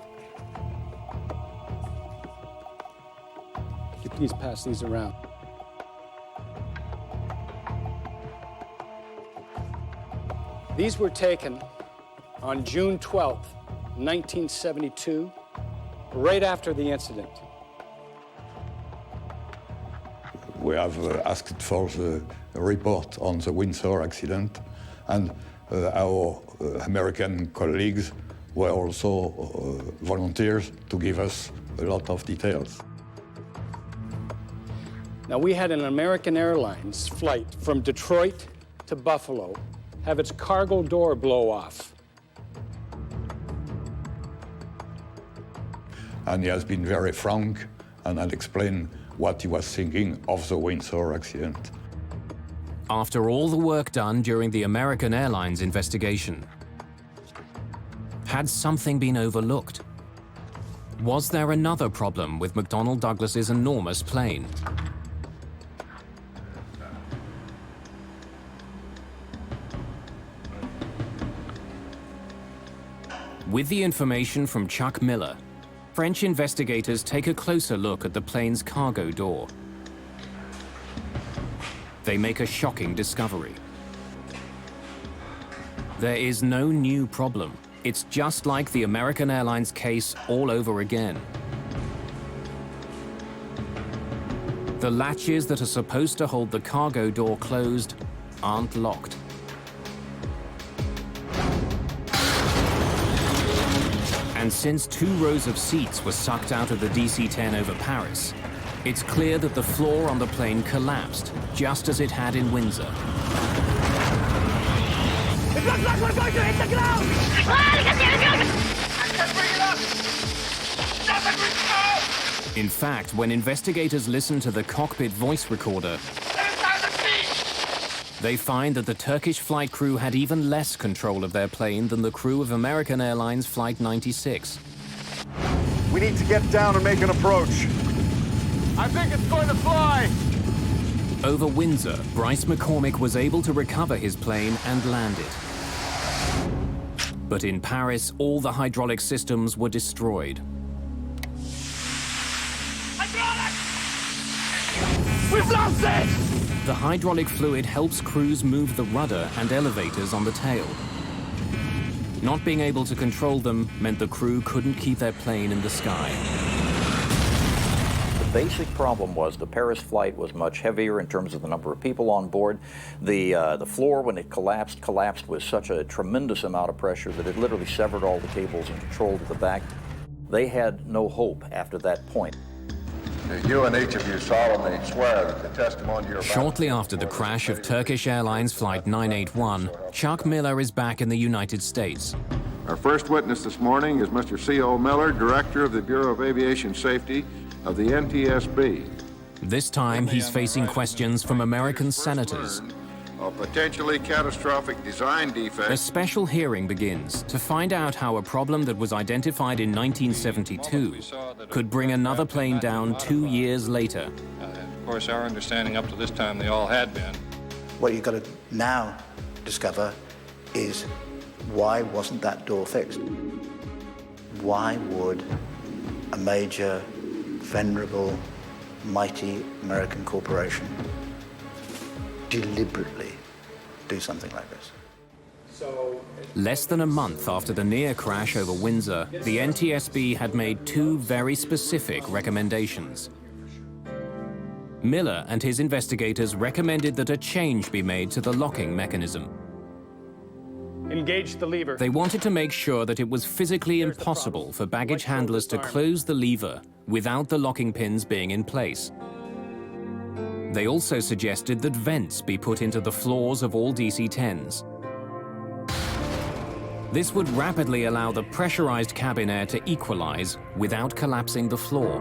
Could you please pass these around? These were taken on June 12th, 1972, right after the incident. We have asked for the report on the Windsor accident, and our American colleagues were also volunteers to give us a lot of details. Now, we had an American Airlines flight from Detroit to Buffalo have its cargo door blow off. And he has been very frank and had explained what he was thinking of the Windsor accident. After all the work done during the American Airlines investigation, had something been overlooked? Was there another problem with McDonnell Douglas's enormous plane? With the information from Chuck Miller, French investigators take a closer look at the plane's cargo door. They make a shocking discovery. There is no new problem. It's just like the American Airlines case all over again. The latches that are supposed to hold the cargo door closed aren't locked. And since 2 rows of seats were sucked out of the DC-10 over Paris, it's clear that the floor on the plane collapsed, just as it had in Windsor. It looks like we're going to hit the ground! In fact, when investigators listen to the cockpit voice recorder, they find that the Turkish flight crew had even less control of their plane than the crew of American Airlines Flight 96. We need to get down and make an approach. I think it's going to fly! Over Windsor, Bryce McCormick was able to recover his plane and land it. But in Paris, all the hydraulic systems were destroyed. We've lost it! The hydraulic fluid helps crews move the rudder and elevators on the tail. Not being able to control them meant the crew couldn't keep their plane in the sky. The basic problem was the Paris flight was much heavier in terms of the number of people on board. The floor, when it collapsed with such a tremendous amount of pressure that it literally severed all the cables and control to the back. They had no hope after that point. Do you and each of you solemnly swear that the testimony you're about Shortly after the crash of Turkish Airlines Flight 981, Chuck Miller is back in the United States. Our first witness this morning is Mr. C.O. Miller, Director of the Bureau of Aviation Safety of the NTSB. This time, he's facing questions from American senators. A potentially catastrophic design defect. A special hearing begins to find out how a problem that was identified in 1972 could bring another plane down 2 years later. Of course, our understanding up to this time, they all had been. What you've got to now discover is why wasn't that door fixed? Why would a major, venerable, mighty American corporation deliberately do something like this? Less than a month after the near crash over Windsor, the NTSB had made 2 very specific recommendations. Miller and his investigators recommended that a change be made to the locking mechanism. Engage the lever. They wanted to make sure that it was physically impossible for baggage handlers to close the lever without the locking pins being in place. They also suggested that vents be put into the floors of all DC-10s. This would rapidly allow the pressurized cabin air to equalize without collapsing the floor.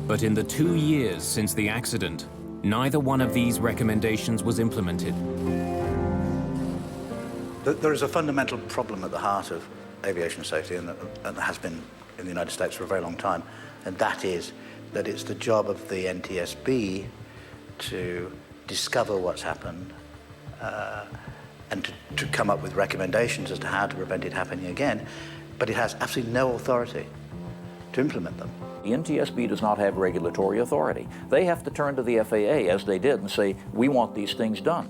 But in the 2 years since the accident, neither one of these recommendations was implemented. There is a fundamental problem at the heart of aviation safety, and that has been in the United States for a very long time, and that is that it's the job of the NTSB to discover what's happened and to come up with recommendations as to how to prevent it happening again, but it has absolutely no authority to implement them. The NTSB does not have regulatory authority. They have to turn to the FAA, as they did, and say, we want these things done.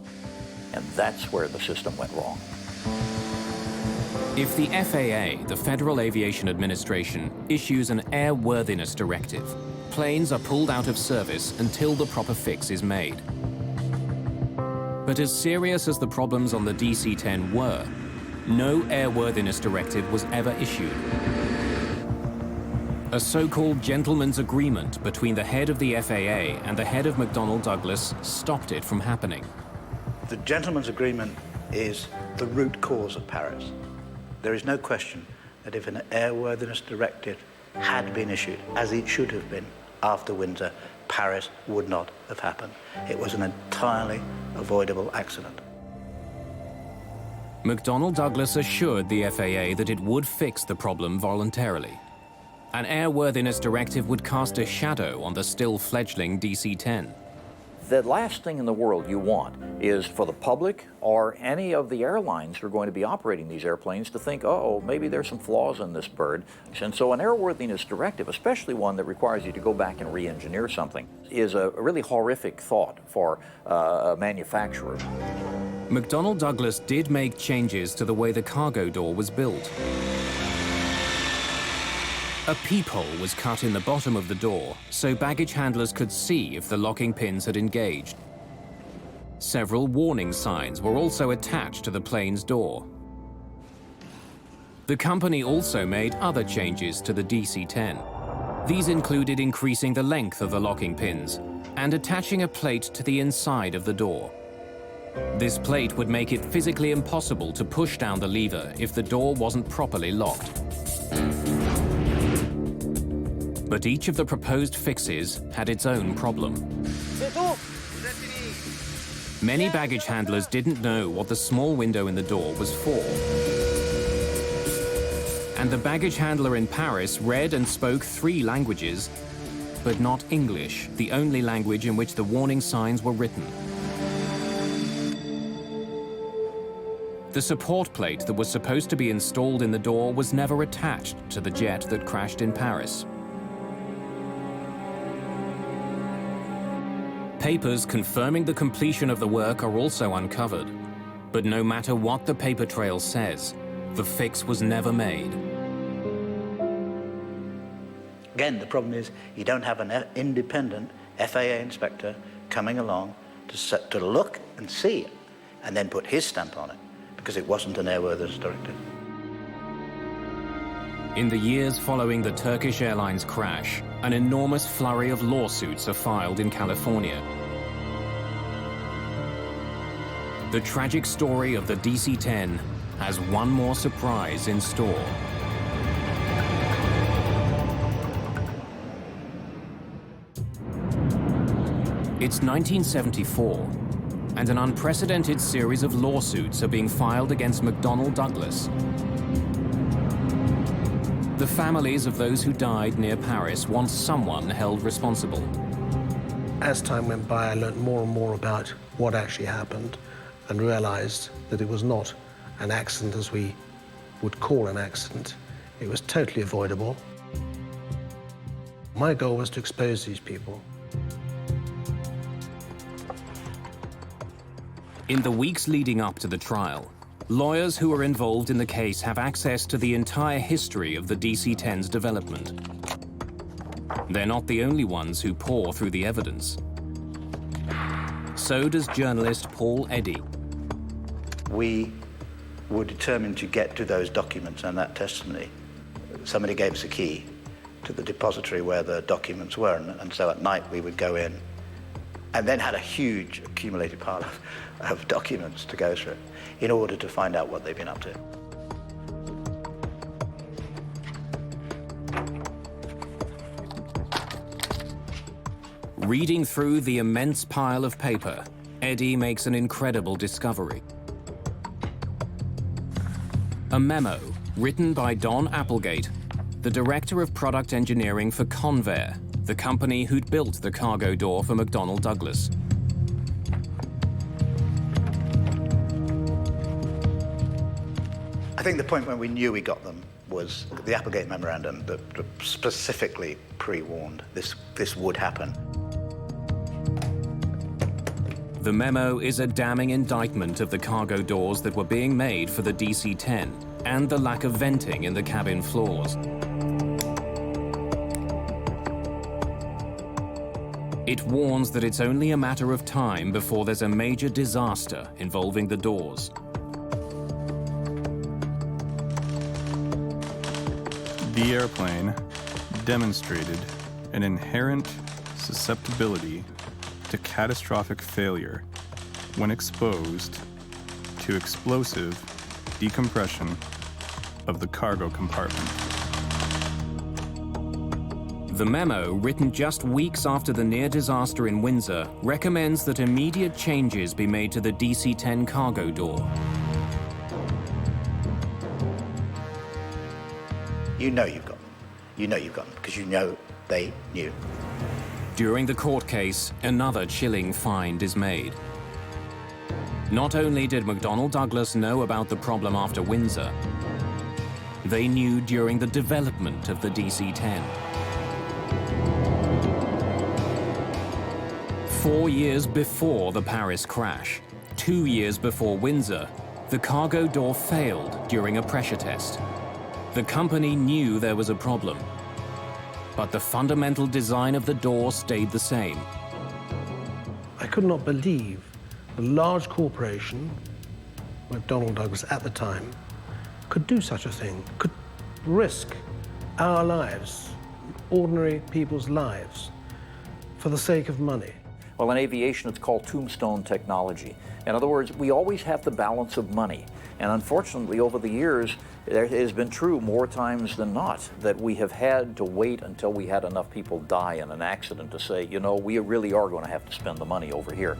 And that's where the system went wrong. If the FAA, the Federal Aviation Administration, issues an airworthiness directive, planes are pulled out of service until the proper fix is made. But as serious as the problems on the DC-10 were, no airworthiness directive was ever issued. A so-called gentleman's agreement between the head of the FAA and the head of McDonnell Douglas stopped it from happening. The gentleman's agreement is the root cause of Paris. There is no question that if an airworthiness directive had been issued, as it should have been after Windsor, Paris would not have happened. It was an entirely avoidable accident. McDonnell Douglas assured the FAA that it would fix the problem voluntarily. An airworthiness directive would cast a shadow on the still fledgling DC-10. The last thing in the world you want is for the public or any of the airlines who are going to be operating these airplanes to think, oh, maybe there's some flaws in this bird. And so an airworthiness directive, especially one that requires you to go back and re-engineer something, is a really horrific thought for a manufacturer. McDonnell Douglas did make changes to the way the cargo door was built. A peephole was cut in the bottom of the door so baggage handlers could see if the locking pins had engaged. Several warning signs were also attached to the plane's door. The company also made other changes to the DC-10. These included increasing the length of the locking pins and attaching a plate to the inside of the door. This plate would make it physically impossible to push down the lever if the door wasn't properly locked. But each of the proposed fixes had its own problem. Many baggage handlers didn't know what the small window in the door was for. And the baggage handler in Paris read and spoke 3 languages, but not English, the only language in which the warning signs were written. The support plate that was supposed to be installed in the door was never attached to the jet that crashed in Paris. Papers confirming the completion of the work are also uncovered. But no matter what the paper trail says, the fix was never made. Again, the problem is you don't have an independent FAA inspector coming along to look and see it and then put his stamp on it because it wasn't an airworthiness directive. In the years following the Turkish Airlines crash, an enormous flurry of lawsuits are filed in California. The tragic story of the DC-10 has one more surprise in store. It's 1974, and an unprecedented series of lawsuits are being filed against McDonnell Douglas. The families of those who died near Paris want someone held responsible. As time went by, I learned more and more about what actually happened and realized that it was not an accident as we would call an accident. It was totally avoidable. My goal was to expose these people. In the weeks leading up to the trial, lawyers who are involved in the case have access to the entire history of the DC-10's development. They're not the only ones who pore through the evidence. So does journalist Paul Eddy. We were determined to get to those documents and that testimony. Somebody gave us a key to the depository where the documents were, and so at night we would go in and then had a huge accumulated pile of documents to go through in order to find out what they've been up to. Reading through the immense pile of paper, Eddy makes an incredible discovery. A memo written by Don Applegate, the Director of Product Engineering for Convair, the company who'd built the cargo door for McDonnell Douglas. I think the point when we knew we got them was the Applegate Memorandum that specifically pre-warned this would happen. The memo is a damning indictment of the cargo doors that were being made for the DC-10 and the lack of venting in the cabin floors. It warns that it's only a matter of time before there's a major disaster involving the doors. The airplane demonstrated an inherent susceptibility to catastrophic failure when exposed to explosive decompression of the cargo compartment. The memo, written just weeks after the near disaster in Windsor, recommends that immediate changes be made to the DC-10 cargo door. You know you've got them. You know you've got them because you know they knew. During the court case, another chilling find is made. Not only did McDonnell Douglas know about the problem after Windsor, they knew during the development of the DC-10. 4 years before the Paris crash, 2 years before Windsor, the cargo door failed during a pressure test. The company knew there was a problem, but the fundamental design of the door stayed the same. I could not believe a large corporation, McDonnell Douglas at the time, could do such a thing, could risk our lives, ordinary people's lives, for the sake of money. Well, in aviation, it's called tombstone technology. In other words, we always have the balance of money. And unfortunately, over the years, it has been true more times than not that we have had to wait until we had enough people die in an accident to say, you know, we really are going to have to spend the money over here.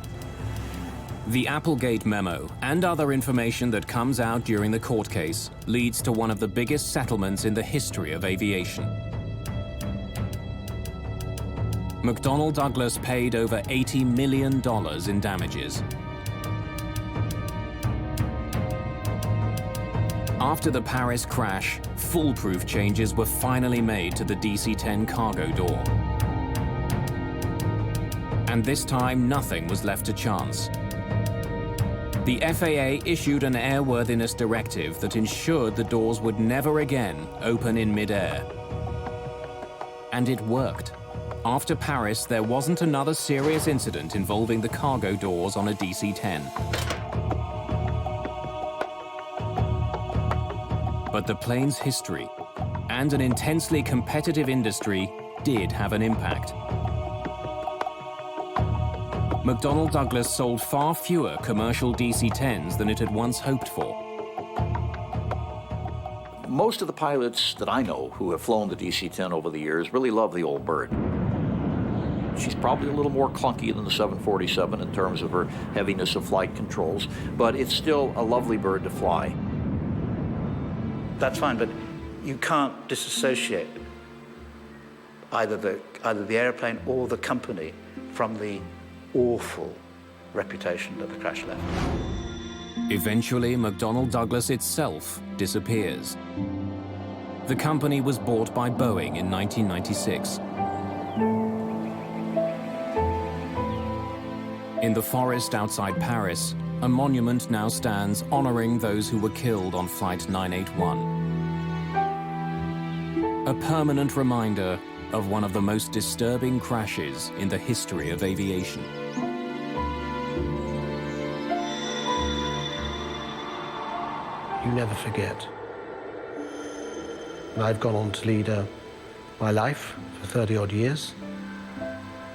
The Applegate memo and other information that comes out during the court case leads to one of the biggest settlements in the history of aviation. McDonnell Douglas paid over $80 million in damages. After the Paris crash, foolproof changes were finally made to the DC-10 cargo door. And this time, nothing was left to chance. The FAA issued an airworthiness directive that ensured the doors would never again open in midair. And it worked. After Paris, there wasn't another serious incident involving the cargo doors on a DC-10. But the plane's history and an intensely competitive industry did have an impact. McDonnell Douglas sold far fewer commercial DC-10s than it had once hoped for. Most of the pilots that I know who have flown the DC-10 over the years really love the old bird. She's probably a little more clunky than the 747 in terms of her heaviness of flight controls, but it's still a lovely bird to fly. That's fine, but you can't disassociate either the airplane or the company from the awful reputation that the crash left. Eventually, McDonnell Douglas itself disappears. The company was bought by Boeing in 1996. In the forest outside Paris, a monument now stands honoring those who were killed on Flight 981. A permanent reminder of one of the most disturbing crashes in the history of aviation. You never forget. And I've gone on to lead my life for 30-odd years,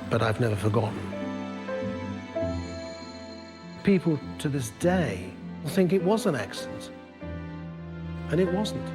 but I've never forgotten. People to this day think it was an accident, and it wasn't.